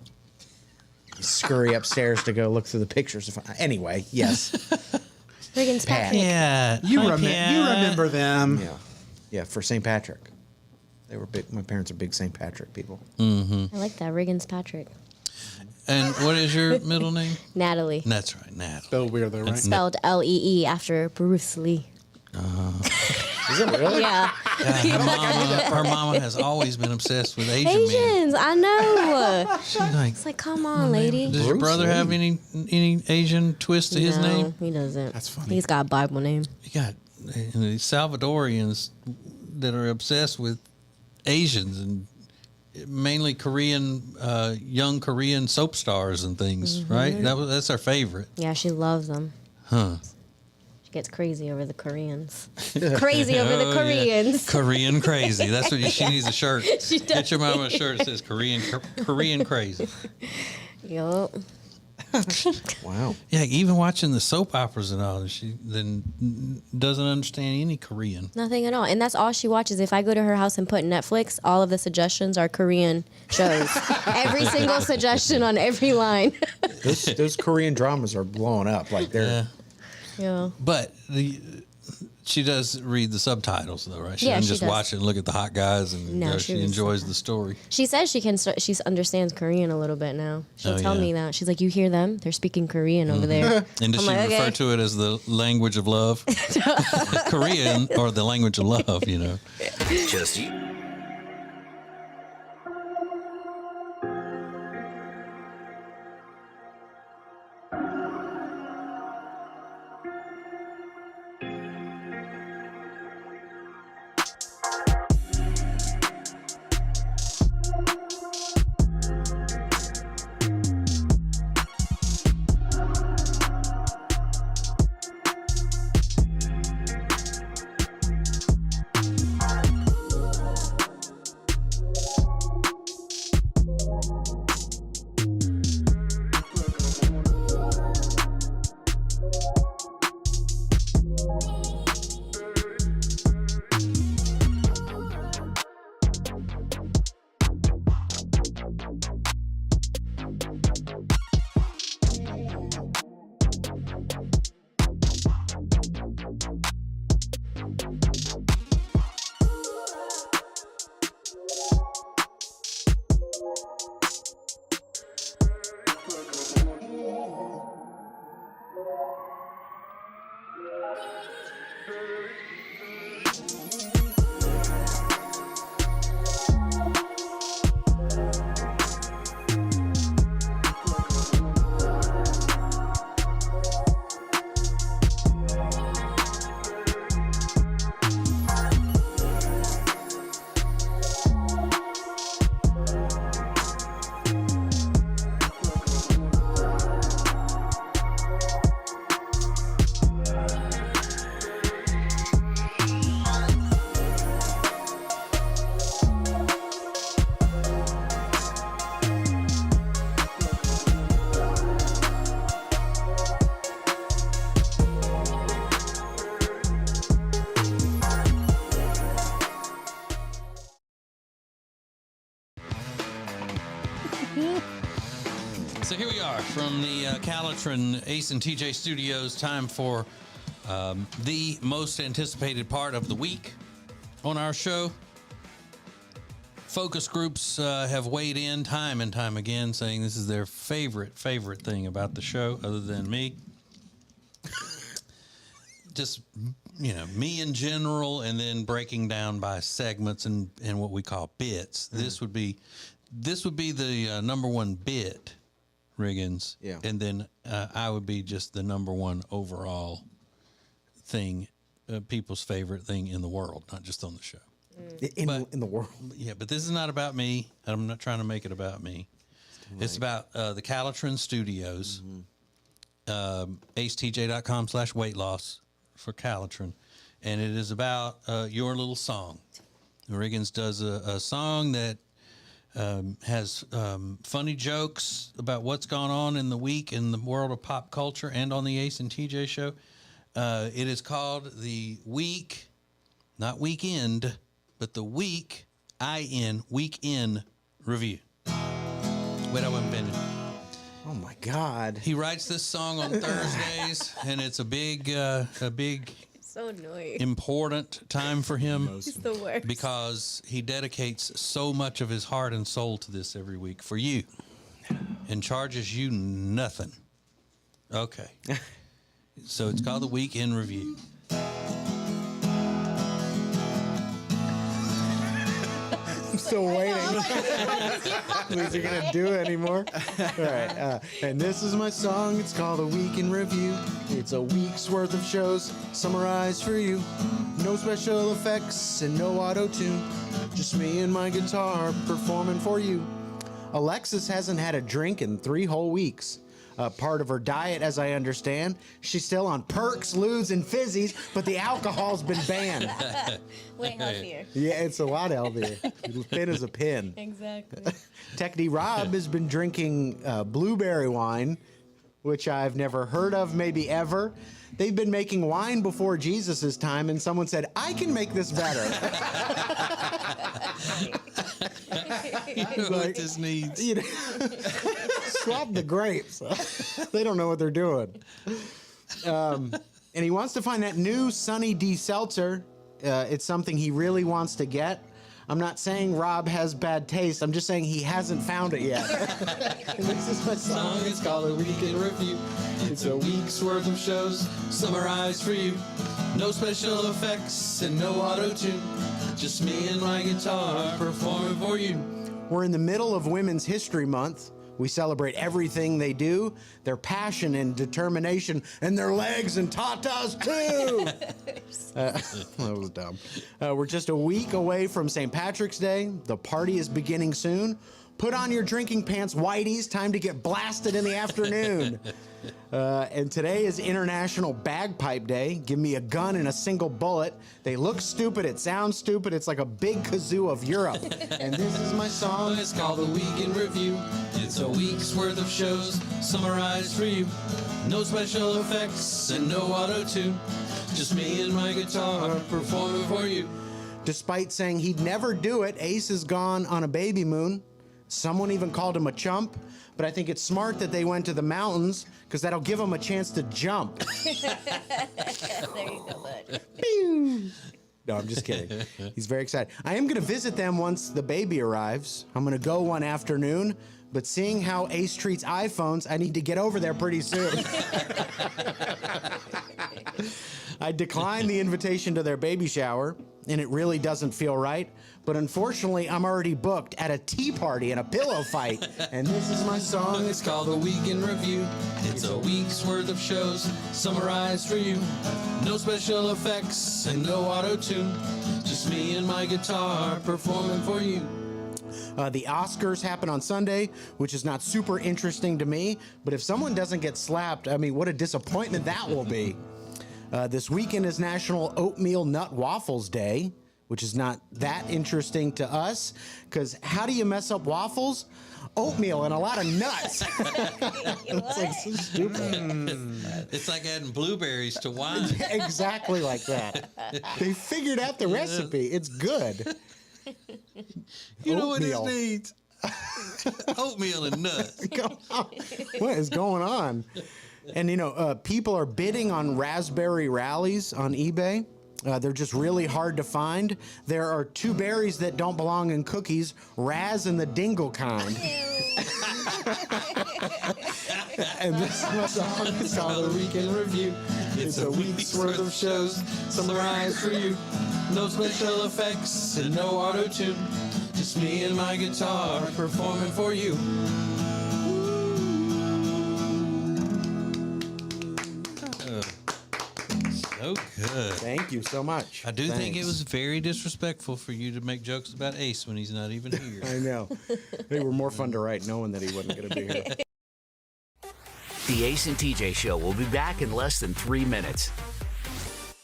Scurry upstairs to go look through the pictures. Anyway, yes. Riggins Pat. Patrick. Yeah. You Hi, remember? Pat. You remember them? Yeah, for St. Patrick. They were big. My parents are big St. Patrick people. I like that. Riggins Patrick. And what is your middle name? Natalie. That's right, Natalie. Spelled weird though, right? Spelled Lee after Bruce Lee. Is it really? Yeah. Her mama has always been obsessed with Asian men. Asians, I know. She's like, It's like, come on, lady. does your brother have any Asian twist to his name? He doesn't. That's funny. He's got a Bible name. You got these Salvadorians that are obsessed with Asians and mainly Korean, young Korean soap stars and things, right? That's our favorite. Yeah, she loves them. Huh. She gets crazy over the Koreans. Crazy over the Oh, Koreans. Yeah. Korean crazy. That's what she needs a shirt. She does. Get your mama a shirt that says Korean crazy. Yup. Wow. Yeah, even watching the soap operas and all, she then doesn't understand any Korean. Nothing at all. And that's all she watches. If I go to her house and put Netflix, all of the suggestions are Korean shows. Every single suggestion on every line. Those Korean dramas are blowing up. Like they're. Yeah. But she does read the subtitles, though, right? She doesn't just does. watch it and look at the hot guys, and No, she she reads enjoys the story. She says she understands Korean a little bit now. She'll Oh, tell yeah. me that. She's like, you hear them? They're speaking Korean over there. And does I'm she like, refer okay. to it as the language of love? Korean, or the language of love, you know? Just you. So here we are from the Calitrin Ace and TJ Studios. Time for the most anticipated part of the week on our show. Focus groups have weighed in time and time again, saying this is their favorite thing about the show, other than me. Just, you know, me in general, and then breaking down by segments and what we call bits. This would be the number one bit, Riggins. Yeah. And then I would be just the number one overall thing, people's favorite thing in the world, not just on the show. In the world. Yeah, but this is not about me. I'm not trying to make it about me. It's about the Calitrin Studios, acetj.com/weight loss for Calitrin. And it is about your little song. Riggins does a song that has funny jokes about what's gone on in the week in the world of pop culture and on the Ace and TJ show. It is called the Week, not Weekend, but the Week, Weekend Review. Wait, I wasn't finished. Oh my God. He writes this song on Thursdays, and it's a big so annoying. important time for him. He's the worst. Because he dedicates so much of his heart and soul to this every week for you and charges you nothing. Okay. So it's called the Week in Review. I'm still waiting. Is he gonna do it anymore? All right. And this is my song. It's called A Week in Review. It's a week's worth of shows summarized for you. No special effects and no auto-tune. Just me and my guitar performing for you. Alexis hasn't had a drink in 3 whole weeks. Part of her diet, as I understand. She's still on perks, ludes, and fizzies, but the alcohol's been banned. Way healthier. Yeah, it's a lot healthier. Thin as a pin. Exactly. Techie Rob has been drinking blueberry wine, which I've never heard of, maybe ever. They've been making wine before Jesus' time, and someone said, I can make this better. You know what this needs. You know, swap the grapes. They don't know what they're doing. And he wants to find that new Sunny D seltzer. It's something he really wants to get. I'm not saying Rob has bad taste. I'm just saying he hasn't found it yet. This is my song. It's called A Week in Review. It's a week's worth of shows summarized for you. No special effects and no auto-tune. Just me and my guitar performing for you. We're in the middle of Women's History Month. We celebrate everything they do, their passion and determination, and their legs and tatas too. That was dumb. We're just a week away from St. Patrick's Day. The party is beginning soon. Put on your drinking pants, whiteys. Time to get blasted in the afternoon. And today is International Bagpipe Day. Give me a gun and a single bullet. They look stupid. It sounds stupid. It's like a big kazoo of Europe. And this is my song. It's called The Week in Review. It's a week's worth of shows summarized for you. No special effects and no auto-tune. Just me and my guitar performing for you. Despite saying he'd never do it, Ace has gone on a baby moon. Someone even called him a chump, but I think it's smart that they went to the mountains because that'll give him a chance to jump. There you go, bud. Pew! No, I'm just kidding. He's very excited. I am going to visit them once the baby arrives. I'm going to go one afternoon, but seeing how Ace treats iPhones, I need to get over there pretty soon. I declined the invitation to their baby shower, and it really doesn't feel right. But unfortunately, I'm already booked at a tea party and a pillow fight. And this is my song. It's called A Week in Review. It's a week's worth of shows summarized for you. No special effects and no auto-tune. Just me and my guitar performing for you. The Oscars happen on Sunday, which is not super interesting to me. But if someone doesn't get slapped, I mean, what a disappointment that will be. This weekend is National Oatmeal Nut Waffles Day, which is not that interesting to us, because how do you mess up waffles? Oatmeal and a lot of nuts. It's like so stupid. It's like adding blueberries to wine. Exactly like that. They figured out the recipe. It's good. You know what this needs? Oatmeal and nuts. What is going on? And, you know, people are bidding on raspberry rallies on eBay. They're just really hard to find. There are 2 berries that don't belong in cookies, Raz and the dingle kind. And this is my song. It's called A Week in Review. It's a week's worth of shows summarized for you. No special effects and no auto-tune. Just me and my guitar performing for you. So good. Thank you so much. I do think it was very disrespectful for you to make jokes about Ace when he's not even here. I know. They were more fun to write knowing that he wasn't going to be here. The Ace and TJ Show will be back in less than 3 minutes.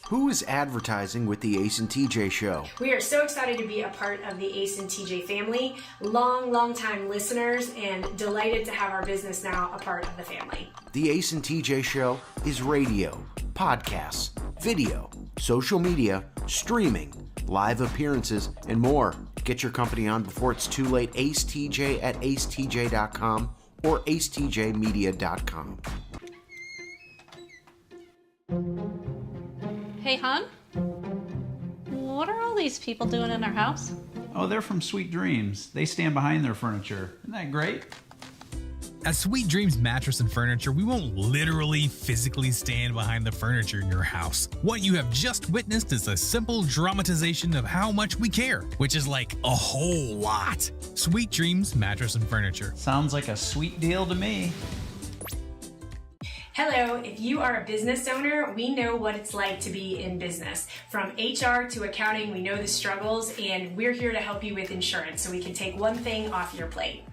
Who is advertising with the Ace and TJ Show? We are so excited to be a part of the Ace and TJ family, long time listeners, and delighted to have our business now a part of the family. The Ace and TJ Show is radio, podcasts, video, social media, streaming, live appearances, and more. Get your company on before it's too late. Ace TJ at acetj.com or acetjmedia.com. Hey, hon, these people doing in our house? Oh, they're from Sweet Dreams. They stand behind their furniture. Isn't that great? At Sweet Dreams Mattress and Furniture, we won't literally physically stand behind the furniture in your house. What you have just witnessed is a simple dramatization of how much we care, which is like a whole lot. Sweet Dreams Mattress and Furniture. Sounds like a sweet deal to me. Hello, if you are a business owner, we know what it's like to be in business. From HR to accounting, we know the struggles, and we're here to help you with insurance so we can take one thing off your plate.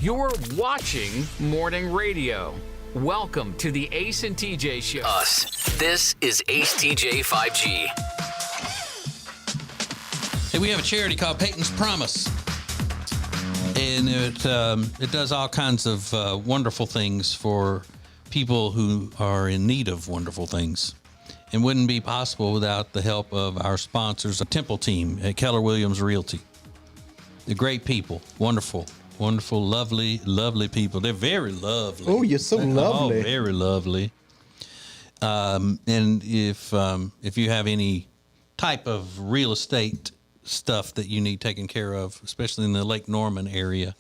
You're watching morning radio. Welcome to the Ace and TJ Show. This is Ace TJ 5G. Hey, we have a charity called Peyton's Promise, and it does all kinds of wonderful things for people who are in need of wonderful things, and wouldn't be possible without the help of our sponsors, a Temple team at Keller Williams Realty. They're great people, wonderful, lovely people. They're very lovely. Oh, you're so lovely. Oh, very lovely. And if you have any type of real estate stuff that you need taken care of, especially in the Lake Norman area,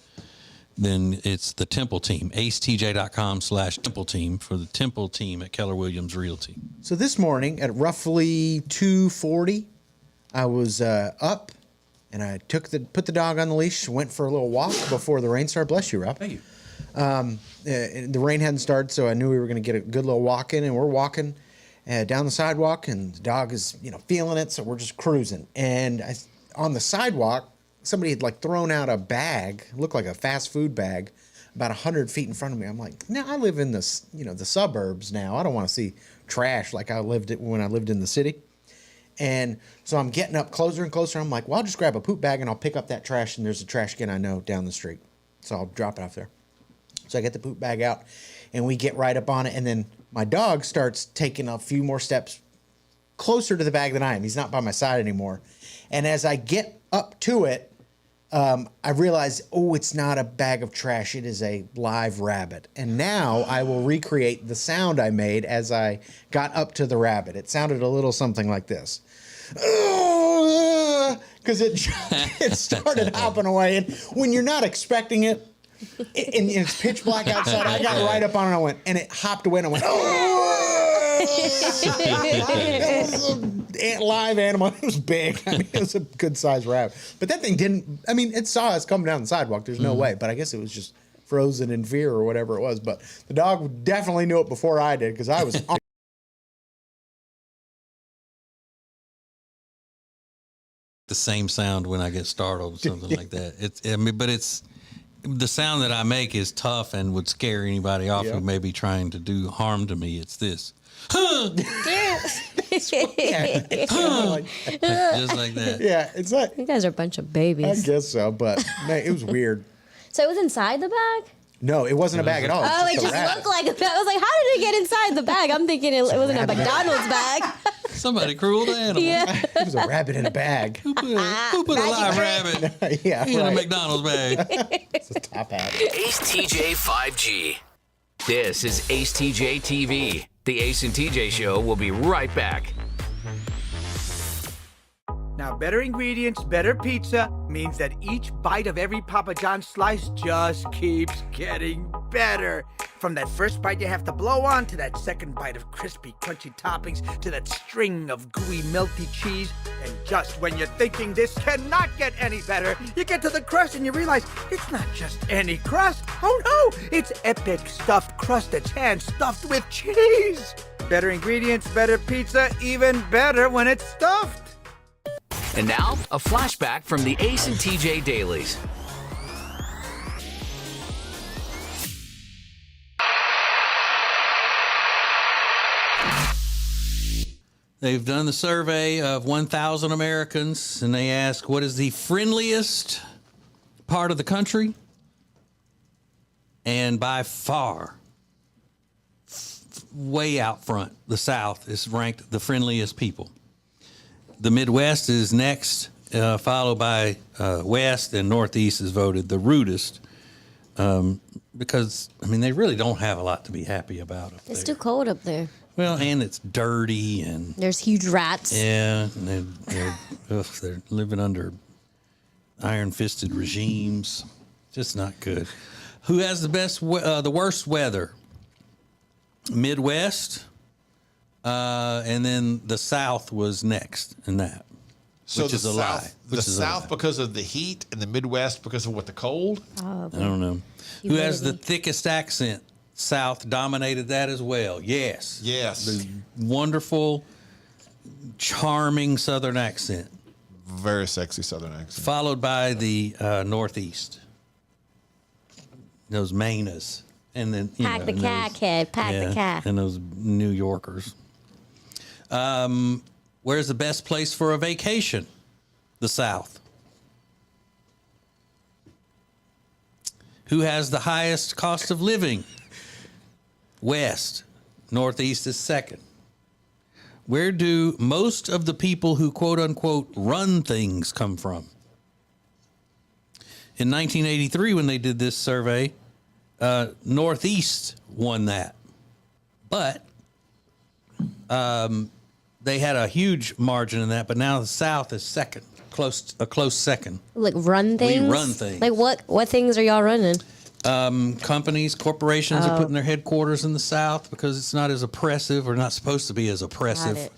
then it's the Temple team, acetj.com/Temple team for the Temple team at Keller Williams Realty. So this morning at roughly 2:40, I was up and I put the dog on the leash, went for a little walk before the rain started. Bless you, Rob. Thank you. The rain hadn't started, so I knew we were going to get a good little walk in, and we're walking down the sidewalk, and the dog is, feeling it, so we're just cruising. And on the sidewalk, somebody had thrown out a bag, looked like a fast food bag, about 100 feet in front of me. I'm like, no, I live in the suburbs now. I don't want to see trash like I lived it when I lived in the city. And so I'm getting up closer and closer. I'm like, well, I'll just grab a poop bag and I'll pick up that trash. And there's a trash can I know down the street. So I'll drop it off there. So I get the poop bag out and we get right up on it. And then my dog starts taking a few more steps closer to the bag than I am. He's not by my side anymore. And as I get up to it, I realize, it's not a bag of trash. It is a live rabbit. And now I will recreate the sound I made as I got up to the rabbit. It sounded a little something like this. Because it started hopping away. And when you're not expecting it, and it's pitch black outside, I got right up on it and it hopped away and I went, It was a live animal. It was big. It was a good sized rabbit. But that thing it saw us coming down the sidewalk. There's no way. But I guess it was just frozen in fear or whatever it was. But the dog definitely knew it before I did because I was on. The same sound when I get startled or something like that. But it's the sound that I make is tough and would scare anybody off who may be trying to do harm to me. It's this. Just like that. Yeah, it's like You guys are a bunch of babies. I guess so, but man, it was weird. So it was inside the bag? No, it wasn't a bag at all. Oh, it a just rabbit. looked like a bag. I was like, how did it get inside the bag? I'm thinking it wasn't a McDonald's bag. Somebody cruel the animal. Yeah. It was a rabbit in a bag. Who put a live rabbit Yeah, in a right. McDonald's bag? It's a top hat. Ace TJ 5G. This is Ace TJ TV. The Ace and TJ Show will be right back. Now, better ingredients, better pizza means that each bite of every Papa John's slice just keeps getting better. From that first bite you have to blow on, to that second bite of crispy, crunchy toppings, to that string of gooey, melty cheese. And just when you're thinking this cannot get any better, you get to the crust and you realize it's not just any crust. Oh no, it's epic stuffed crust that's hand-stuffed with cheese. Better ingredients, better pizza, even better when it's stuffed. And now, a flashback from the Ace and TJ Dailies. They've done the survey of 1,000 Americans, and they ask, what is the friendliest part of the country? And by far, way out front, the South is ranked the friendliest people. The Midwest is next, followed by West, and Northeast is voted the rudest. Because, I mean, they really don't have a lot to be happy about up It's there. too cold up there. Well, and it's dirty, and There's huge rats. yeah, and they're living under iron-fisted regimes. Just not good. Who has the worst weather? Midwest, and then the South was next in that, So which the is a South, lie. The South because of the heat, and the Midwest because of what, the cold? I don't know. Who has the thickest accent? South dominated that as well. Yes. Yes. The wonderful, charming Southern accent. Very sexy Southern accent. Followed by the Northeast. Those Manas. And then, Pack the cat, kid. Pack the cat. And those New Yorkers. Where's the best place for a vacation? The South. Who has the highest cost of living? West. Northeast is second. Where do most of the people who quote unquote run things come from? In 1983, when they did this survey, Northeast won that. But they had a huge margin in that, but now the South is second, a close second. Like run things? We run things. Like what things are y'all running? Companies, corporations are putting their headquarters in the South because it's not as oppressive, or not supposed to be as oppressive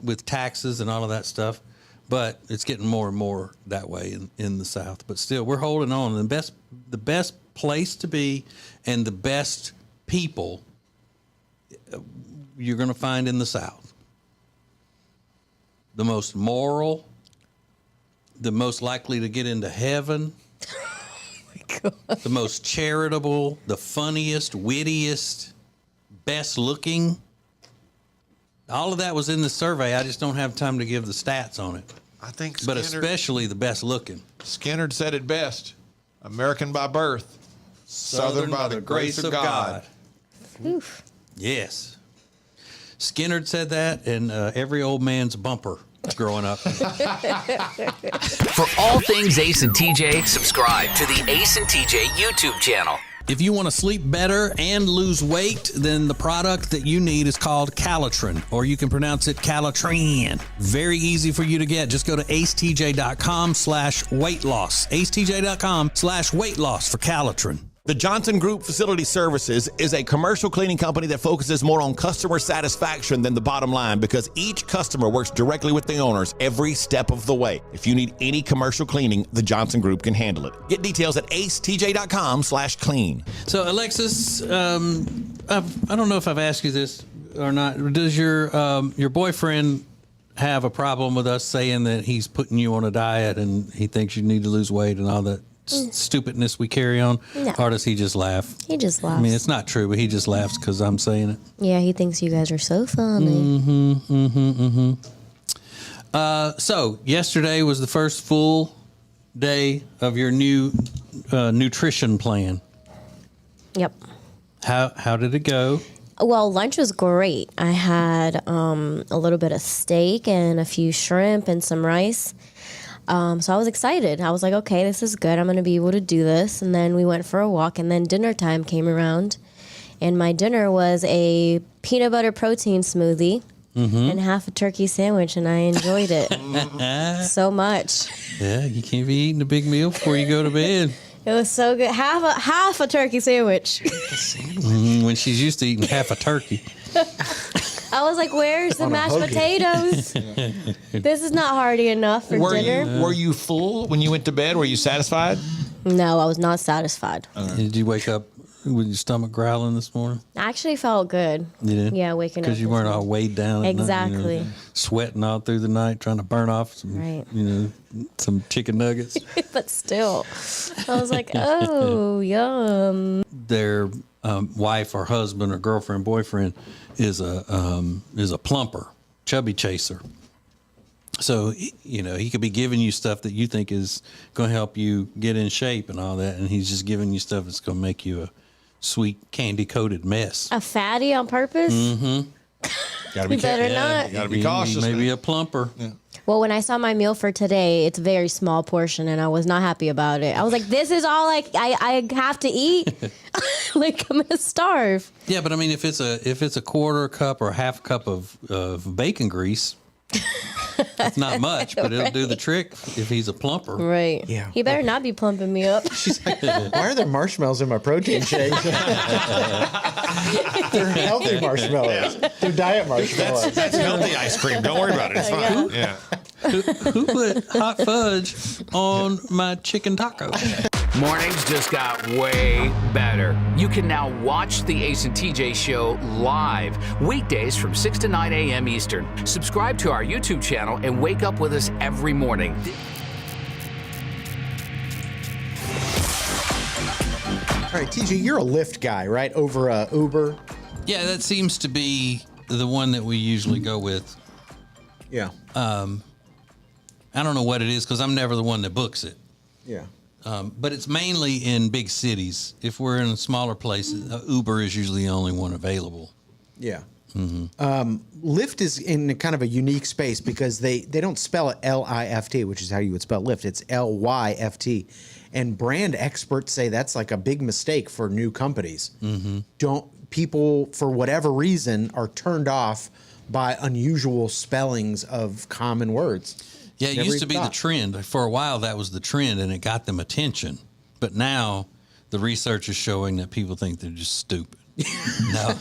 with taxes and all of that stuff. But it's getting more and more that way in the South. But still, we're holding on. The best place to be and the best people you're going to find in the South. The most moral, the most likely to get into heaven. The most charitable, the funniest, wittiest, best looking. All of that was in the survey. I just don't have time to give the stats on it. I think But especially the best looking. Skinner said it best. American by birth, Southern by the grace of God. Oof. Yes. Skinner said that, and every old man's bumper growing up. For all things Ace and TJ, subscribe to the Ace and TJ YouTube channel. If you want to sleep better and lose weight, then the product that you need is called Calitrin, or you can pronounce it Calitrin. Very easy for you to get. Just go to acetj.com/weight loss. acetj.com/weight loss for Calitrin. The Johnson Group Facility Services is a commercial cleaning company that focuses more on customer satisfaction than the bottom line, because each customer works directly with the owners every step of the way. If you need any commercial cleaning, the Johnson Group can handle it. Get details at acetj.com/clean. So, Alexis, I don't know if I've asked you this or not. Does your boyfriend have a problem with us saying that he's putting you on a diet and he thinks you need to lose weight and all that stupidness we carry on, No. or does he just laugh? He just laughs. I mean, it's not true, but he just laughs because I'm saying it. Yeah, he thinks you guys are so funny. So yesterday was the first full day of your new nutrition plan. Yep. How did it go? Well, lunch was great. I had a little bit of steak and a few shrimp and some rice. So I was excited. I was like, okay, this is good. I'm going to be able to do this. And then we went for a walk, and then dinner time came around. And my dinner was a peanut butter protein smoothie and half a turkey sandwich, and I enjoyed it so much. Yeah, you can't be eating a big meal before you go to bed. It was so good. Half a turkey sandwich. When she's used to eating half a turkey. I was like, where's the mashed potatoes? This is not hearty enough for dinner. Were you full when you went to bed? Were you satisfied? No, I was not satisfied. Did you wake up with your stomach growling this morning? I actually felt good. You did? Yeah, waking up. Because you weren't all weighed down. At Exactly. night, sweating all through the night, trying to burn off some chicken nuggets. But still, I was like, oh, yum. Their wife or husband or girlfriend, boyfriend is a plumper, chubby chaser. So, he could be giving you stuff that you think is going to help you get in shape and all that, and he's just giving you stuff that's going to make you a sweet candy-coated mess. A fatty on purpose? Mm-hmm. Gotta be Better not. Gotta be cautious. Maybe a plumper. Yeah. Well, when I saw my meal for today, it's a very small portion, and I was not happy about it. I was like, this is all I have to eat? Like, I'm going to starve. Yeah, but I mean, if it's a quarter cup or half cup of bacon grease, it's not much, but it'll do the trick if he's a plumper. Right. Yeah. He better not be plumping me up. She's like, why are there marshmallows in my protein shake? They're healthy marshmallows. They're diet marshmallows. That's healthy ice cream. Don't worry about it. It's fine. Yeah. Who put hot fudge on my chicken taco? Mornings just got way better. You can now watch the Ace and TJ show live weekdays from 6 to 9 a.m. Eastern. Subscribe to our YouTube channel and wake up with us every morning. All right, TJ, you're a Lyft guy, right? Over Uber. Yeah, that seems to be the one that we usually go with. Yeah. I don't know what it is because I'm never the one that books it. Yeah. But it's mainly in big cities. If we're in smaller places, Uber is usually the only one available. Yeah. Mm-hmm. Lyft is in kind of a unique space because they don't spell it L-I-F-T, which is how you would spell Lyft. It's L-Y-F-T. And brand experts say that's like a big mistake for new companies. Mm-hmm. People, for whatever reason, are turned off by unusual spellings of common words. Yeah, it used to be the trend. For a while, that was the trend, and it got them attention. But now, the research is showing that people think they're just stupid. No,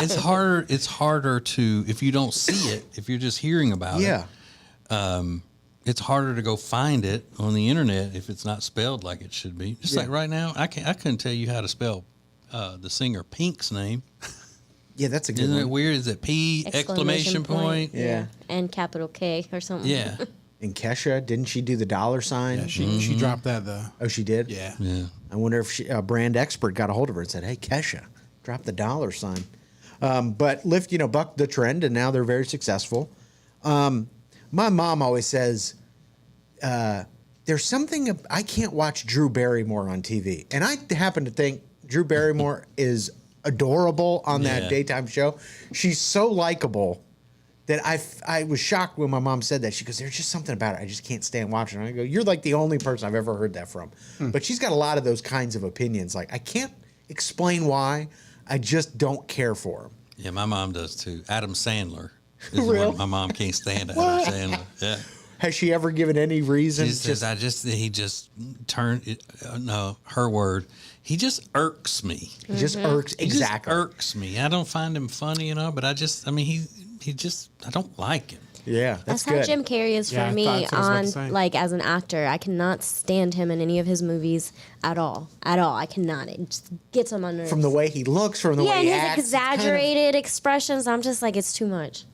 it's harder. It's harder to, if you don't see it, if you're just hearing about it. It's harder to go find it on the internet if it's not spelled like it should be. Just like right now, I couldn't tell you how to spell the singer Pink's name. Yeah, that's a good Isn't one. it weird? Is it P exclamation point? Yeah. And capital K or something. Yeah. And Kesha, didn't she do the dollar sign? Yeah, she dropped that though. Oh, she did? Yeah. Yeah. I wonder if a brand expert got a hold of her and said, hey, Kesha, drop the dollar sign. But Lyft, bucked the trend, and now they're very successful. My mom always says, there's something, I can't watch Drew Barrymore on TV. And I happen to think Drew Barrymore is adorable on that daytime show. She's so likable that I was shocked when my mom said that. She goes, there's just something about it I just can't stand watching. And I go, you're like the only person I've ever heard that from. But she's got a lot of those kinds of opinions. Like, I can't explain why. I just don't care for him. Yeah, my mom does too. Adam Sandler is the Really? one my mom can't stand. Adam Sandler. Yeah. Has she ever given any reason? She says, he just turned it, no, her word. He just irks me. He just irks, He just exactly. irks me. I don't find him funny, but he just, I don't like him. Yeah, That's good. how Jim Carrey is for me like as an actor. I cannot stand him in any of his movies at all. At all. I cannot. It just gets on my nerves. From the way he looks, from the way and he his acts. exaggerated expressions, I'm just like, it's too much.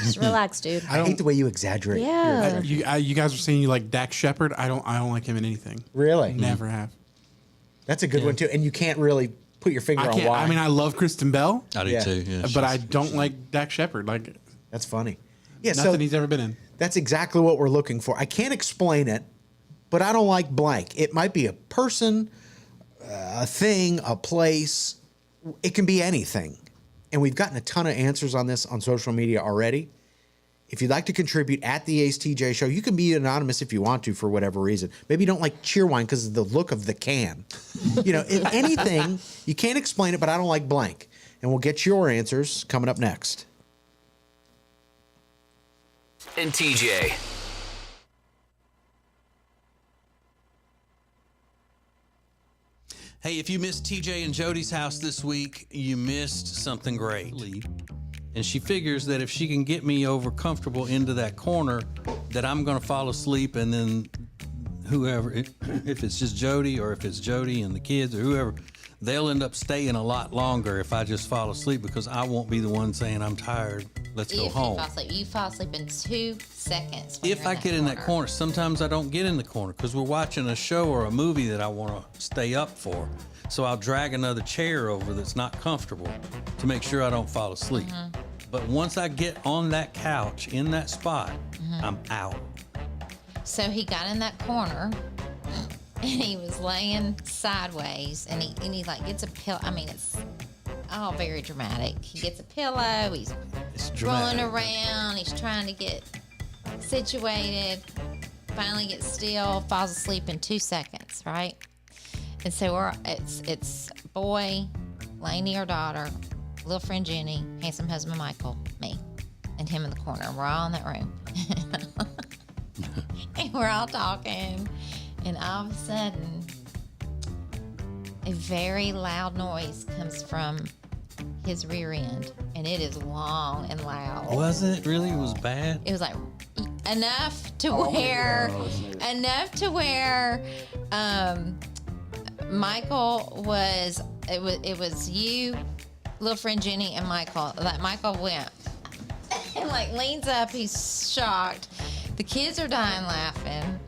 Just relax, dude. I hate the way you exaggerate. Yeah. You guys are saying you like Dak Shepard. I don't like him in anything. Really? Never have. That's a good one too. And you can't really put your finger on why. I mean, I love Kristen Bell. I do too. Yeah, but I don't like Dak Shepard. Like, that's funny. Yeah, nothing he's ever been in. That's exactly what we're looking for. I can't explain it, but I don't like blank. It might be a person, a thing, a place. It can be anything. And we've gotten a ton of answers on this on social media already. If you'd like to contribute at the Ace TJ Show, you can be anonymous if you want to for whatever reason. Maybe you don't like Cheerwine because of the look of the can. Anything, you can't explain it, but I don't like blank. And we'll get your answers coming up next. And TJ. Hey, if you missed TJ and Jody's house this week, you missed something great. And she figures that if she can get me over comfortable into that corner, that I'm going to fall asleep, and then whoever, if it's just Jody or if it's Jody and the kids or whoever, they'll end up staying a lot longer if I just fall asleep, because I won't be the one saying I'm tired. Let's go home. You fall asleep in 2 seconds. If I get in that corner, sometimes I don't get in the corner because we're watching a show or a movie that I want to stay up for. So I'll drag another chair over that's not comfortable to make sure I don't fall asleep. Mm-hmm. But once I get on that couch in that spot, I'm out. So he got in that corner and he was laying sideways, and he like gets a pillow. I mean, it's all very dramatic. He gets a pillow. He's rolling around. He's trying to get situated. Finally gets still. Falls asleep in 2 seconds. Right. And so it's boy, Lainey, our daughter, little friend Jenny, handsome husband Michael, me, and him in the corner. And we're all in that room. And we're all talking. And all of a sudden, a very loud noise comes from his rear end. And it is long and loud. Was it really? It was bad? It was like enough to where Michael was, it was you, little friend Jenny, and Michael. Like Michael went and like leans up. He's shocked. The kids are dying laughing.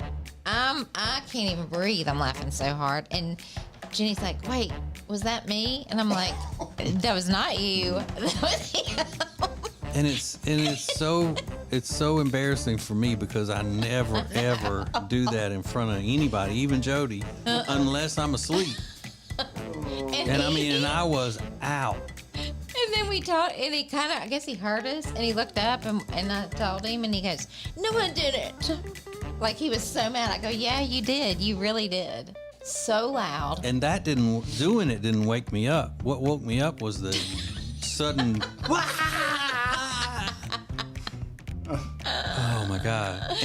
I can't even breathe. I'm laughing so hard. And Jenny's like, "Wait, was that me?" And I'm like, "That was not you. That was him." And it's so embarrassing for me because I never ever do that in front of anybody, even Jody, unless I'm asleep. And I was out. And then we talked, and he kind of, I guess he heard us, and he looked up, and I told him, and he goes, "No, I didn't." Like he was so mad. I go, "Yeah, you did. You really did." So loud. And that didn't wake me up. What woke me up was the sudden. Oh my God.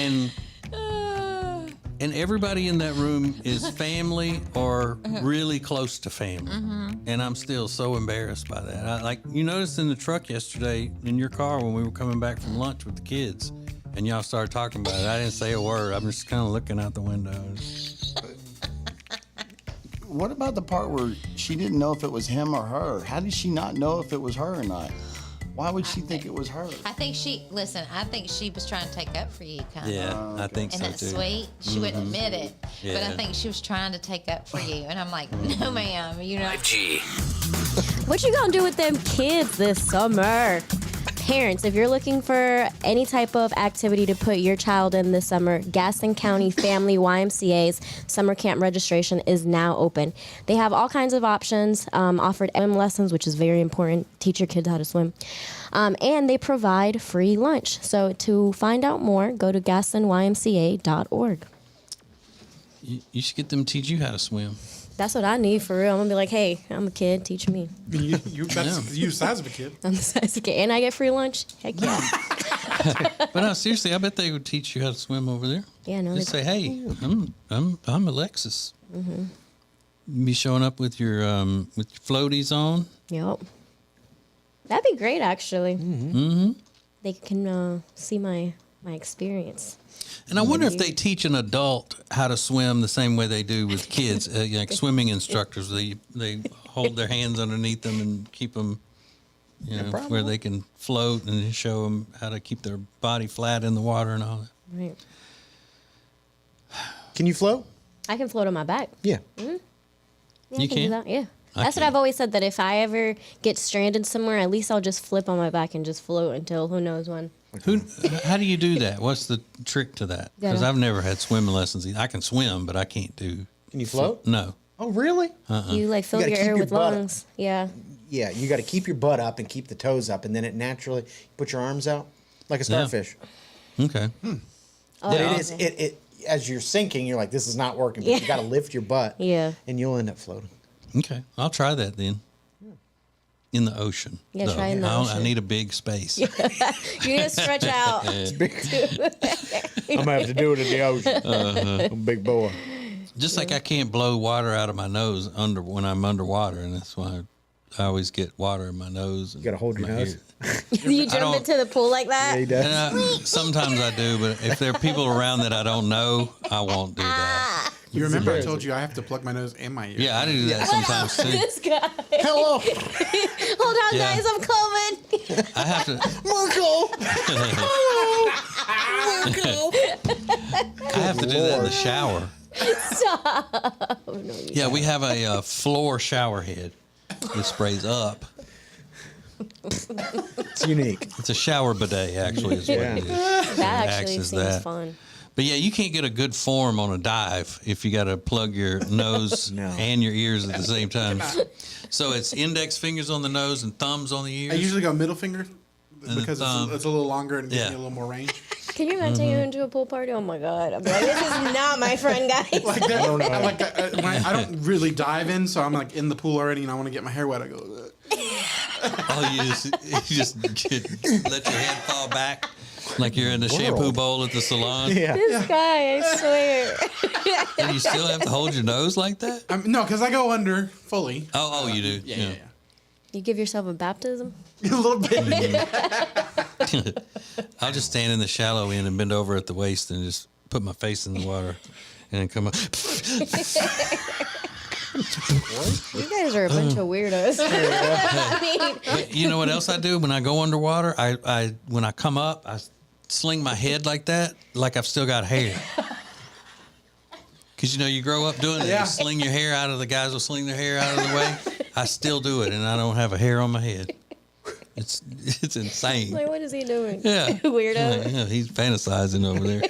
And everybody in that room is family or really close to family. And I'm still so embarrassed by that. You noticed in the truck yesterday in your car when we were coming back from lunch with the kids and y'all started talking about it. I didn't say a word. I'm just kind of looking out the window. What about the part where she didn't know if it was him or her? How did she not know if it was her or not? Why would she think it was her? I think she was trying to take up for you, kind of. Yeah, I think so too. And that's sweet. She wouldn't admit it, but I think she was trying to take up for you. And I'm like, no, ma'am, you know. What you gonna do with them kids this summer? Parents, if you're looking for any type of activity to put your child in this summer, Gaston County Family YMCA's summer camp registration is now open. They have all kinds of options, offered swim lessons, which is very important, teach your kids how to swim, and they provide free lunch. So to find out more, go to GastonYMCA.org. You should get them to teach you how to swim. That's what I need for real. I'm gonna be like, hey, I'm a kid, teach me. You're the size of a kid. I'm the size of a kid, and I get free lunch. Heck yeah. But no, seriously, I bet they would teach you how to swim over there. Yeah, no. Just say, hey, I'm Alexis. Mm-hmm. Be showing up with your floaties on. Yep. That'd be great, actually. Mm-hmm. they can see my experience. And I wonder if they teach an adult how to swim the same way they do with kids, like swimming instructors. They hold their hands underneath them and keep them, where they can float, and show them how to keep their body flat in the water and all that. Right. Can you float? I can float on my back. Yeah. Mm-hmm. Yeah, You I can do can? that. Yeah. I That's what can't. I've always said, that if I ever get stranded somewhere, at least I'll just flip on my back and just float until who knows when. How do you do that? What's the trick to that? Because Gotta- I've never had swimming lessons. I can swim, but I can't do. Can you float? No. Oh, really? You like fill gotta your keep air your with butt up. lungs. Yeah. Yeah, you got to keep your butt up and keep the toes up, and then it naturally put your arms out like a Yeah. starfish. Okay. Oh, But yeah. it as you're sinking, you're like, this is not working. But you Yeah. got to lift your butt. Yeah. And you'll end up floating. Okay. I'll try that then. In the ocean. Yeah, though. try in the I ocean. need a big space. You need to stretch out. I'm gonna have to do it in the ocean. I'm a big boy. Just like I can't blow water out of my nose when I'm underwater, and that's why I always get water in my nose. You gotta hold your nose. You jump into the pool like that? Sometimes I do, but if there are people around that I don't know, I won't do that. You remember I told you I have to plug my nose and my ear. Yeah, I do that sometimes too. This guy. Hello. Hold on, Yeah. guys. I'm coming. I have to. Marco. I have to do that in the shower. Stop. No, you Yeah, we have a floor shower head that sprays up. It's unique. It's a shower bidet, actually, is what it is. That It actually acts as seems fun. But yeah, you can't get a good form on a dive if you got to plug your nose and your ears at the same time. So it's index fingers on the nose and thumbs on the ears. I usually go middle finger And because thumb. it's a little longer and gives Yeah. me a little more range. Can you imagine you into a pool party? Oh my god! I'm like, this is not my friend, guys. Like that, I like that. When I don't really dive in, so I'm like in the pool already, and I want to get my hair wet. I go. Oh, you just let your head fall back like you're in the shampoo bowl at the salon. This guy, I swear. And you still have to hold your nose like that? No, because I go under fully. Oh, you do. Yeah. You give yourself a baptism? A little bit. I'll just stand in the shallow end and bend over at the waist and just put my face in the water and then come up. You guys are a bunch of weirdos. I mean, But you know what else I do when I go underwater? I when I come up, I sling my head like that, like I've still got hair. Because you grow up doing it. Yeah. You sling your hair out of the guys will sling their hair out of the way. I still do it, and I don't have a hair on my head. It's insane. like, what is he doing? Yeah. Weirdo. Yeah, he's fantasizing over there.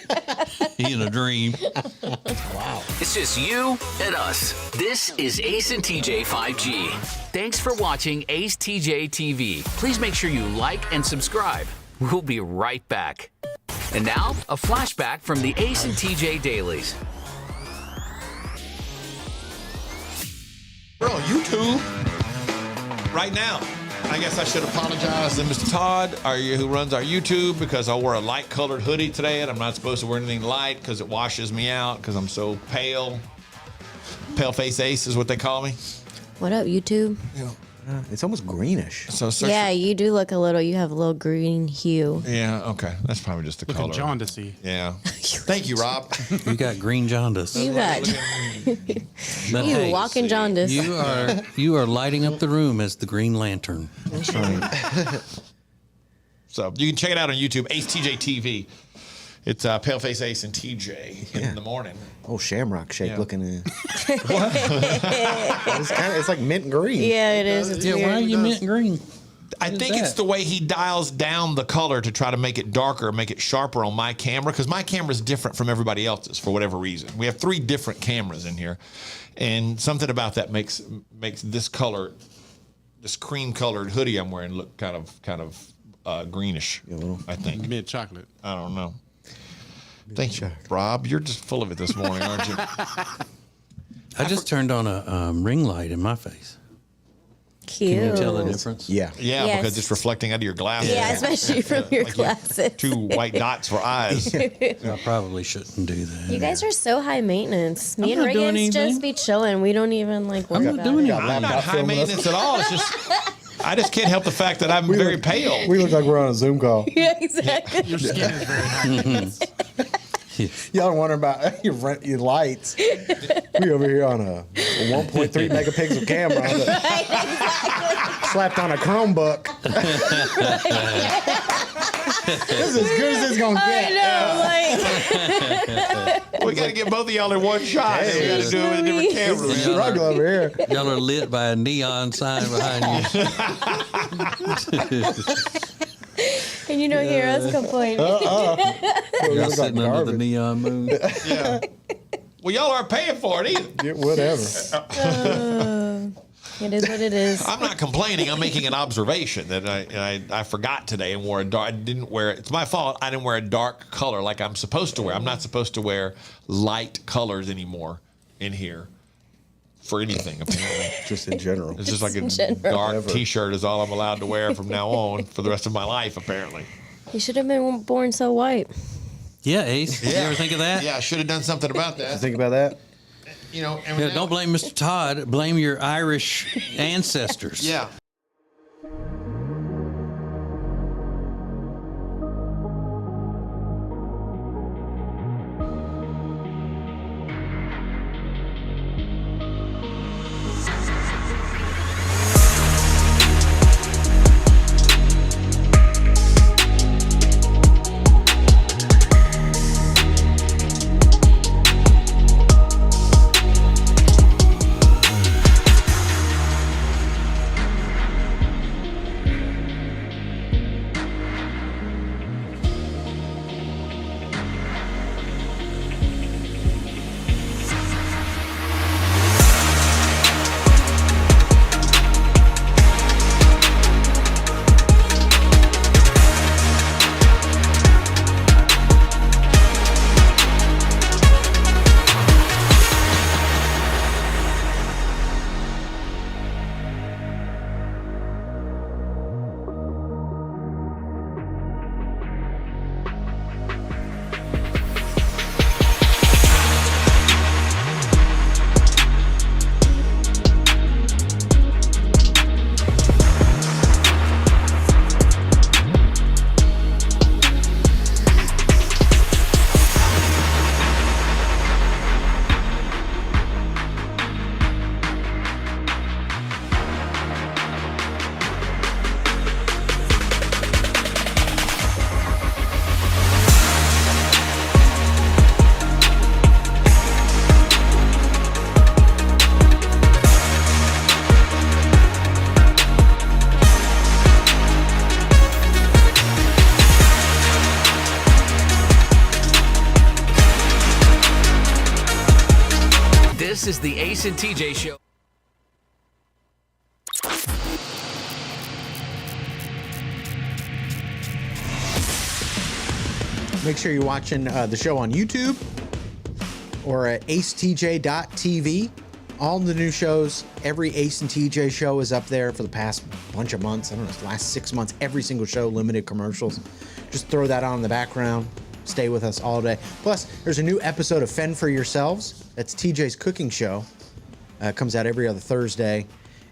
He in a dream. Wow. It's just you and us. This is Ace and TJ 5G. Thanks for watching Ace TJ TV. Please make sure you like and subscribe. We'll be right back. And now, a flashback from the Ace and TJ dailies. We're on YouTube right now. I guess I should apologize to Mr. Todd, who runs our YouTube, because I wore a light-colored hoodie today, and I'm not supposed to wear anything light because it washes me out because I'm so pale. Pale-face ace is what they call me. What up, YouTube? It's almost greenish. So Yeah, you do look you have a little green hue. Yeah, okay. That's probably just the Looking color. jaundicey. Yeah. Thank you, Rob. You got green jaundice. You got But you hey, walking jaundice. You are lighting up the room as the Green Lantern. That's right. So you can check it out on YouTube, Ace TJ TV. It's Paleface Ace and TJ in the morning. Oh, shamrock shake Yeah. looking. It's like mint green. Yeah, it is. It's weird. Why are you mint green? I think it's the way he dials down the color to try to make it darker, make it sharper on my camera, because my camera is different from everybody else's for whatever reason. We have 3 different cameras in here, and something about that makes this color, this cream-colored hoodie I'm wearing, look kind of greenish. I think mid chocolate. I don't know. Thank you, Rob. You're just full of it this morning, aren't you? I just turned on a ring light in my face. Cute. Can you tell the difference? Yeah. Yeah, Yes. because it's reflecting out of your glasses. Yeah, especially from your Like glasses. 2 white dots for eyes. I probably shouldn't do that. You guys are so high maintenance. Me I'm and not doing Riggins anything. just be chilling. We don't even worry not about doing it. anything. I'm not high maintenance at all. It's just I just can't help the fact that I'm very pale. We look like we're on a Zoom call. Yeah, exactly. Your skin is very high. Y'all wonder about your lights. We over here on a 1.3 megapixel camera slapped on a Chromebook. This is as good as it's gonna get. I know, We got to get both of y'all in one shot. We got to do it with a different camera. It's a struggle over here. Y'all are lit by a neon sign behind you. And you don't hear us complaining. Y'all sitting under the neon moon. Yeah. Well, y'all aren't paying for it either. Yeah, whatever. It is what it is. I'm not complaining. I'm making an observation that I forgot today and wore a dark. I didn't wear it. It's my fault. I didn't wear a dark color like I'm supposed to wear. I'm not supposed to wear light colors anymore in here for anything, apparently. Just in general. It's just like a general. dark T-shirt is all I'm allowed to wear from now on for the rest of my life, apparently. You should have been born so white. Yeah, Ace. You ever think of that? Yeah, I should have done something about that. Think about that. You know, Yeah, don't blame Mr. Todd. Blame your Irish ancestors. Yeah. This is the Ace and TJ Show. Make sure you're watching the show on YouTube or at acetj.tv. All the new shows, every Ace and TJ show is up there for the past bunch of months. I don't know, last 6 months, every single show, limited commercials. Just throw that on in the background. Stay with us all day. Plus, there's a new episode of Fend for Yourselves. That's TJ's cooking show. Comes out every other Thursday.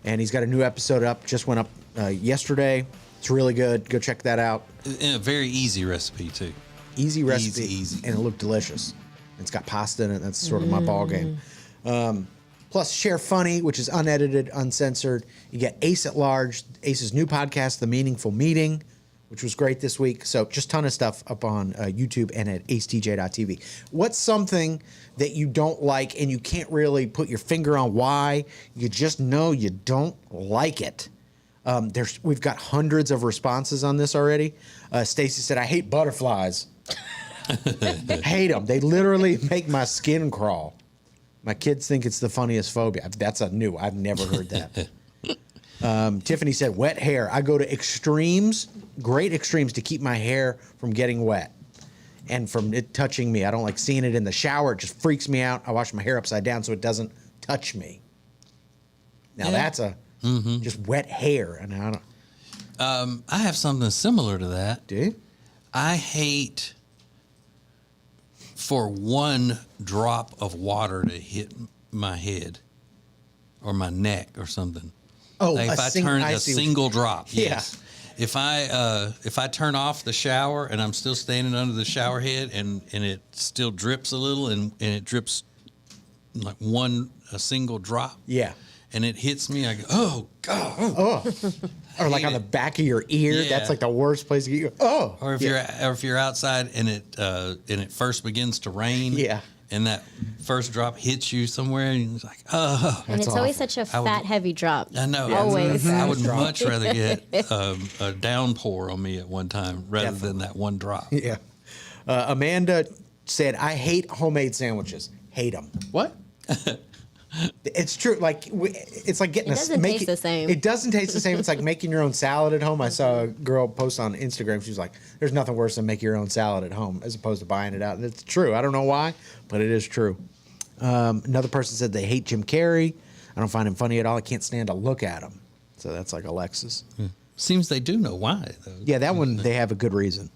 And he's got a new episode up. Just went up yesterday. It's really good. Go check that out. And a very easy recipe, too. Easy recipe. Easy. And it looked delicious. It's got pasta in it. That's sort of my ball game. Plus, Share Funny, which is unedited, uncensored. You get Ace at Large, Ace's new podcast, The Meaningful Meeting, which was great this week. So just ton of stuff up on YouTube and at acetj.tv. What's something that you don't like and you can't really put your finger on why? You just know you don't like it. We've got hundreds of responses on this already. Stacy said, I hate butterflies. Hate them. They literally make my skin crawl. My kids think it's the funniest phobia. That's a new. I've never heard that. Tiffany said, wet hair. I go to extremes, great extremes, to keep my hair from getting wet and from it touching me. I don't like seeing it in the shower. It just freaks me out. I wash my hair upside down so it doesn't touch me. Now that's a just wet hair. And I don't. I have something similar to that. Do you? I hate for one drop of water to hit my head or my neck or something. Oh, like if I turn a single drop. Yeah. Yes. If I turn off the shower and I'm still standing under the shower head and it still drips a little and it drips like a single drop. Yeah. And it hits me, I go, oh God. Oh. Or like on the back of your ear. Yeah. That's like the worst place to get you. Oh. Or if you're outside and it first begins to rain. Yeah. And that first drop hits you somewhere, and it's like, oh. And it's always such a fat, heavy drop. I know. Always. I would much rather get a downpour on me at one time rather than that one drop. Yeah. Amanda said, I hate homemade sandwiches. Hate them. What? It's true. Like it's like getting It doesn't taste the same. It doesn't taste the same. It's like making your own salad at home. I saw a girl post on Instagram. She was like, "There's nothing worse than making your own salad at home as opposed to buying it out." And it's true. I don't know why, but it is true. Another person said they hate Jim Carrey. I don't find him funny at all. I can't stand to look at him. So that's like Alexis. Seems they do know why though. Yeah, that one they have a good reason.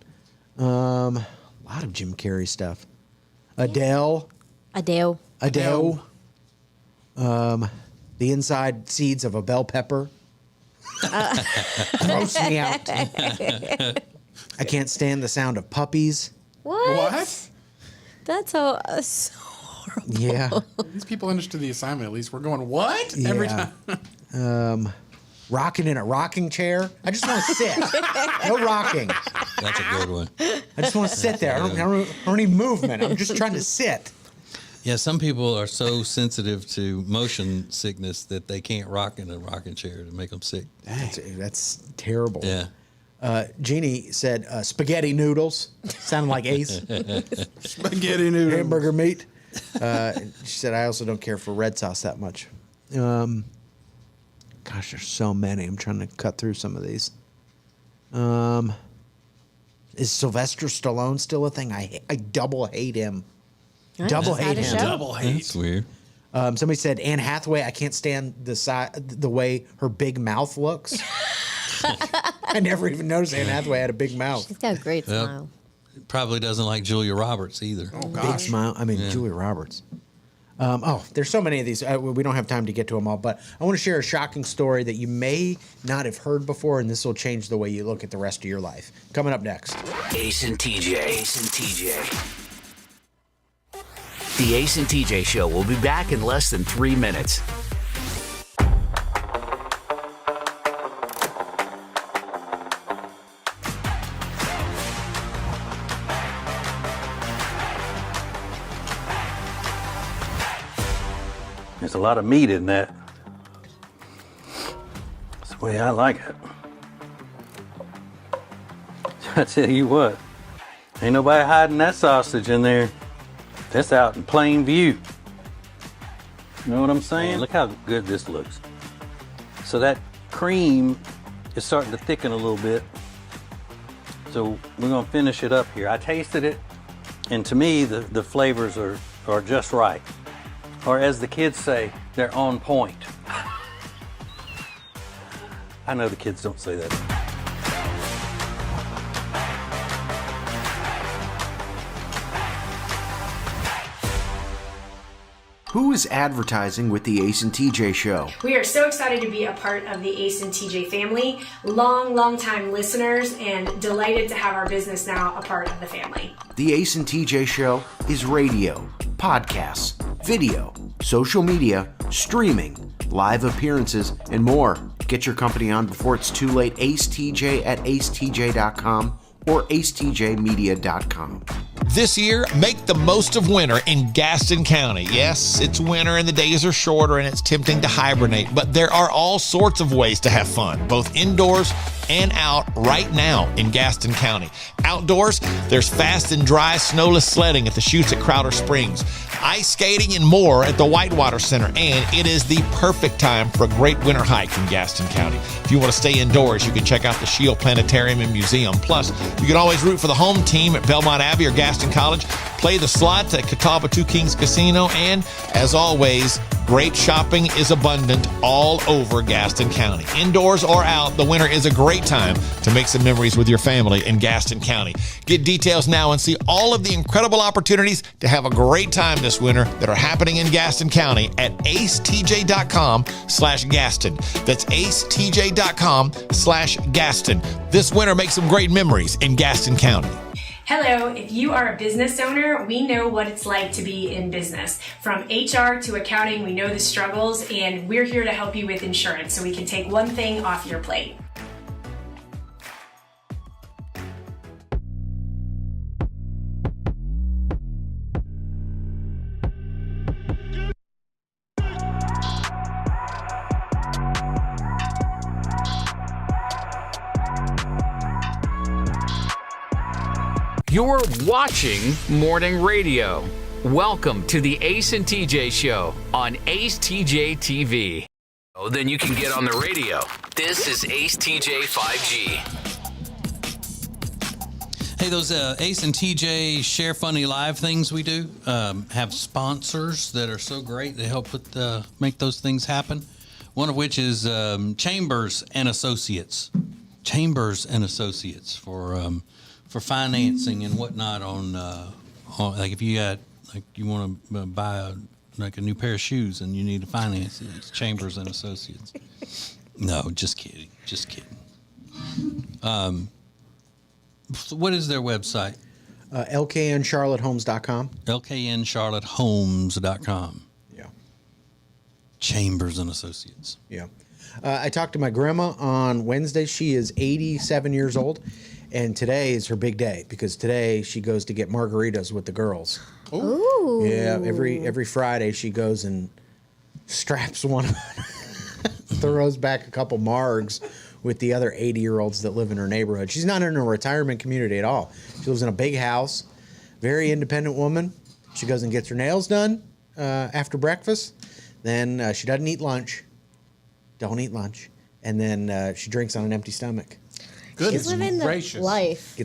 A lot of Jim Carrey stuff. Adele. The inside seeds of a bell pepper. Gross me out. I can't stand the sound of puppies. What? That's so horrible. Yeah. These people understood the assignment at least. We're going, what? Every time. Rocking in a rocking chair. I just want to sit. No rocking. That's a good one. I just want to sit there. I don't need movement. I'm just trying to sit. Yeah, some people are so sensitive to motion sickness that they can't rock in a rocking chair to make them sick. That's terrible. Yeah. Jeannie said spaghetti noodles. Sounded like Ace. Spaghetti noodles. Hamburger meat. She said, I also don't care for red sauce that much. Gosh, there's so many. I'm trying to cut through some of these. Is Sylvester Stallone still a thing? I double hate him. Double hate him. Double hate. That's weird. Somebody said Anne Hathaway. I can't stand the way her big mouth looks. I never even noticed Anne Hathaway had a big mouth. She's got a great smile. Probably doesn't like Julia Roberts either. Oh, big smile. I mean, Julia Roberts. There's so many of these. We don't have time to get to them all, but I want to share a shocking story that you may not have heard before, and this will change the way you look at the rest of your life. Coming up next. Ace and TJ. The Ace and TJ Show will be back in less than 3 minutes. There's a lot of meat in that. That's the way I like it. I tell you what, ain't nobody hiding that sausage in there. That's out in plain view. You know what I'm saying? Look how good this looks. So that cream is starting to thicken a little bit. So we're gonna finish it up here. I tasted it, and to me, the flavors are just right. Or as the kids say, they're on point. I know the kids don't say that. Who is advertising with the Ace and TJ Show? We are so excited to be a part of the Ace and TJ family, long time listeners, and delighted to have our business now a part of the family. The Ace and TJ Show is radio, podcasts, video, social media, streaming, live appearances, and more. Get your company on before it's too late. Ace TJ at acetj.com or acetjmedia.com. This year, make the most of winter in Gaston County. Yes, it's winter and the days are shorter and it's tempting to hibernate, but there are all sorts of ways to have fun, both indoors and out right now in Gaston County. Outdoors, there's fast and dry snowless sledding at the chutes at Crowder Springs, ice skating and more at the Whitewater Center, and it is the perfect time for a great winter hike in Gaston County. If you want to stay indoors, you can check out the Shield Planetarium and Museum. Plus, you can always root for the home team at Belmont Abbey or Gaston College, play the slots at Catawba Two Kings Casino, and as always, Great shopping is abundant all over Gaston County. Indoors or out, the winter is a great time to make some memories with your family in Gaston County. Get details now and see all of the incredible opportunities to have a great time this winter that are happening in Gaston County at acetj.com/Gaston. That's acetj.com/Gaston. This winter, make some great memories in Gaston County. Hello, if you are a business owner, we know what it's like to be in business. From HR to accounting, we know the struggles, and we're here to help you with insurance so we can take one thing off your plate. You're watching Morning Radio. Welcome to the Ace and TJ Show on Ace TJ TV. Oh, then you can get on the radio. This is Ace TJ 5G. Hey, those Ace and TJ Share Funny Live things we do have sponsors that are so great. They help make those things happen. One of which is Chambers and Associates. Chambers and Associates for financing and whatnot on like if you want to buy a new pair of shoes and you need to finance it, it's Chambers and Associates. No, just kidding. What is their website? LKNCharlotteHomes.com. LKNCharlotteHomes.com. Yeah. Chambers and Associates. Yeah. I talked to my grandma on Wednesday. She is 87 years old. And today is her big day because today she goes to get margaritas with the girls. Ooh. Yeah, every Friday she goes and straps one, throws back a couple margs with the other 80-year-olds that live in her neighborhood. She's not in a retirement community at all. She lives in a big house, very independent woman. She goes and gets her nails done after breakfast. Then she doesn't eat lunch. Don't eat lunch. And then she drinks on an empty stomach. She's living the life.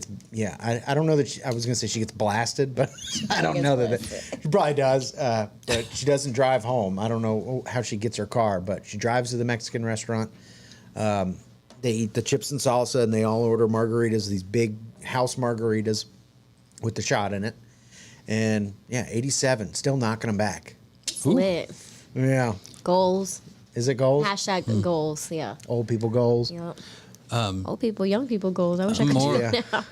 I don't know that I was going to say she gets blasted, but I don't know that she probably does. But she doesn't drive home. I don't know how she gets her car, but she drives to the Mexican restaurant. They eat the chips and salsa, and they all order margaritas, these big house margaritas with the shot in it. And yeah, 87, still knocking them back. It's lit. Yeah. Goals. Is it goals? Hashtag goals, yeah. Old people goals. Yep. Old people, young people goals. I wish I could do it now.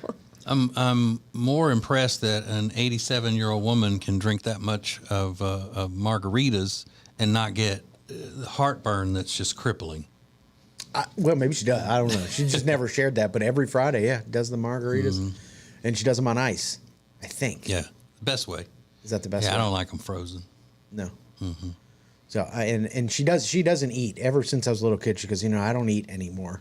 I'm more impressed that an 87-year-old woman can drink that much of margaritas and not get heartburn that's just crippling. Well, maybe she does. I don't know. She just never shared that. But every Friday, does the margaritas. And she does them on ice, I think. Yeah, the best way. Is that the best way? Yeah, I don't like them frozen. No. Mm-hmm. So, and she doesn't eat. Ever since I was a little kid, she goes, I don't eat anymore.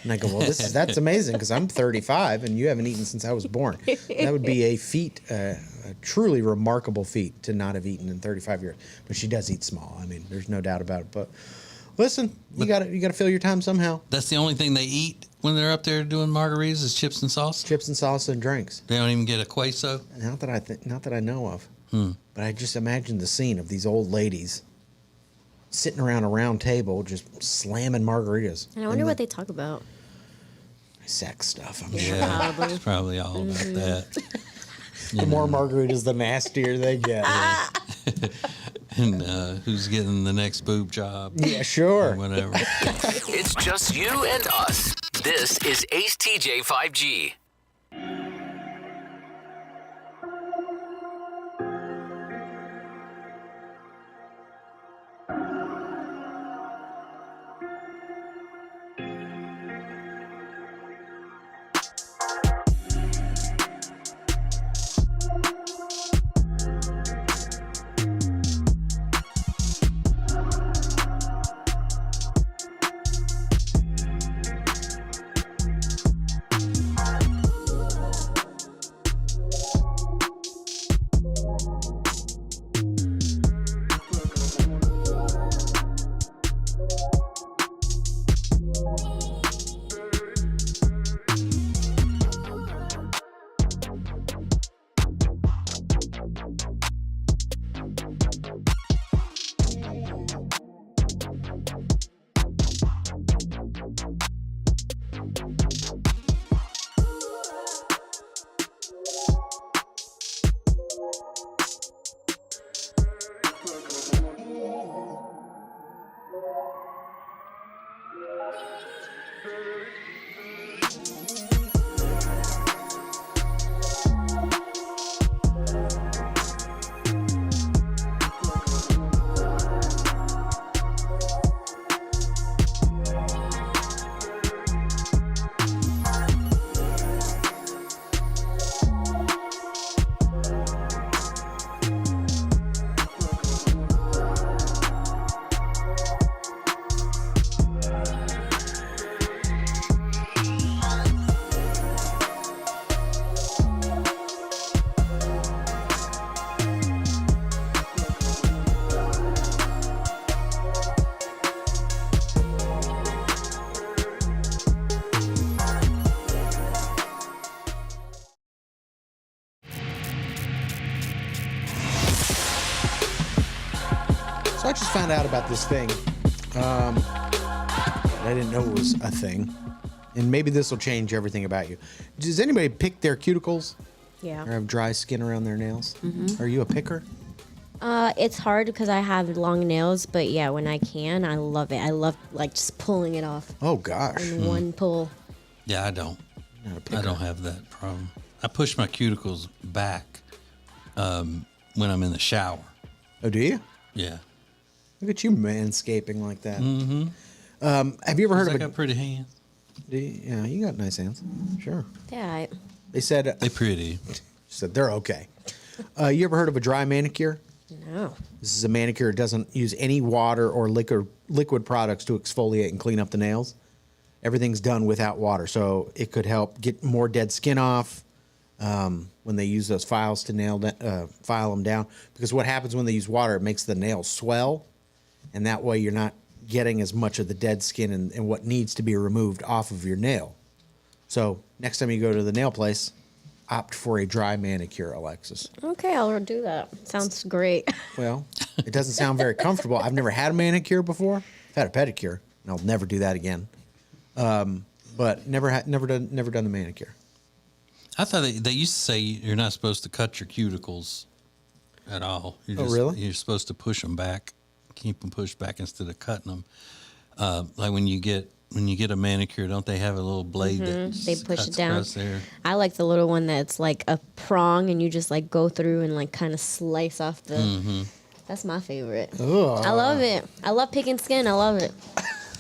And I go, well, that's amazing because I'm 35 and you haven't eaten since I was born. That would be a feat, a truly remarkable feat to not have eaten in 35 years. But she does eat small. I mean, there's no doubt about it. But listen, you got to fill your time somehow. That's the only thing they eat when they're up there doing margaritas is chips and salsa. Chips and salsa and drinks. They don't even get a queso. Not that I know of. But I just imagine the scene of these old ladies sitting around a round table just slamming margaritas. And I wonder what they talk about. Sex stuff, I'm sure. Yeah, it's probably all about that. The more margaritas, the nastier they get. And who's getting the next boob job? Yeah, sure. Or whatever. It's just you and us. This is Ace TJ 5G. I just found out about this thing. I didn't know it was a thing. And maybe this will change everything about you. Does anybody pick their cuticles? Yeah. Or have dry skin around their nails? Are you a picker? It's hard because I have long nails, but yeah, when I can, I love it. I love like just pulling it off Oh, gosh. in one pull. Yeah, I don't. I don't have that problem. I push my cuticles back when I'm in the shower. Oh, do you? Yeah. Look at you manscaping like that. Mm-hmm. Have you ever heard of I got pretty hands. Yeah, you got nice hands. Sure. Yeah. They said... They pretty. said they're okay. You ever heard of a dry manicure? No. This is a manicure. It doesn't use any water or liquid products to exfoliate and clean up the nails. Everything's done without water, so it could help get more dead skin off when they use those files to file them down. Because what happens when they use water, it makes the nails swell, and that way you're not getting as much of the dead skin and what needs to be removed off of your nail. So next time you go to the nail place, opt for a dry manicure, Alexis. Okay, I'll do that. Sounds great. Well, it doesn't sound very comfortable. I've never had a manicure before. I've had a pedicure, and I'll never do that again. But never done the manicure. I thought they used to say you're not supposed to cut your cuticles at all. Really? You're supposed to push them back, keep them pushed back instead of cutting them. Like when you get a manicure, don't they have a little blade that They push it down. across there? I like the little one that's like a prong, and you just like go through and like kind of slice off the. Mm-hmm. That's my favorite. Ugh. I love it. I love picking skin. I love it.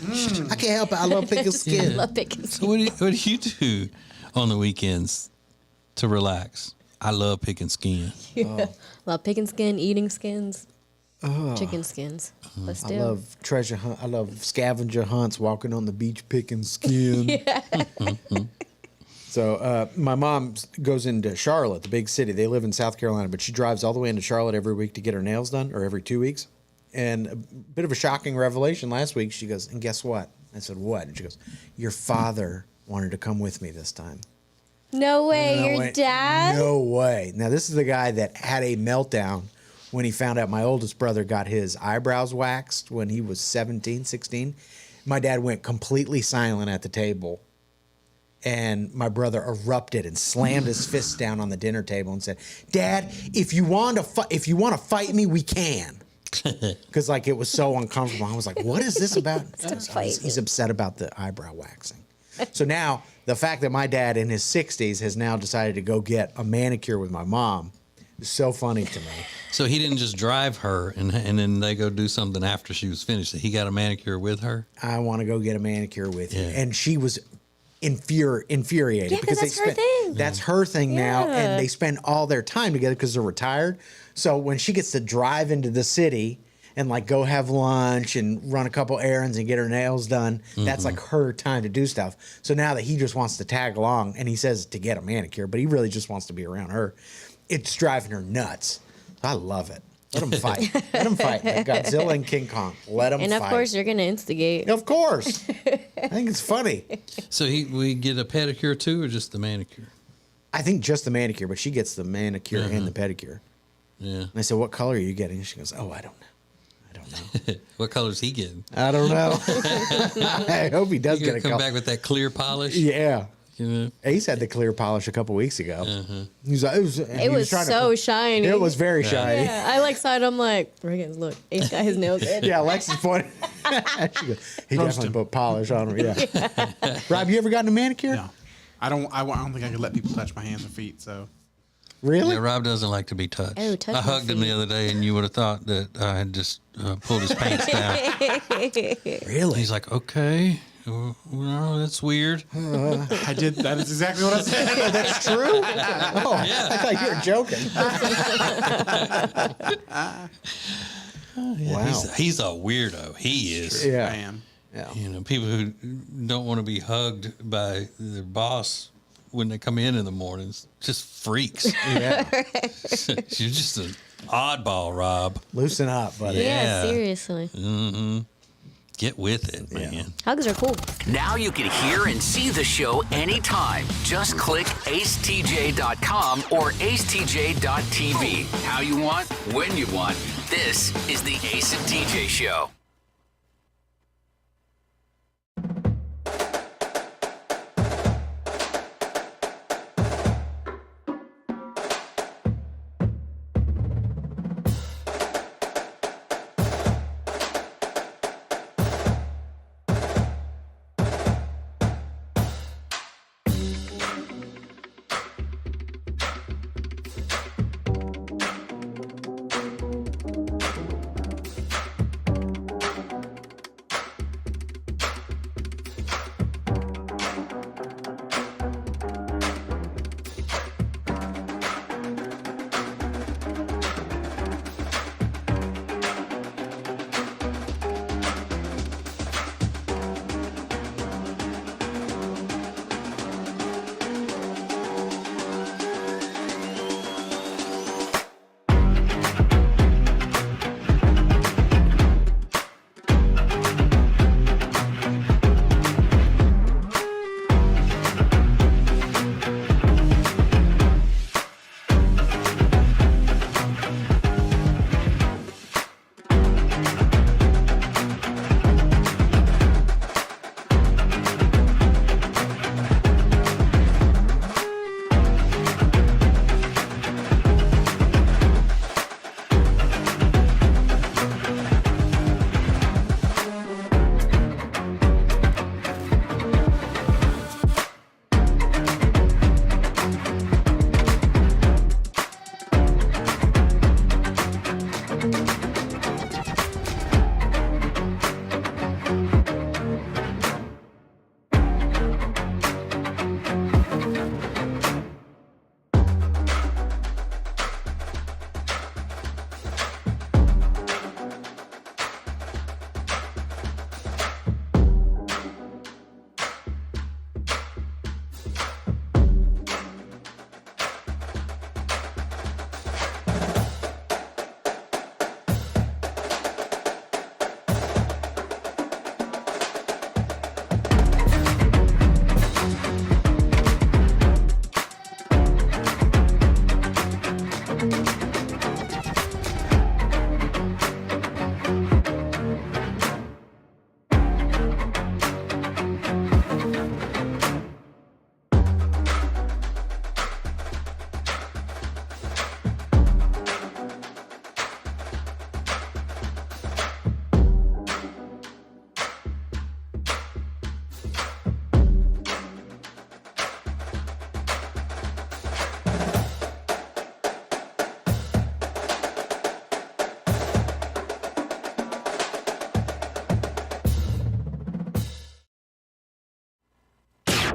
I can't help it. I love picking skin. I love picking So skin. what do you do on the weekends to relax? I love picking skin. Yeah. Love picking skin, eating skins, chicken skins. But I still. love treasure hunt. I love scavenger hunts, walking on the beach picking skin. Yeah. So my mom goes into Charlotte, the big city. They live in South Carolina, but she drives all the way into Charlotte every week to get her nails done, or every 2 weeks. And a bit of a shocking revelation last week. She goes, and guess what? I said, what? And she goes, your father wanted to come with me this time. No way, And I your went, dad? No way. Now, this is the guy that had a meltdown when he found out my oldest brother got his eyebrows waxed when he was 17, 16. My dad went completely silent at the table. And my brother erupted and slammed his fist down on the dinner table and said, Dad, if you want to fight me, we can. Because like it was so uncomfortable. I was like, what is this about? He's upset about the eyebrow waxing. So now the fact that my dad in his 60s has now decided to go get a manicure with my mom is so funny to me. So he didn't just drive her and then they go do something after she was finished. He got a manicure with her? I want to go get a manicure with you. And she was infuriated. Yeah, because that's her thing. That's her thing now. Yeah. And they spend all their time together because they're retired. So when she gets to drive into the city and like go have lunch and run a couple errands and get her nails done, that's like her time to do stuff. So now that he just wants to tag along, and he says to get a manicure, but he really just wants to be around her, it's driving her nuts. I love it. Let them fight. Let them fight. Like Godzilla and King Kong. Let them fight. And of course, you're going to instigate. Of course. I think it's funny. So we get a pedicure too, or just the manicure? I think just the manicure, but she gets the manicure and the pedicure. Yeah. And I said, what color are you getting? And she goes, oh, I don't know. What color's he getting? I don't know. I hope he does You get gonna a come color. back with that clear polish? Yeah. You know? Ace had the clear polish a couple weeks ago. He's like, It was so shiny. It was very shiny. Yeah, I like saw it. I'm like, Reagan's look. Ace got his nails in. Yeah, Alexis pointed. She goes, he definitely put polish on him. Yeah. Rob, you ever gotten a manicure? No. I don't think I could let people touch my hands and feet, so. Really? Yeah, Rob doesn't like to be touched. Oh, touch I my hugged him the other day, and you would have thought that I had just pulled his pants down. Really? He's like, okay. Well, that's weird. I did. That is exactly what I said. That's true? Oh, yeah. I thought you were joking. Wow. He's a weirdo. He is. Yeah. I am. Yeah. You know, people who don't want to be hugged by their boss when they come in the mornings, just freaks. Yeah. You're just an oddball, Rob. Loosen up, buddy. Yeah, seriously. Mm-hmm. Get with it, man. Hugs are cool. Now you can hear and see the show anytime. Just click acetj.com or acetj.tv. How you want, when you want. This is the Ace and TJ Show.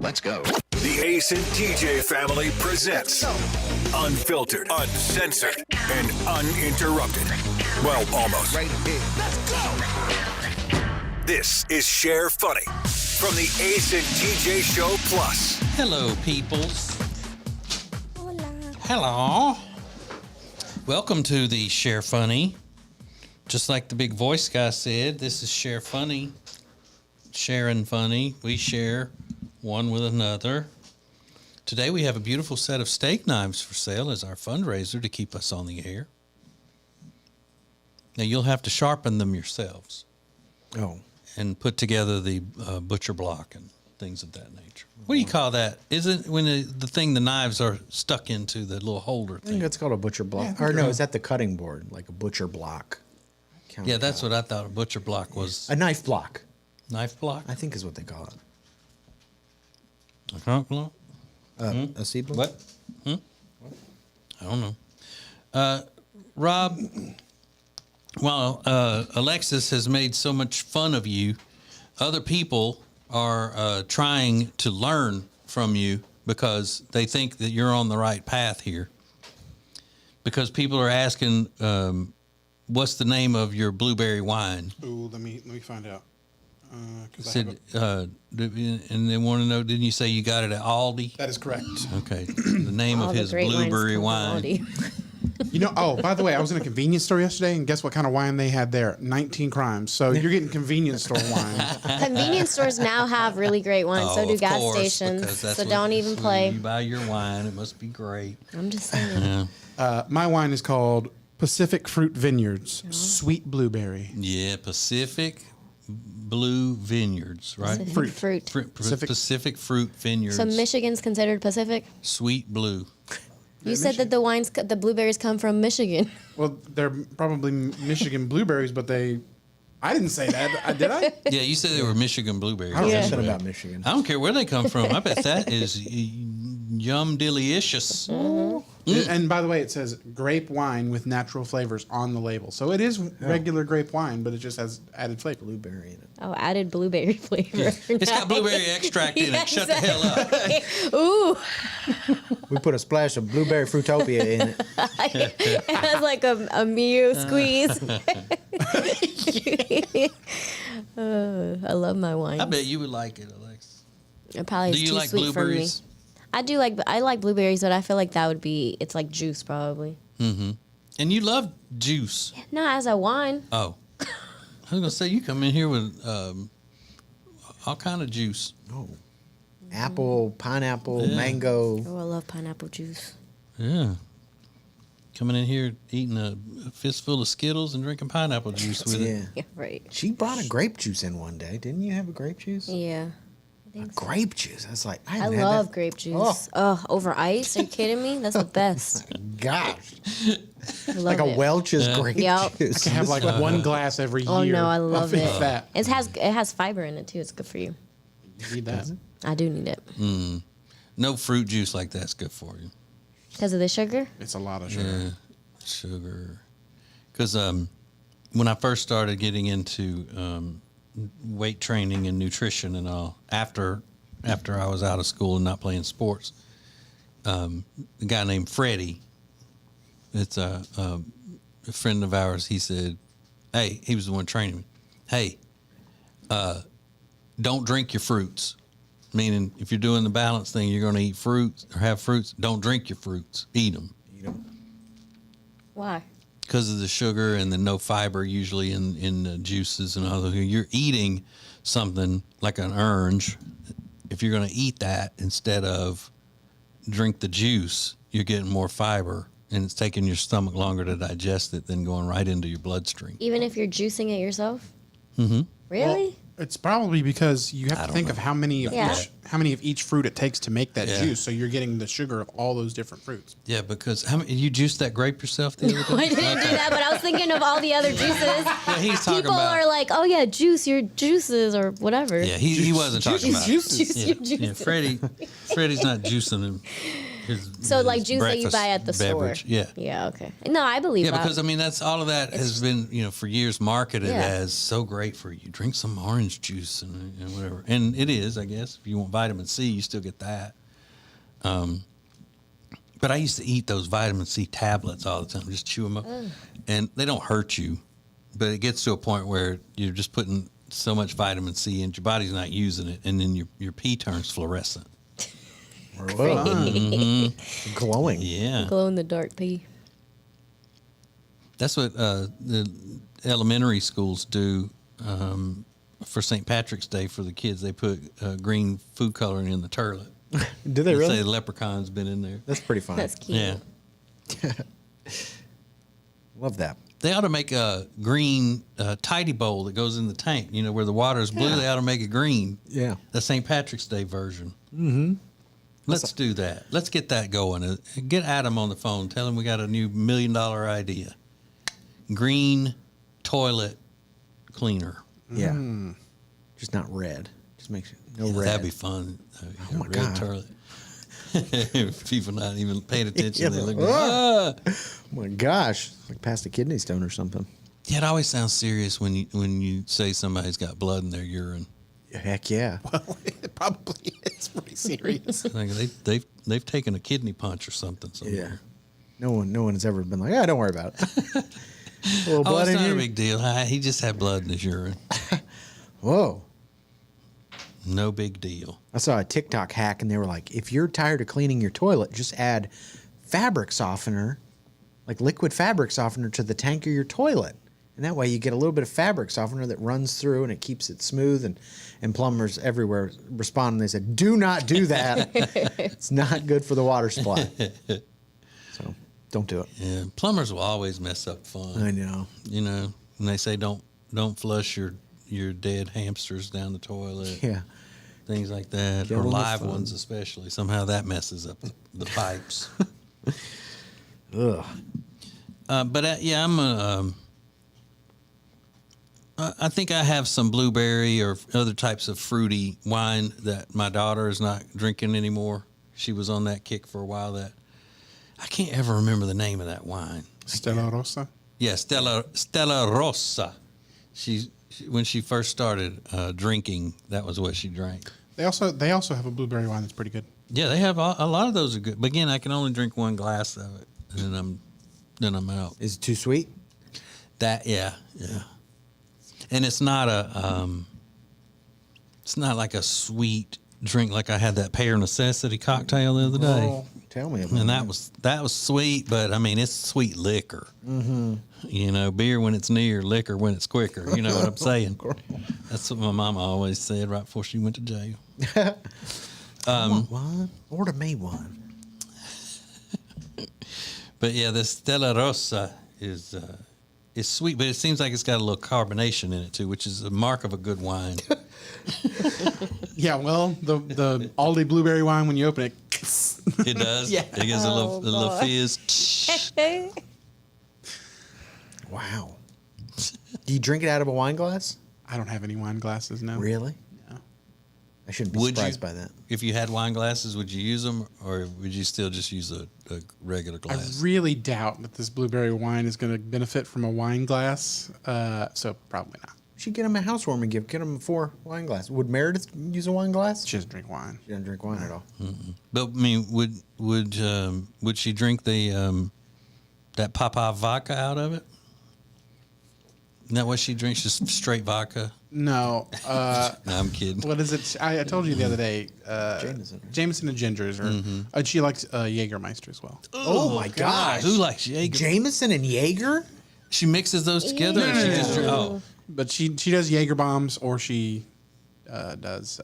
Let's go. The Ace and TJ family presents Unfiltered, Uncensored, and Uninterrupted. Well, almost. Right here. Let's go. This is Share Funny from the Ace and TJ Show Plus. Hello, peoples. Hello. Welcome to the Share Funny. Just like the big voice guy said, this is Share Funny. Sharing funny. We share one with another. Today we have a beautiful set of steak knives for sale as our fundraiser to keep us on the air. Now you'll have to sharpen them yourselves. Oh. And put together the butcher block and things of that nature. What do you call that? Is it when the knives are stuck into the little holder thing? I think that's called a butcher block. Or no, is that the cutting board, like a butcher block? Yeah, that's what I thought a butcher block was. A knife block. Knife block? I think is what they call it. A knife block? A seed block? What? I don't know. Rob, while Alexis has made so much fun of you, other people are trying to learn from you because they think that you're on the right path here. Because people are asking, what's the name of your blueberry wine? Ooh, let me find out. And they want to know, didn't you say you got it at Aldi? That is correct. Okay. The name of his blueberry wine. Oh, by the way, I was in a convenience store yesterday, and guess what kind of wine they had there? 19 crimes. So you're getting convenience store wine. Convenience stores now have really great wine. So do of gas course, stations. because that's So what- don't even that's play. where you buy your wine. It must be great. I'm just saying. Yeah. My wine is called Pacific Fruit Vineyards, Sweet Blueberry. Yeah, Pacific Blue Vineyards, right? Pacific Fruit. Pacific Fruit Vineyards. So Michigan's considered Pacific? Sweet Blue. You said that the blueberries come from Michigan. Well, they're probably Michigan blueberries, but I didn't say that, did I? Yeah, you said they were Michigan blueberries. I don't know Yeah. shit about Michigan. I don't care where they come from. I bet that is yum delicious. And by the way, it says grape wine with natural flavors on the label. So it is regular grape wine, but it just has added flavor. Blueberry in it. Oh, added blueberry flavor. It's got blueberry extract in it. Shut the hell up. Ooh. We put a splash of blueberry fruitopia in it. It has like a Mew squeeze. I love my wine. I bet you would like it, Alex. It probably is Do you too like sweet blueberries? for me. I like blueberries, but I feel like that would be, it's like juice probably. Mm-hmm. And you love juice. Not as a wine. Oh. I was going to say, you come in here with all kind of juice. Oh. Apple, pineapple, mango. Oh, I love pineapple juice. Yeah. Coming in here eating a fistful of Skittles and drinking pineapple juice with it. Yeah, right. She brought a grape juice in one day. Didn't you have a grape juice? Yeah. Grape juice. I was like, I I haven't had love that. grape juice. Oh, over ice? Are you kidding me? That's the best. Gosh. I love Like a it. Welch's grape Yep. juice. I can have like one glass every year. Oh no, I love I'll be it. fat. It has fiber in it too. It's good for you. You need that. I do need it No fruit juice like that's good for you. because of the sugar. It's a lot of sugar. Yeah, sugar. Because when I first started getting into weight training and nutrition and all, after I was out of school and not playing sports, a guy named Freddie, it's a friend of ours, he said, hey, he was the one training me. Hey, don't drink your fruits. Meaning, if you're doing the balance thing, you're going to eat fruits or have fruits. Don't drink your fruits. Eat them. Why? Because of the sugar and the no fiber usually in the juices and all. You're eating something like an orange. If you're going to eat that instead of drink the juice, you're getting more fiber, and it's taking your stomach longer to digest it than going right into your bloodstream. Even if you're juicing it yourself. Mm-hmm. Really? Well, it's probably because you have to think of how many of each fruit it takes to make that juice. So you're getting the sugar of all those different fruits. Yeah, because how many, you juiced that grape yourself the other day? I didn't do that, but I was thinking of all the other juices. Well, he's talking People about- are like, oh yeah, juice your juices or whatever. Yeah, he wasn't talking about juice yeah, your juices. yeah, Freddie's not juicing him. So like juice that you breakfast buy at the beverage. store. Yeah. Yeah. Okay. No, I believe Yeah, that. because I mean that's all of that has been for years marketed Yeah. as so great for you. Drink some orange juice and whatever, and it is, I guess. If you want vitamin C, you still get that. But I used to eat those vitamin C tablets all the time, just chew them up, and they don't hurt you, but it gets to a point where you're just putting so much vitamin C and your body's not using it, and then your pee turns fluorescent. Mhm. Glowing. Yeah. Glow in the dark pee. That's what the elementary schools do for St. Patrick's Day for the kids. They put green food coloring in the toilet. Do they really? Say the leprechaun's been in there. That's pretty fun. That's cute. Yeah. Love that. They ought to make a green tidy bowl that goes in the tank. Where the water is blue, they ought to make it green. Yeah. The St. Patrick's Day version. Mm-hmm. Let's do that. Let's get that going. Get Adam on the phone. Tell him we got a new $1 million idea. Green toilet cleaner. Yeah. Just not red. Just make sure no red. That'd be fun. Oh my red God. toilet. People not even paying attention. They look. Oh my gosh! Like past a kidney stone or something. Yeah, it always sounds serious when you say somebody's got blood in their urine. Heck yeah. Well, it probably is pretty serious. Like they've taken a kidney punch or something. Yeah. No one has ever been like, don't worry about it. A little Oh, blood it's in not here. a big deal. He just had blood in his urine. Whoa. No big deal. I saw a TikTok hack and they were like, if you're tired of cleaning your toilet, just add fabric softener like liquid fabric softener to the tank of your toilet. And that way you get a little bit of fabric softener that runs through and it keeps it smooth. And plumbers everywhere respond and they said, do not do that. It's not good for the water supply. So don't do it. Yeah, plumbers will always mess up fun. I know. You know, when they say don't flush your dead hamsters down the toilet. Yeah. Things like that. Kill or them with live fun. ones especially. Somehow that messes up the pipes. Ugh. But yeah, I'm a... I think I have some blueberry or other types of fruity wine that my daughter is not drinking anymore. She was on that kick for a while. That I can't ever remember the name of that wine. Stella Rosa? Yeah, Stella Rosa. She when she first started drinking, that was what she drank. They also have a blueberry wine that's pretty good. Yeah, they have a lot of those are good. But again, I can only drink one glass of it, and then I'm out. Is it too sweet? Yeah. And it's not it's not like a sweet drink like I had that Pear Necessity cocktail the other day. Oh, tell me about And that. that was sweet, but I mean it's sweet liquor. Mm-hmm. You know, beer when it's near, liquor when it's quicker. You know what I'm saying? That's what my mama always said right before she went to jail. I want one. Order me one. But yeah, the Stella Rosa is sweet, but it seems like it's got a little carbonation in it too, which is a mark of a good wine. Yeah, well, the Aldi blueberry wine, when you open it, It does. Yeah. It gives a little fizz. Wow. Do you drink it out of a wine glass? I don't have any wine glasses now. Really? No. I shouldn't be Would surprised you, by that. If you had wine glasses, would you use them, or would you still just use a regular I glass? really doubt that this blueberry wine is going to benefit from a wine glass, so probably not. You should get him a housewarming gift. Get him 4 wine glasses. Would Meredith use a wine glass? She doesn't drink wine. She doesn't drink wine at all. Mm-mm. But I mean, would she drink the that Popeye vodka out of it? Isn't that what she drinks? Just straight vodka? No. No, I'm kidding. What is it? I told you the other day. Jameson and Gingers. Or she likes Jägermeister as well. Oh my gosh. Who likes Jaeger? Jameson and Jaeger? She mixes those together? No, or no, she no, just no, no. oh. But she does Jaeger bombs, or she does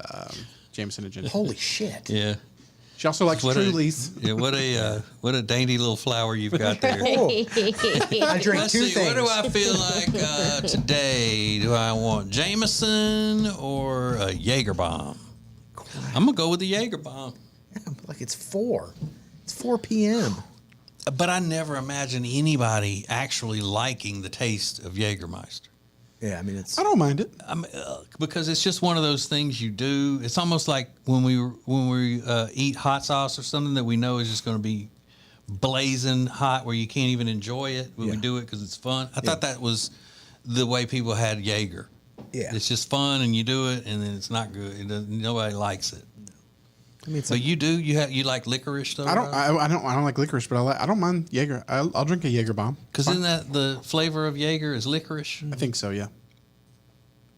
Jameson and Ginger. Holy shit. Yeah. She also likes Trulies. Yeah, what a dainty little flower you've got there. I drink Let's 2 see, things. what do I feel like today? Do I want Jameson or a Jaeger bomb? I'm gonna go with the Jaeger bomb. Like it's 4. It's 4 p.m. But I never imagined anybody actually liking the taste of Jägermeister. Yeah, I mean it's. I don't mind it. Because it's just one of those things you do. It's almost like when we eat hot sauce or something that we know is just going to be blazing hot, where you can't even enjoy it, but we do it because it's fun. I thought that was the way people had Jaeger. Yeah, it's just fun, and you do it, and then it's not good. Nobody likes it. I mean, it's but like, you do. You like licorice though. I don't like licorice, but I don't mind Jaeger. I'll drink a Jaeger bomb. Because isn't that the flavor of Jaeger is licorice? I think so. Yeah.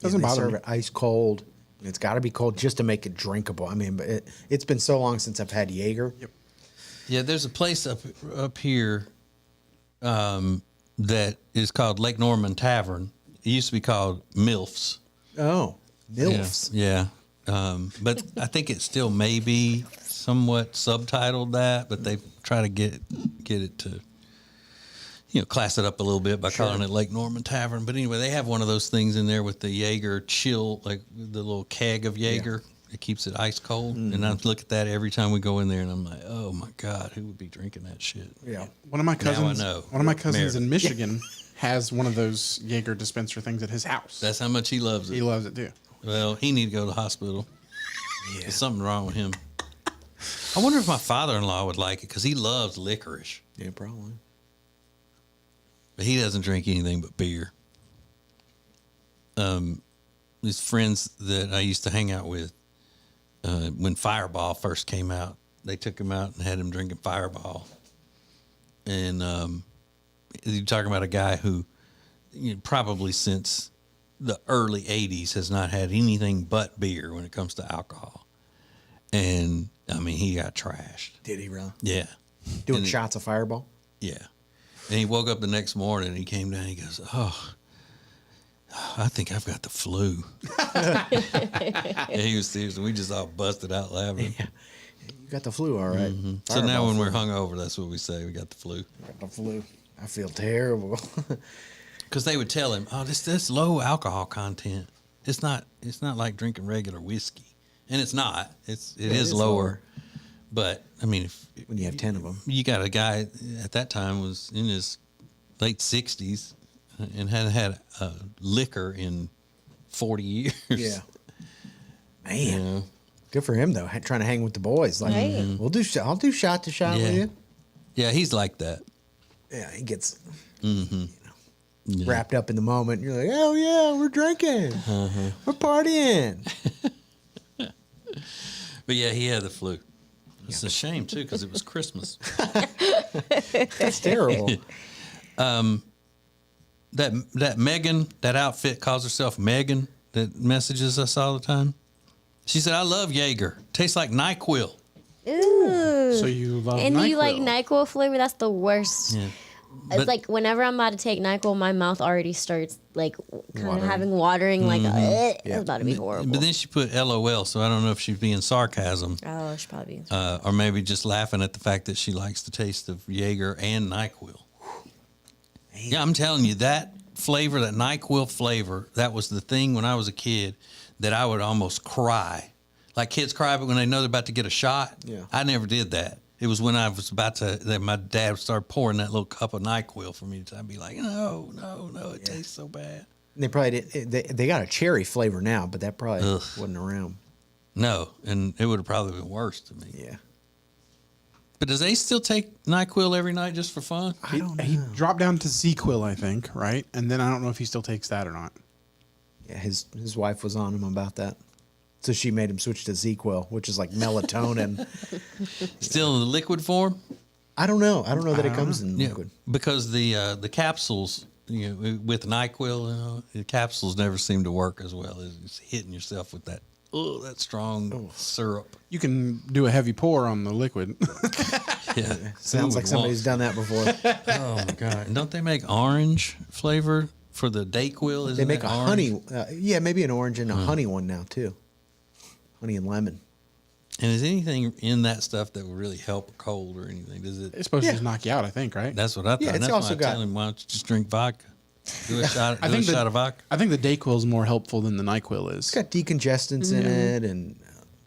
Doesn't bother serve me. it ice cold. It's got to be cold just to make it drinkable. I mean, but it's been so long since I've had Jaeger. Yep. Yeah, there's a place up here that is called Lake Norman Tavern. It used to be called Milf's. Oh, Milf's. Yeah. But I think it still may be somewhat subtitled that, but they try to get it to, class it up a little bit by calling it Lake Norman Tavern. But anyway, they have one of those things in there with the Jaeger chill, like the little keg of Jaeger. It keeps it ice cold. And I look at that every time we go in there, and I'm like, oh my God, who would be drinking that shit? Yeah. One of my cousins. Now I know. One of my cousins in Meredith. Michigan has one of those Jaeger dispenser things at his house. That's how much he loves it. He loves it too. Well, he need to go to the hospital. Yeah. There's something wrong with him. I wonder if my father-in-law would like it, because he loves licorice. Yeah, probably. But he doesn't drink anything but beer. His friends that I used to hang out with, when Fireball first came out, they took him out and had him drinking Fireball. And you're talking about a guy who probably since the early 80s has not had anything but beer when it comes to alcohol. And, I mean, he got trashed. Did he really? Yeah. Doing And shots of Fireball? Yeah. And he woke up the next morning and he came down and he goes, "Oh, I think I've got the flu." And he was serious, and we just all busted out laughing. Yeah. You got the flu, all right. Mm-hmm. So now when we're hungover, that's what we say. We got the flu. Got the flu. I feel terrible. Because they would tell him, "Oh, this low alcohol content. It's not like drinking regular whiskey." And it's not. It is lower. But I mean, when you have 10 of them, you got a guy at that time was in his late 60s and hadn't had liquor in 40 years. Yeah, man, good for him though. Trying to hang with the boys, like I'll do shot to shot with you. Yeah, he's like that. Yeah, he gets wrapped up in the moment. You're like, oh yeah, we're drinking, we're partying. But yeah, he had the flu. It's a shame too because it was Christmas. That's terrible. That Megan, that outfit calls herself Megan. That messages us all the time. She said, "I love Jaeger. Tastes like NyQuil." Ooh. So you love and NyQuil. you like NyQuil flavor? That's the worst. Yeah. It's like whenever I'm about to take NyQuil, my mouth already starts like kind of having watering. Like it's about to be horrible. But then she put LOL, so I don't know if she's being sarcasm. Oh, she probably. Or maybe just laughing at the fact that she likes the taste of Jaeger and NyQuil. Yeah, I'm telling you, that flavor, that NyQuil flavor, that was the thing when I was a kid that I would almost cry. Like kids cry when they know they're about to get a shot. Yeah. I never did that. It was when I was about to, that my dad would start pouring that little cup of NyQuil for me. I'd be like, no, it tastes so bad. And they probably did. They got a cherry flavor now, but that probably wasn't around. No, and it would have probably been worse to me. Yeah. But does Ace still take NyQuil every night just for fun? I don't know. He dropped down to ZQuil, I think, right? And then I don't know if he still takes that or not. Yeah, his wife was on him about that. So she made him switch to ZQuil, which is like melatonin. Still in the liquid form? I don't know. I don't know that it comes in liquid. Because the capsules, with NyQuil, the capsules never seem to work as well as hitting yourself with that strong syrup. You can do a heavy pour on the liquid. Yeah, sounds like somebody's done that before. Oh my god! And don't they make orange flavor for the Dayquil? They make a orange? honey, maybe an orange and a honey one now too. Honey and lemon. And is anything in that stuff that would really help a cold or anything? Does it? It's supposed to just knock you out, I think, right? That's what I thought. Yeah, it's and that's also why I got- tell him, why don't you just drink vodka? Do a shot, I do think a shot of vodka. I think the Dayquil is more helpful than the NyQuil is. It's got decongestants in it and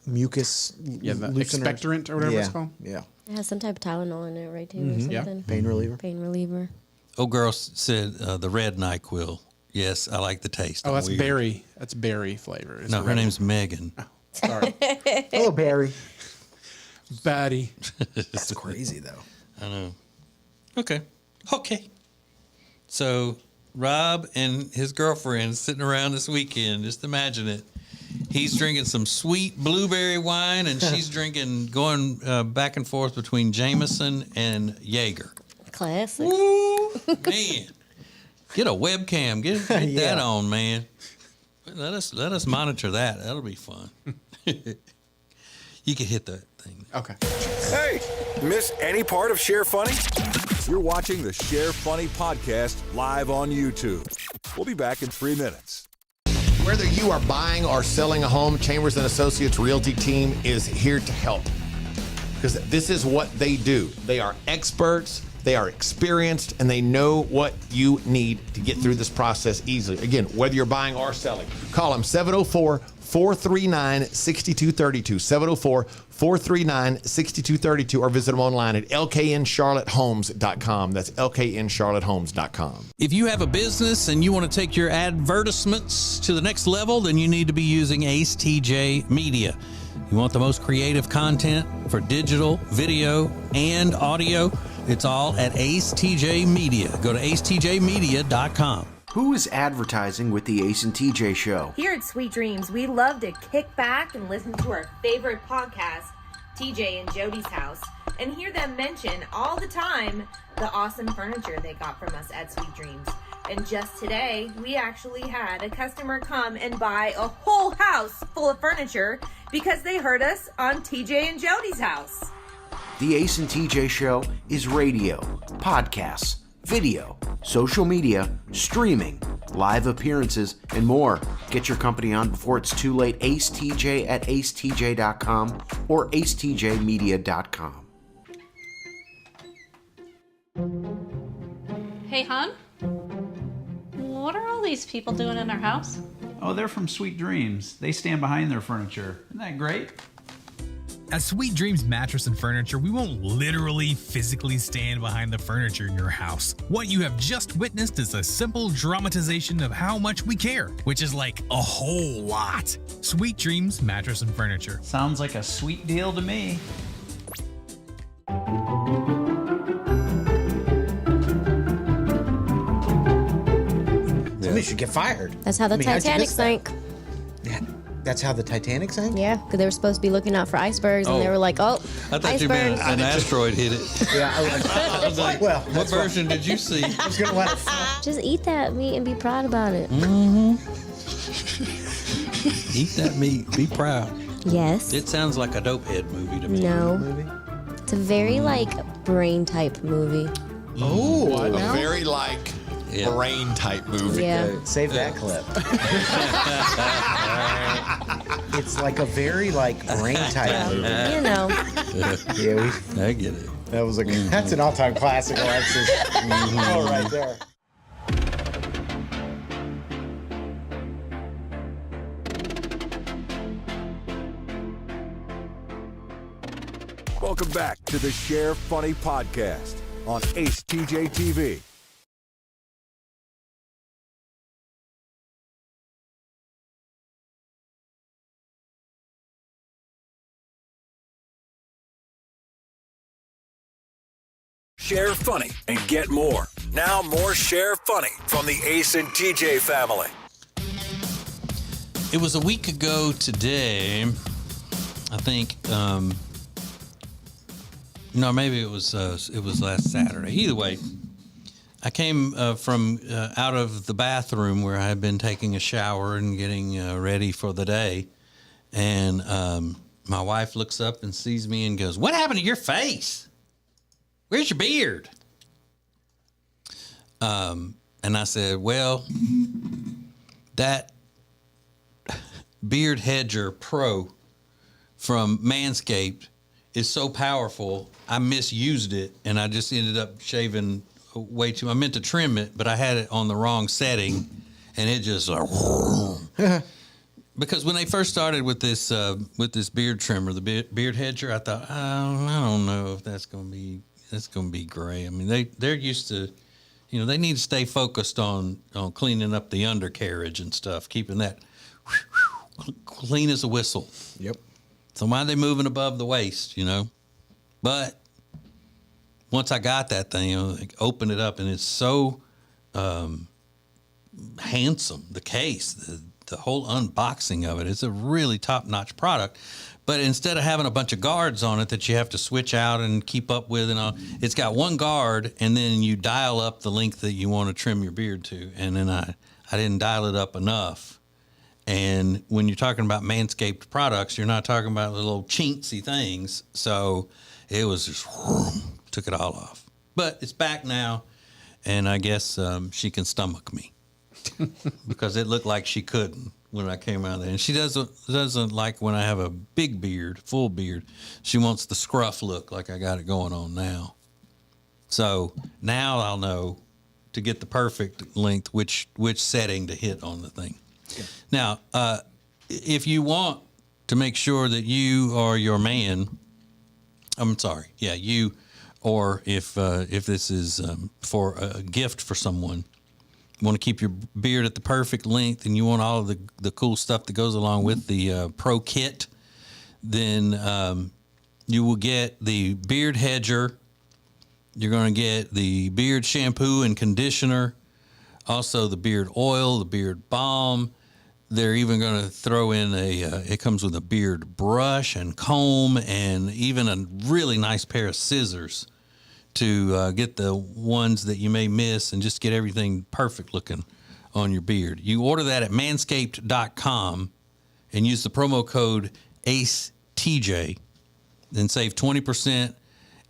mucus. The looseners. expectorant or whatever it's called. Yeah. It has some type of Tylenol in it, right, too, or Mhm. Yeah. something. Pain reliever. Pain reliever. Old girl said the red NyQuil. Yes, I like the taste. Oh, I'm that's weird. berry. That's berry flavor. It's No, the her red name's Megan. one. Sorry. Hello, Barry. Batty. That's crazy, though. I know. Okay. So Rob and his girlfriend sitting around this weekend. Just imagine it. He's drinking some sweet blueberry wine, and she's going back and forth between Jameson and Jaeger. Classic. Woo, man. Get a webcam. Get Yeah. that on, man. Let us monitor that. That'll be fun. You can hit that thing. Okay. Hey, miss any part of Share Funny? You're watching the Share Funny podcast live on YouTube. We'll be back in 3 minutes. Whether you are buying or selling a home, Chambers & Associates Realty team is here to help. Because this is what they do. They are experts, they are experienced, and they know what you need to get through this process easily. Again, whether you're buying or selling, call them 704-439-6232, 704-439-6232, or visit them online at lkncharlottehomes.com. That's lkncharlottehomes.com. If you have a business and you want to take your advertisements to the next level, then you need to be using Ace TJ Media. You want the most creative content for digital, video, and audio? It's all at Ace TJ Media. Go to acetjmedia.com. Who is advertising with the Ace and TJ Show? Here at Sweet Dreams, we love to kick back and listen to our favorite podcast, TJ and Jody's House, and hear them mention all the time the awesome furniture they got from us at Sweet Dreams. And just today, we actually had a customer come and buy a whole house full of furniture because they heard us on TJ and Jody's House. The Ace and TJ Show is radio, podcasts, video, social media, streaming, live appearances, and more. Get your company on before it's too late. Ace TJ at acetj.com or acetjmedia.com. Hey, hon? What are all these people doing in our house? Oh, they're from Sweet Dreams. They stand behind their furniture. Isn't that great? At Sweet Dreams Mattress and Furniture, we won't literally physically stand behind the furniture in your house. What you have just witnessed is a simple dramatization of how much we care, which is like a whole lot. Sweet Dreams Mattress and Furniture. Sounds like a sweet deal to me. Somebody should get fired. That's how the I mean, how'd you Titanic miss that? sank. Yeah, that's how the Titanic sank? Yeah, because they were supposed to be looking out for icebergs, and they Oh. were like, oh, I thought you meant icebergs. an asteroid hit it. Yeah, I was like, well, what version did you see? I was going to let it fly. Just eat that meat and be proud about it. Eat that meat. Be proud. Yes. It sounds like a dope head movie to me. No. It's a very, brain type movie. Oh, A very brain type movie. Yeah. Save that clip. It's like a very brain type movie. You know. Yeah, I get it. that was that's an all-time classic, Alexis. Oh, right there. Welcome back to the Share Funny podcast on Ace TJ TV. Share Funny and get more. Now more Share Funny from the Ace and TJ family. It was a week ago today, I think. No, maybe it was last Saturday. Either way, I came from out of the bathroom where I had been taking a shower and getting ready for the day, and my wife looks up and sees me and goes, "What happened to your face? Where's your beard?" And I said, "Well, that Beard Hedger Pro from Manscaped is so powerful, I misused it, and I just ended up shaving way too. I meant to trim it, but I had it on the wrong setting, and it just because when they first started with this beard trimmer, the Beard Hedger, I thought, I don't know if that's gonna be great. I mean, they're used to, they need to stay focused on cleaning up the undercarriage and stuff, keeping that clean as a whistle. Yep. So why are they moving above the waist, But once I got that thing, I opened it up, and it's so handsome. The case, the whole unboxing of it, it's a really top-notch product. But instead of having a bunch of guards on it that you have to switch out and keep up with, and all, it's got one guard, and then you dial up the length that you want to trim your beard to. And then I didn't dial it up enough. And when you're talking about Manscaped products, you're not talking about little chinksy things. So it was just took it all off. But it's back now, and I guess she can stomach me because it looked like she couldn't when I came out there. And she doesn't like when I have a big beard, full beard. She wants the scruff look like I got it going on now. So now I'll know to get the perfect length, which setting to hit on the thing. Now, if you want to make sure that you or your man, you, or if this is for a gift for someone, you want to keep your beard at the perfect length, and you want all of the cool stuff that goes along with the Pro Kit, then you will get the Beard Hedger. You're going to get the beard shampoo and conditioner, also the beard oil, the beard balm. They're even going to throw in it comes with a beard brush and comb, and even a really nice pair of scissors to get the ones that you may miss and just get everything perfect looking on your beard. You order that at manscaped.com and use the promo code ACETJ, then save 20%.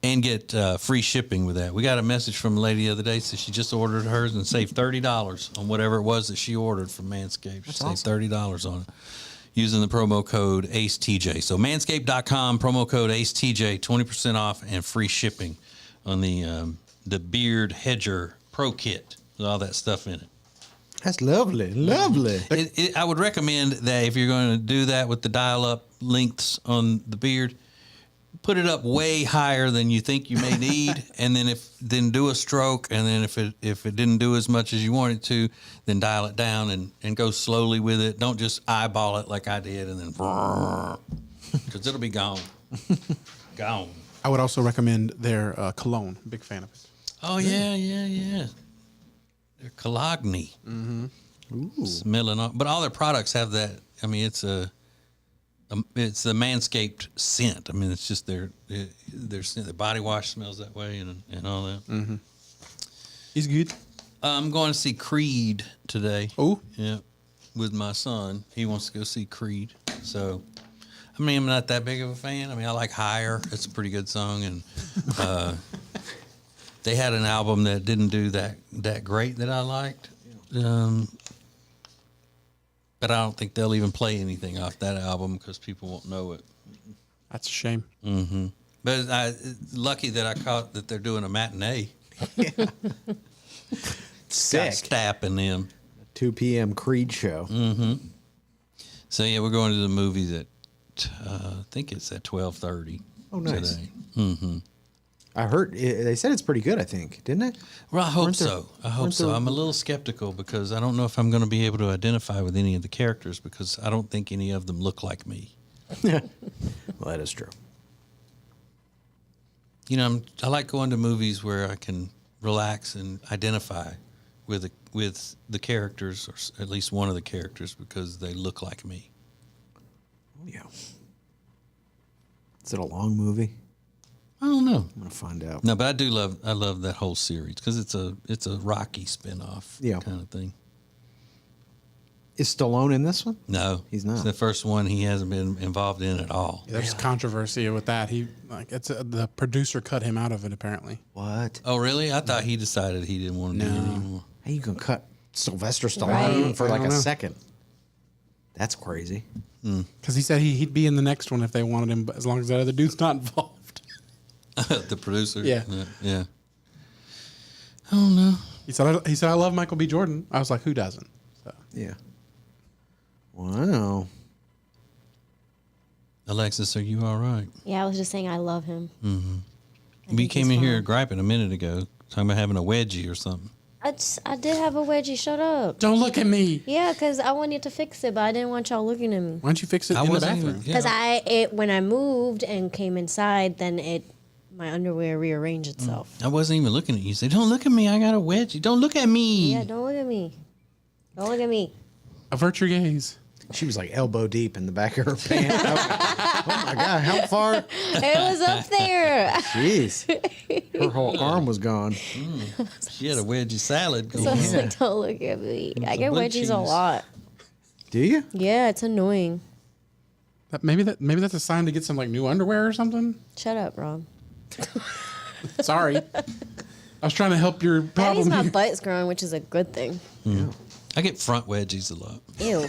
And get free shipping with that. We got a message from a lady the other day. Said she just ordered hers and saved $30 on whatever it was that she ordered from Manscaped. She saved $30 on it using the promo code ACETJ. So manscaped.com, promo code ACETJ, 20% off and free shipping on the Beard Hedger Pro Kit with all that stuff in it. That's lovely. Lovely. I would recommend that if you're going to do that with the dial-up lengths on the beard, put it up way higher than you think you may need, and then do a stroke, and then if it didn't do as much as you wanted to, then dial it down and go slowly with it. Don't just eyeball it like I did, and then because it'll be gone. Gone. I would also recommend their cologne. Big fan of it. Oh yeah. They're Cologne. Ooh. Smelling on, but all their products have that. I mean, it's the Manscaped scent. I mean, it's just their scent. The body wash smells that way and all that. Mm-hmm. He's good. I'm going to see Creed today. Oh, yeah, with my son. He wants to go see Creed. So, I mean, I'm not that big of a fan. I mean, I like Higher. It's a pretty good song, and they had an album that didn't do that great that I liked. But I don't think they'll even play anything off that album because people won't know it. That's a shame. Mm-hmm. But lucky that I caught that they're doing a matinee. Sick. Got Stapp in them. 2 p.m. Creed show. Mm-hmm. So yeah, we're going to the movies at I think it's at 12:30. Oh, nice. Today. Mm-hmm. I heard they said it's pretty good. I think, didn't it? Well, I hope so. I'm a little skeptical because I don't know if I'm going to be able to identify with any of the characters because I don't think any of them look like me. Well, that is true. You know, I like going to movies where I can relax and identify with the characters, or at least one of the characters, because they look like me. Oh yeah. Is it a long movie? I don't know. I'm gonna find out. No, but I love that whole series because it's a Rocky spinoff kind of thing. Is Stallone in this one? No, he's not. It's the first one he hasn't been involved in at all. Yeah, there's controversy with that. The producer cut him out of it apparently. What? Oh, really? I thought he decided he didn't want to do it anymore. How you gonna cut Sylvester Stallone for like a second? That's crazy. Because he said he'd be in the next one if they wanted him, but as long as that other dude's not involved. The producer? Yeah. Yeah. I don't know. He said I love Michael B. Jordan. I was like, who doesn't? So. Yeah. Wow. Alexis, are you all right? Yeah, I was just saying I love him. Mm-hmm. We came in here griping a minute ago, talking about having a wedgie or something. I did have a wedgie. Shut up. Don't look at me. Yeah, because I wanted to fix it, but I didn't want y'all looking at me. Why don't you fix it in the bathroom? Because when I moved and came inside, then my underwear rearranged itself. I wasn't even looking at you. You said, don't look at me. I got a wedgie. Don't look at me. Yeah, don't look at me. Don't look at me. Avert your gaze. She was like elbow deep in the back of her pants. Oh my God, how far? It was up there. Jeez. Her whole arm was gone. She had a wedgie salad going So I was on. like, don't look at me. I get blue wedgies cheese. a lot. Do you? Yeah, it's annoying. Maybe that's a sign to get some like new underwear or something. Shut up, Rob. Sorry. I was trying to help your At problem. least my here. butt's growing, which is a good thing. Mm. I get front wedgies a lot. Ew.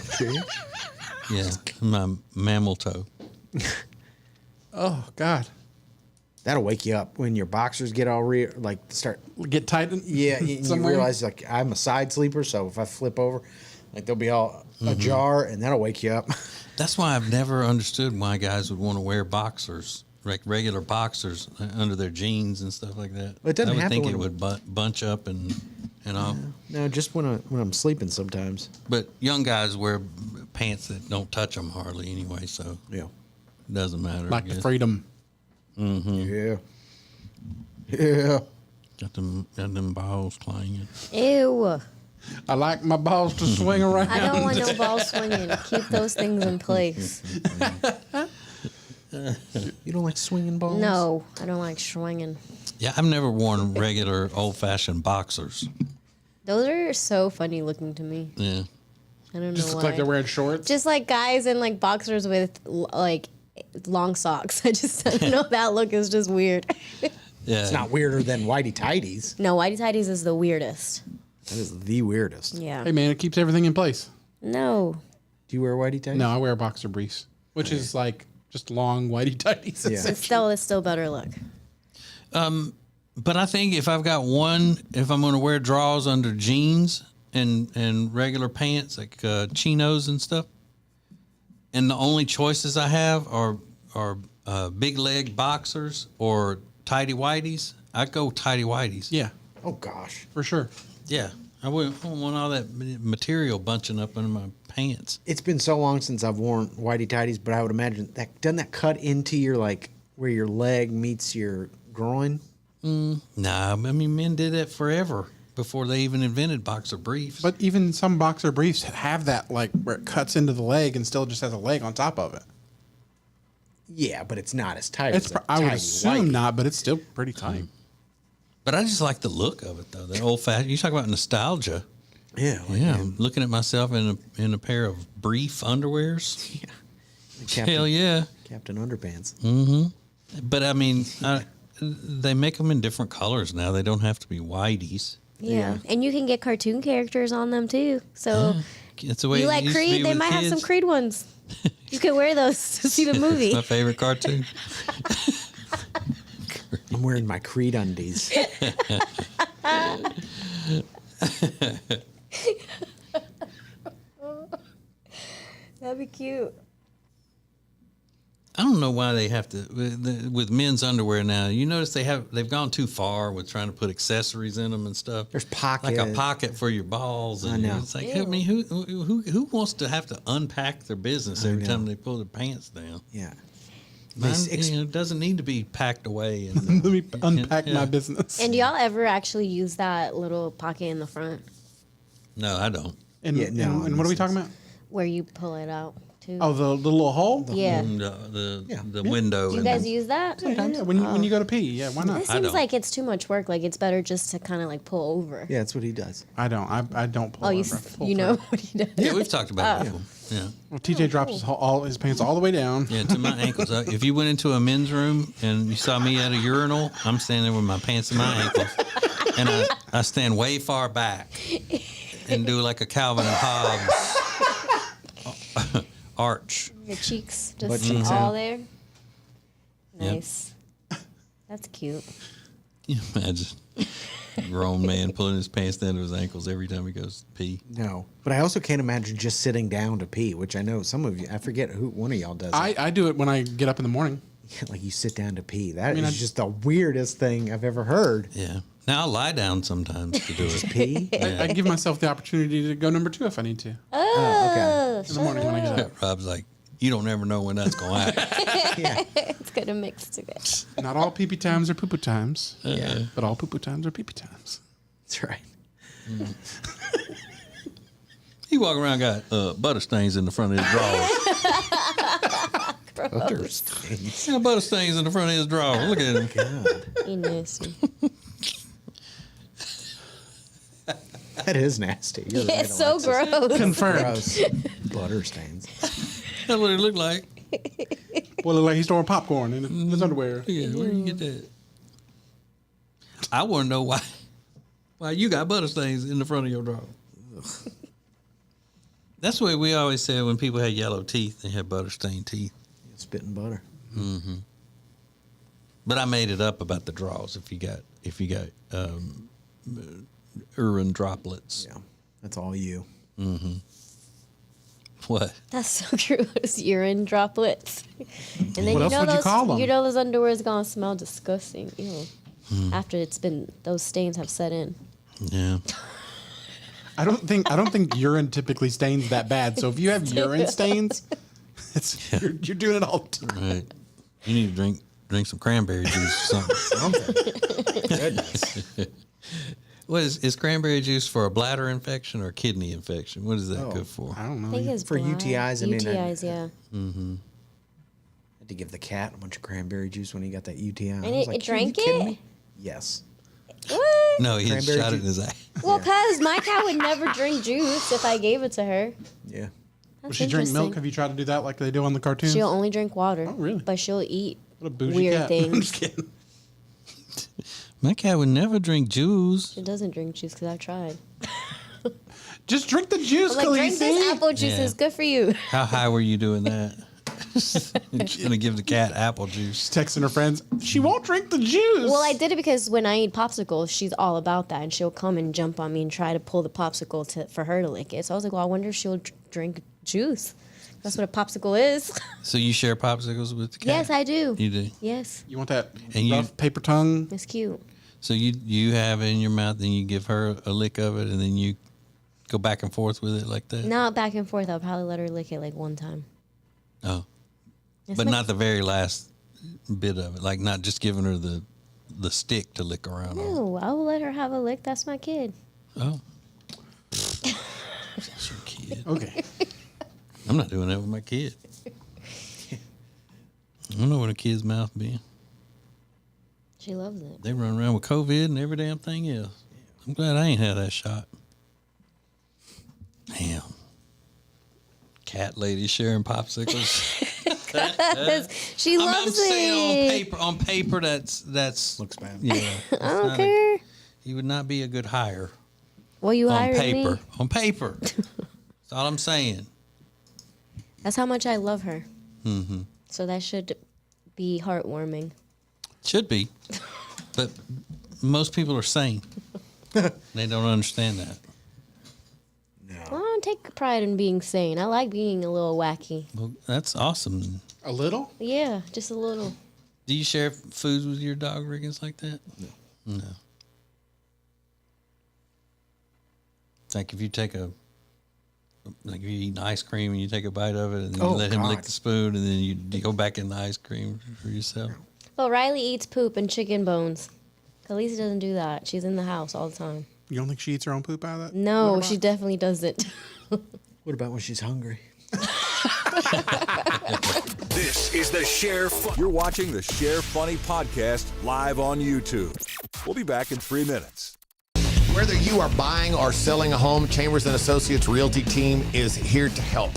Yeah, my mammal toe. Oh God. That'll wake you up when your boxers get all start get tightened. Yeah, you somewhere. realize like I'm a side sleeper, so if I flip over, like they'll be all ajar, and that'll wake you up. That's why I've never understood why guys would want to wear boxers, like regular boxers, under their jeans and stuff like that. Well, it doesn't I would happen think when- it would bunch up and all. No, just when I'm sleeping sometimes. But young guys wear pants that don't touch them hardly anyway, so yeah, it doesn't matter. Like the freedom. Mm-hmm. Yeah. Got them balls clanging. Ew. I like my balls to swing around. I don't want no ball swinging. Keep those things in place. You don't like swinging balls? No, I don't like swinging. Yeah, I've never worn regular old-fashioned boxers. Those are so funny looking to me. Yeah. I don't know Just why. look like they're wearing shorts. Just like guys in like boxers with like long socks. I don't know. That look is just weird. Yeah. It's not weirder than whitey tighties. No, whitey tighties is the weirdest. That is the weirdest. Yeah. Hey man, it keeps everything in place. No. Do you wear whitey tighties? No, I wear boxer briefs, which is like just long whitey tighties. Yeah. It's still better look. But I think if I'm going to wear drawers under jeans and regular pants, like chinos and stuff, and the only choices I have are big leg boxers or tighty whities, I go tighty whities. Yeah. Oh gosh. For sure. Yeah. I wouldn't want all that material bunching up in my pants. It's been so long since I've worn whitey tighties, but I would imagine doesn't that cut into your like where your leg meets your groin? Nah, I mean men did that forever before they even invented boxer briefs. But even some boxer briefs have that like where it cuts into the leg and still just has a leg on top of it. Yeah, but it's not as tight. It's as a I would tighty assume whitey. not, but it's still pretty tight. But I just like the look of it though. The old fashioned. You talk about nostalgia. Yeah. Yeah. I'm looking at myself in a pair of brief underwears. Yeah. Hell yeah. Captain Underpants. Mm-hmm. But I mean, they make them in different colors now. They don't have to be whiteys. Yeah. And you can get cartoon characters on them too. So It's the way you it like used to Creed, be they with might have some kids. Creed ones. You can wear those to see the movie. My favorite cartoon. I'm wearing my Creed undies. That'd be cute. I don't know why they have to with men's underwear now. You notice they've gone too far with trying to put accessories in them and stuff. There's pockets, like a pocket for your balls. And I know. It's like, I mean, who wants to have to unpack their business every time they pull their pants down? Yeah. Mine, it doesn't need to be packed away. And, Let me unpack my business. And do y'all ever actually use that little pocket in the front No, I don't. And, and what are we talking about? where you pull it out too? Oh, the little hole? Yeah. The window. Do you guys use that? Yeah, when you go to pee, yeah, why not? It seems like it's too much work. Like it's better just to kind of like pull over. Yeah, that's what he does. I don't. I don't pull Oh, over. you know what he does. Yeah, we've talked about it before. Yeah. Well, TJ drops all his pants all the way down. Yeah, to my ankles. If you went into a men's room and you saw me at a urinal, I'm standing there with my pants in my ankles. And I stand way far back and do like a Calvin and Hobbes arch. Your cheeks Butt just cheeks all out. there. Yep. Nice. That's cute. Can you imagine a grown man pulling his pants down to his ankles every time he goes to pee? No, but I also can't imagine just sitting down to pee, which I know some of you. I forget who one of y'all does. I do it when I get up in the morning. Like you sit down to pee. That I mean, is just the weirdest thing I've ever heard. Yeah. Now I lie down sometimes to do it. Just pee. Yeah. I give myself the opportunity to go number 2 if I need to. Oh, In the morning when I get up. Rob's like, you don't ever know when that's going to happen. It's gonna mix together. Not all pee-pee times are poo-poo times. Yeah. But all poo-poo times are pee-pee times. That's right. He walk around got butter stains in the front of his drawers. Butter stains. Yeah, butter stains in the front of his drawers. Look at him. God. He nasty. That is nasty. You're Yeah, right, it's so Alexis. gross. Confirmed. Gross. Butter stains. That's what it looked like. Well, it looked like he's throwing popcorn in his underwear. Yeah, where you get that? I want to know why you got butter stains in the front of your drawer. That's what we always said when people had yellow teeth. They had butter stained teeth. Spitting butter. Mm-hmm. But I made it up about the draws. If you got urine droplets. Yeah, that's all you. Mm-hmm. What? That's so gross. Urine droplets. And then What else would you call them? You know those underwear is gonna smell disgusting. Ew. After those stains have set in. Yeah. I don't think urine typically stains that bad. So if you have urine stains, you're doing it all the time. Right. You need to drink some cranberry juice or something. Goodness. What is cranberry juice for a bladder infection or a kidney infection? What is that good for? I don't know. I think it's For UTIs, I mean, UTIs, yeah. Mm-hmm. had to give the cat a bunch of cranberry juice when he got that UTI. And I was it like, drank "Are you kidding it? me?" Yes. What? No, he Cranberry shot it in juice. his eye. Well, cause my cat would never drink juice if I gave it to her. Yeah. Would That's she drink milk? interesting. Have you tried to do that like they do on the cartoons? She'll only drink water. Oh, really? But she'll eat What a bougie weird cat. I'm things. just kidding. My cat would never drink juice. She doesn't drink juice because I've tried. Just drink the juice, I'm like, drink this apple juice. Yeah. It's good for you. How high were you doing that? She's gonna give the cat apple juice. She's texting her friends. She won't drink the juice. Well, I did it because when I eat popsicles, she's all about that, and she'll come and jump on me and try to pull the popsicle for her to lick it. So I was like, well, I wonder if she'll drink juice. That's what a popsicle is. So you share popsicles with the cat? Yes, I do. You do? Yes. You want that And rough paper tongue? It's cute. So you have it in your mouth, then you give her a lick of it, and then you go back and forth with it like that? Not back and forth. I'll probably let her lick it like one time. Oh. It's But like- not the very last bit of it, like not just giving her the stick to lick around on. No, I will let her have a lick. That's my kid. Oh. That's your kid. Okay. I'm not doing that with my kid. I don't know what a kid's mouth be. She loves it. They run around with COVID and every damn thing else. I'm glad I ain't had that shot. Damn. Cat lady sharing popsicles. She loves I'm it. saying on paper that's looks bad. Yeah. I don't care. You would not be a good hire. Well, you on hired paper. me. On paper. That's all I'm saying. That's how much I love her. Mm-hmm. So that should be heartwarming. Should be. But most people are sane. They don't understand that. Well, I don't take pride in being sane. I like being a little wacky. Well, that's awesome. A little? Yeah, just a little. Do you share foods with your dog, Riggins, like that? No. It's like if you take like you eat ice cream and you take a bite of it and then you let him lick the spoon and then you go back in the ice cream for yourself. Well, Riley eats poop and chicken bones. Khaleesi doesn't do that. She's in the house all the time. You don't think she eats her own poop out of that? No, she definitely doesn't. What about when she's hungry? This is the Share Fun. You're watching the Share Funny podcast live on YouTube. We'll be back in 3 minutes. Whether you are buying or selling a home, Chambers and Associates Realty team is here to help.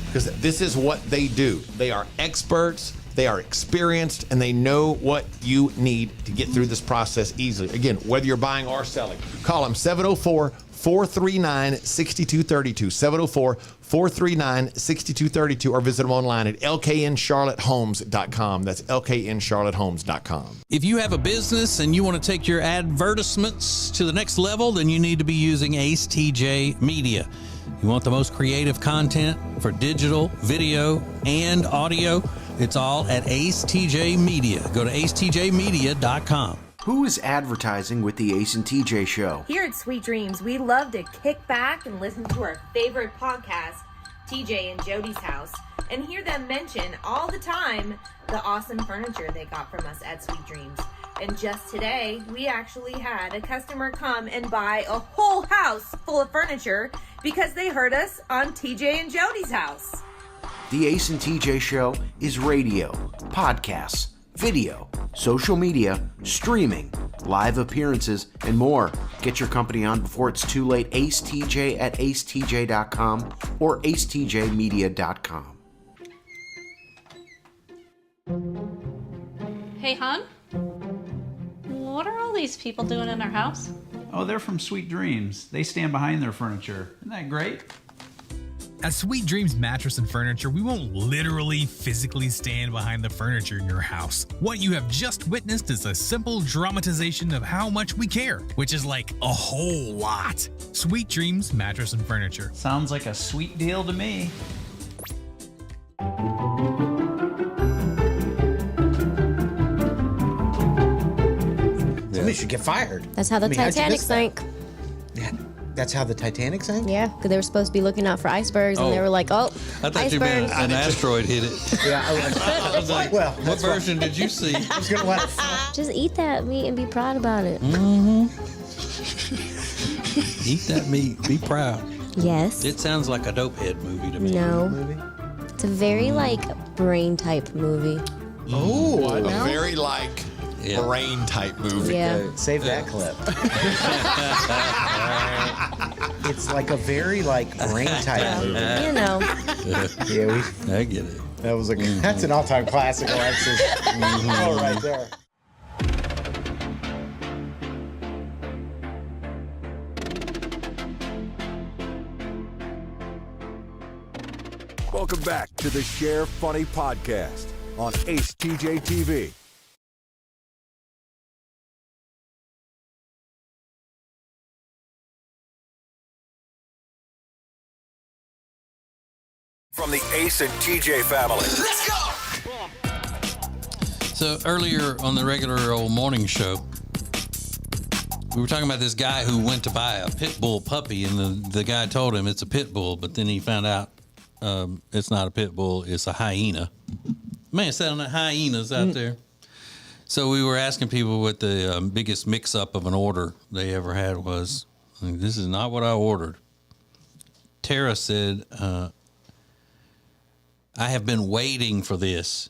Because this is what they do. They are experts, they are experienced, and they know what you need to get through this process easily. Again, whether you're buying or selling, call them 704-439-6232. 704-439-6232 or visit them online at lkncharlottehomes.com. That's lkncharlottehomes.com. If you have a business and you want to take your advertisements to the next level, then you need to be using Ace TJ Media. You want the most creative content for digital, video, and audio? It's all at Ace TJ Media. Go to acetjmedia.com. Who is advertising with the Ace and TJ Show? Here at Sweet Dreams, we love to kick back and listen to our favorite podcast, TJ and Jody's House, and hear them mention all the time the awesome furniture they got from us at Sweet Dreams. And just today, we actually had a customer come and buy a whole house full of furniture because they heard us on TJ and Jody's House. The Ace and TJ Show is radio, podcasts, video, social media, streaming, live appearances, and more. Get your company on before it's too late. Ace TJ at acetj.com or acetjmedia.com. Hey, hon? What are all these people doing in our house? Oh, they're from Sweet Dreams. They stand behind their furniture. Isn't that great? At Sweet Dreams Mattress and Furniture, we won't literally physically stand behind the furniture in your house. What you have just witnessed is a simple dramatization of how much we care, which is like a whole lot. Sweet Dreams Mattress and Furniture. Sounds like a sweet deal to me. Somebody should get fired. That's how the I mean, how'd you Titanic miss that? sank. Yeah, that's how the Titanic sank? Yeah, because they were supposed to be looking out for icebergs, and they Oh. were like, oh, I thought you meant icebergs. an asteroid hit it. Yeah, I was like, well, What version did you see? I was going to let it Just eat that meat and be proud about it. Mm-hmm. Eat that meat. Be proud. Yes. It sounds like a dopehead movie to me. No. It's a very, like, brain type movie. Oh, a No? very like brain type movie. Yeah. Save that clip. It's like a very like brain type movie. You know. Yeah, I get it. That was like that's an all-time classic, Alexis. Oh, right there. Welcome back to the Share Funny podcast on Ace TJ TV. From the Ace and TJ family. Let's go! So earlier on the regular old morning show, we were talking about this guy who went to buy a pit bull puppy, and the guy told him it's a pit bull, but then he found out it's not a pit bull, it's a hyena. Man, selling hyenas out there. So we were asking people what the biggest mix-up of an order they ever had was. This is not what I ordered. Tara said, I have been waiting for this.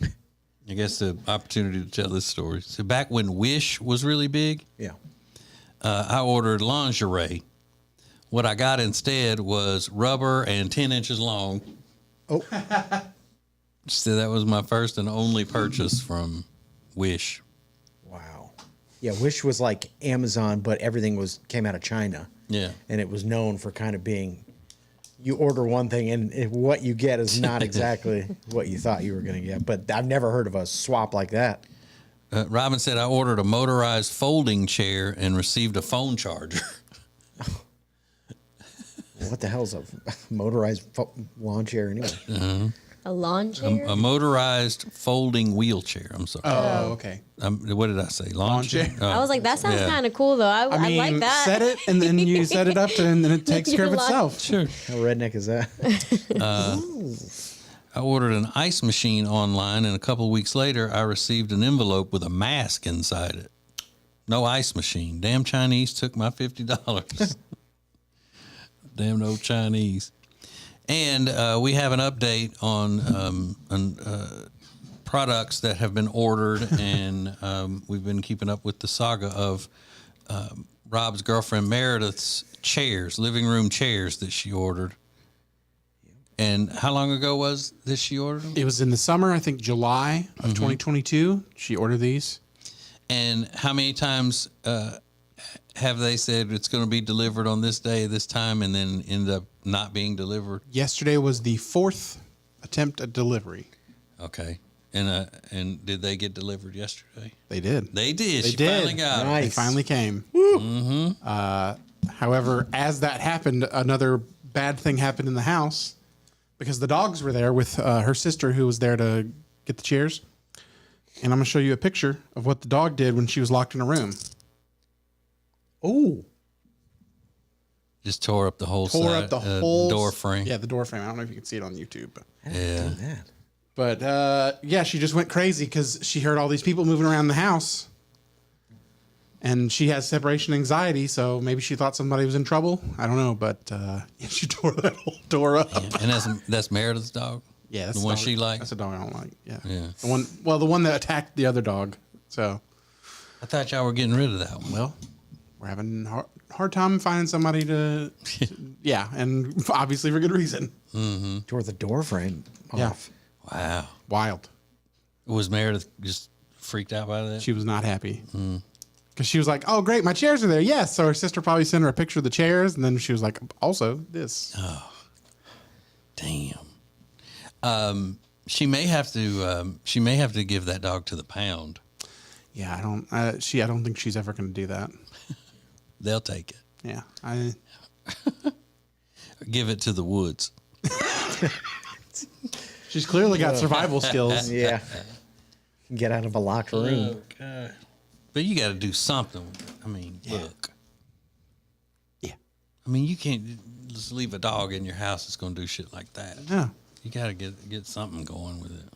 I guess the opportunity to tell this story. So back when Wish was really big, I ordered lingerie. What I got instead was rubber and 10 inches long. Oh. So that was my first and only purchase from Wish. Wow. Yeah, Wish was like Amazon, but everything came out of China. Yeah. And it was known for kind of being, you order one thing and what you get is not exactly what you thought you were going to get. But I've never heard of a swap like that. Robin said, I ordered a motorized folding chair and received a phone charger. What the hell's a motorized lawn chair anyway? A lawn chair? A motorized folding wheelchair. I'm sorry. Oh, okay. What did I say? Lawn chair? I was like, that sounds kind of cool, though. I mean, like that. Set it, and then you set it up, and then it takes care of itself. Sure. How redneck is that? I ordered an ice machine online, and a couple of weeks later, I received an envelope with a mask inside it. No ice machine. Damn Chinese took my $50. Damn no Chinese. And we have an update on products that have been ordered, and we've been keeping up with the saga of Rob's girlfriend Meredith's chairs, living room chairs that she ordered. And how long ago was this she ordered them? It was in the summer, I think July of 2022. She ordered these. And how many times have they said it's going to be delivered on this day, this time, and then end up not being delivered? Yesterday was the 4th attempt at delivery. Okay. And did they get delivered yesterday? They did. They did. She did. finally got They them. finally came. However, as that happened, another bad thing happened in the house because the dogs were there with her sister who was there to get the chairs. And I'm going to show you a picture of what the dog did when she was locked in a room. Oh. Just tore up the whole door frame. Yeah, the door frame. I don't know if you can see it on YouTube. But. Yeah. But yeah, she just went crazy because she heard all these people moving around the house. And she has separation anxiety, so maybe she thought somebody was in trouble. I don't know, but she tore that whole door up. Yeah. And that's Meredith's dog? Yeah, that's the one she liked? That's a dog I don't like. Yeah. Yeah. The one that attacked the other dog. So I thought y'all were getting rid of that one. Well, we're having hard time finding somebody to yeah, and obviously for good reason. Mm-hmm. Tore the door frame off. Wow. Wild. Was Meredith just freaked out by that? She was not happy. Because she was like, oh, great, my chairs are there. Yes. So her sister probably sent her a picture of the chairs. And then she was like, also this. Oh, damn. She may have to give that dog to the pound. Yeah, I don't think she's ever going to do that. They'll take it. Yeah. Give it to the woods. She's clearly got survival skills. Yeah. Get out of a locked room. Oh, God. But you got to do something. I mean, look. Yeah. I mean, you can't just leave a dog in your house that's going to do shit like that. Yeah. You got to get something going with it.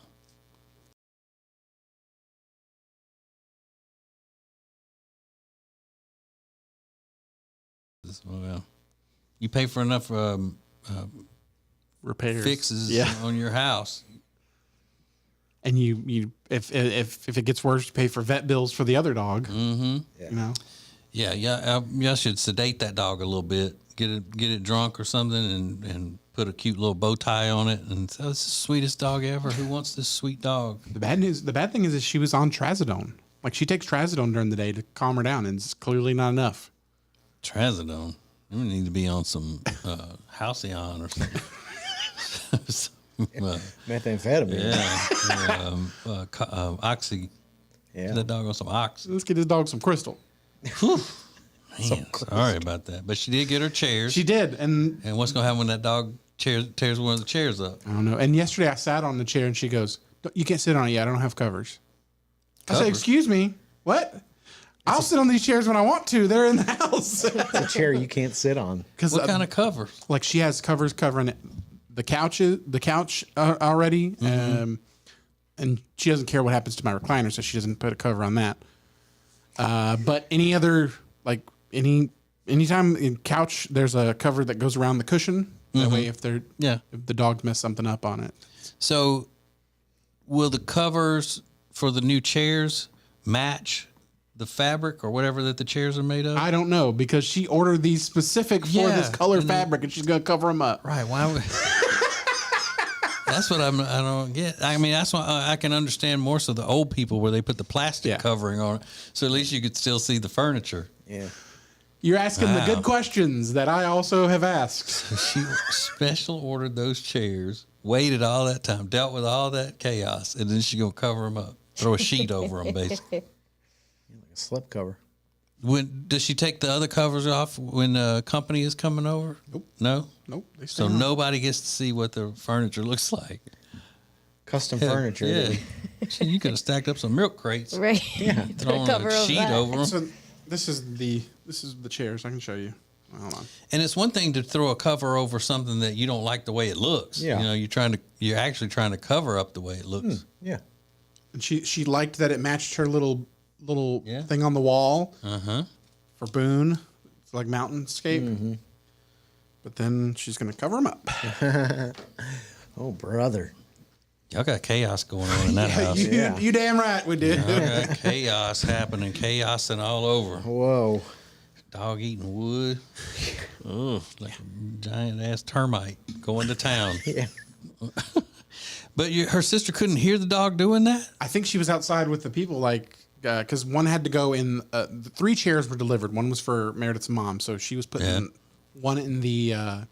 Well, you pay for enough repairs, fixes on your house. And you if it gets worse, you pay for vet bills for the other dog. Mm-hmm. You know. Yeah. Y'all should sedate that dog a little bit. Get it drunk or something, and put a cute little bow tie on it, and say, oh, "This is the sweetest dog ever. Who wants this sweet dog?" The bad thing is she was on trazodone. Like she takes trazodone during the day to calm her down, and it's clearly not enough. Trazodone. We need to be on some Halcyon or something. Methamphetamine. Yeah. Oxy. Yeah. That dog on some oxy. Let's get his dog some Crystal. Man, sorry about that. But she did get her chairs. She did. And what's going to happen when that dog tears one of the chairs up? I don't know. And yesterday I sat on the chair and she goes, "You can't sit on it yet. I don't have covers." I said, "Excuse me, what? I'll sit on these chairs when I want to. They're in the house." It's a chair you can't sit on. What kind of covers? Like she has covers covering the couch already. Mm-hmm. And she doesn't care what happens to my recliner, so she doesn't put a cover on that. But any other, like anytime in couch, there's a cover that goes around the cushion. That way, if the dogs mess something up on it. So, will the covers for the new chairs match the fabric or whatever that the chairs are made of? I don't know, because she ordered these specific for this color fabric, and she's gonna cover them up. Right? Why would? That's what I don't get. I mean, that's why I can understand more so the old people where they put the plastic covering on it, so at least you could still see the furniture. Yeah. You're asking the good questions that I also have asked. So she special ordered those chairs, waited all that time, dealt with all that chaos, and then she gonna cover them up, throw a sheet over them, basically. Like a slip cover. When does she take the other covers off when the company is coming over? Nope. No? Nope. So nobody gets to see what the furniture looks like. Custom furniture. Yeah. You could have stacked up some milk crates. Right. Yeah. Thrown a sheet over them. So this is the chairs. I can show you. Hold on. And it's one thing to throw a cover over something that you don't like the way it looks. Yeah. You know, you're actually trying to cover up the way it looks. Yeah. And she liked that it matched her little thing on the wall. For Boone. It's like mountainscape. Mm-hmm. But then she's gonna cover them up. Oh, brother. Y'all got chaos going on in that house. You damn right we did. Y'all got chaos happening, chaosing all over. Whoa. Dog eating wood. Oh, like a giant ass termite going to town. Yeah. But her sister couldn't hear the dog doing that? I think she was outside with the people, like, because one had to go in. The 3 chairs were delivered. One was for Meredith's mom, so she was putting one in the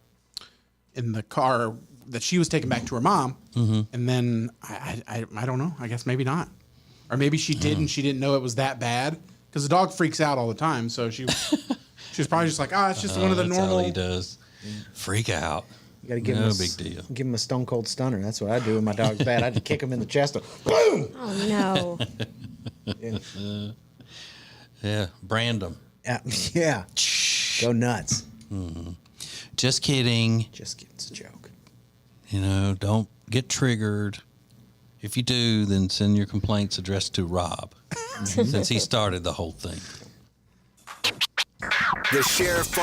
car that she was taking back to her mom, and then I don't know. I guess maybe not, or maybe she did and she didn't know it was that bad, because the dog freaks out all the time. So she was probably just like, it's just one of the that's normal. All he does, freak out. You gotta give no him big deal. Give him a stone cold stunner. That's what I do when my dog's bad. I just kick him in the chest. And boom. Oh no. Yeah, brand them. Yeah. Go nuts. Just kidding. Just kidding. It's a joke. You know, don't get triggered. If you do, then send your complaints addressed to Rob, since he started the whole thing. The Sheriff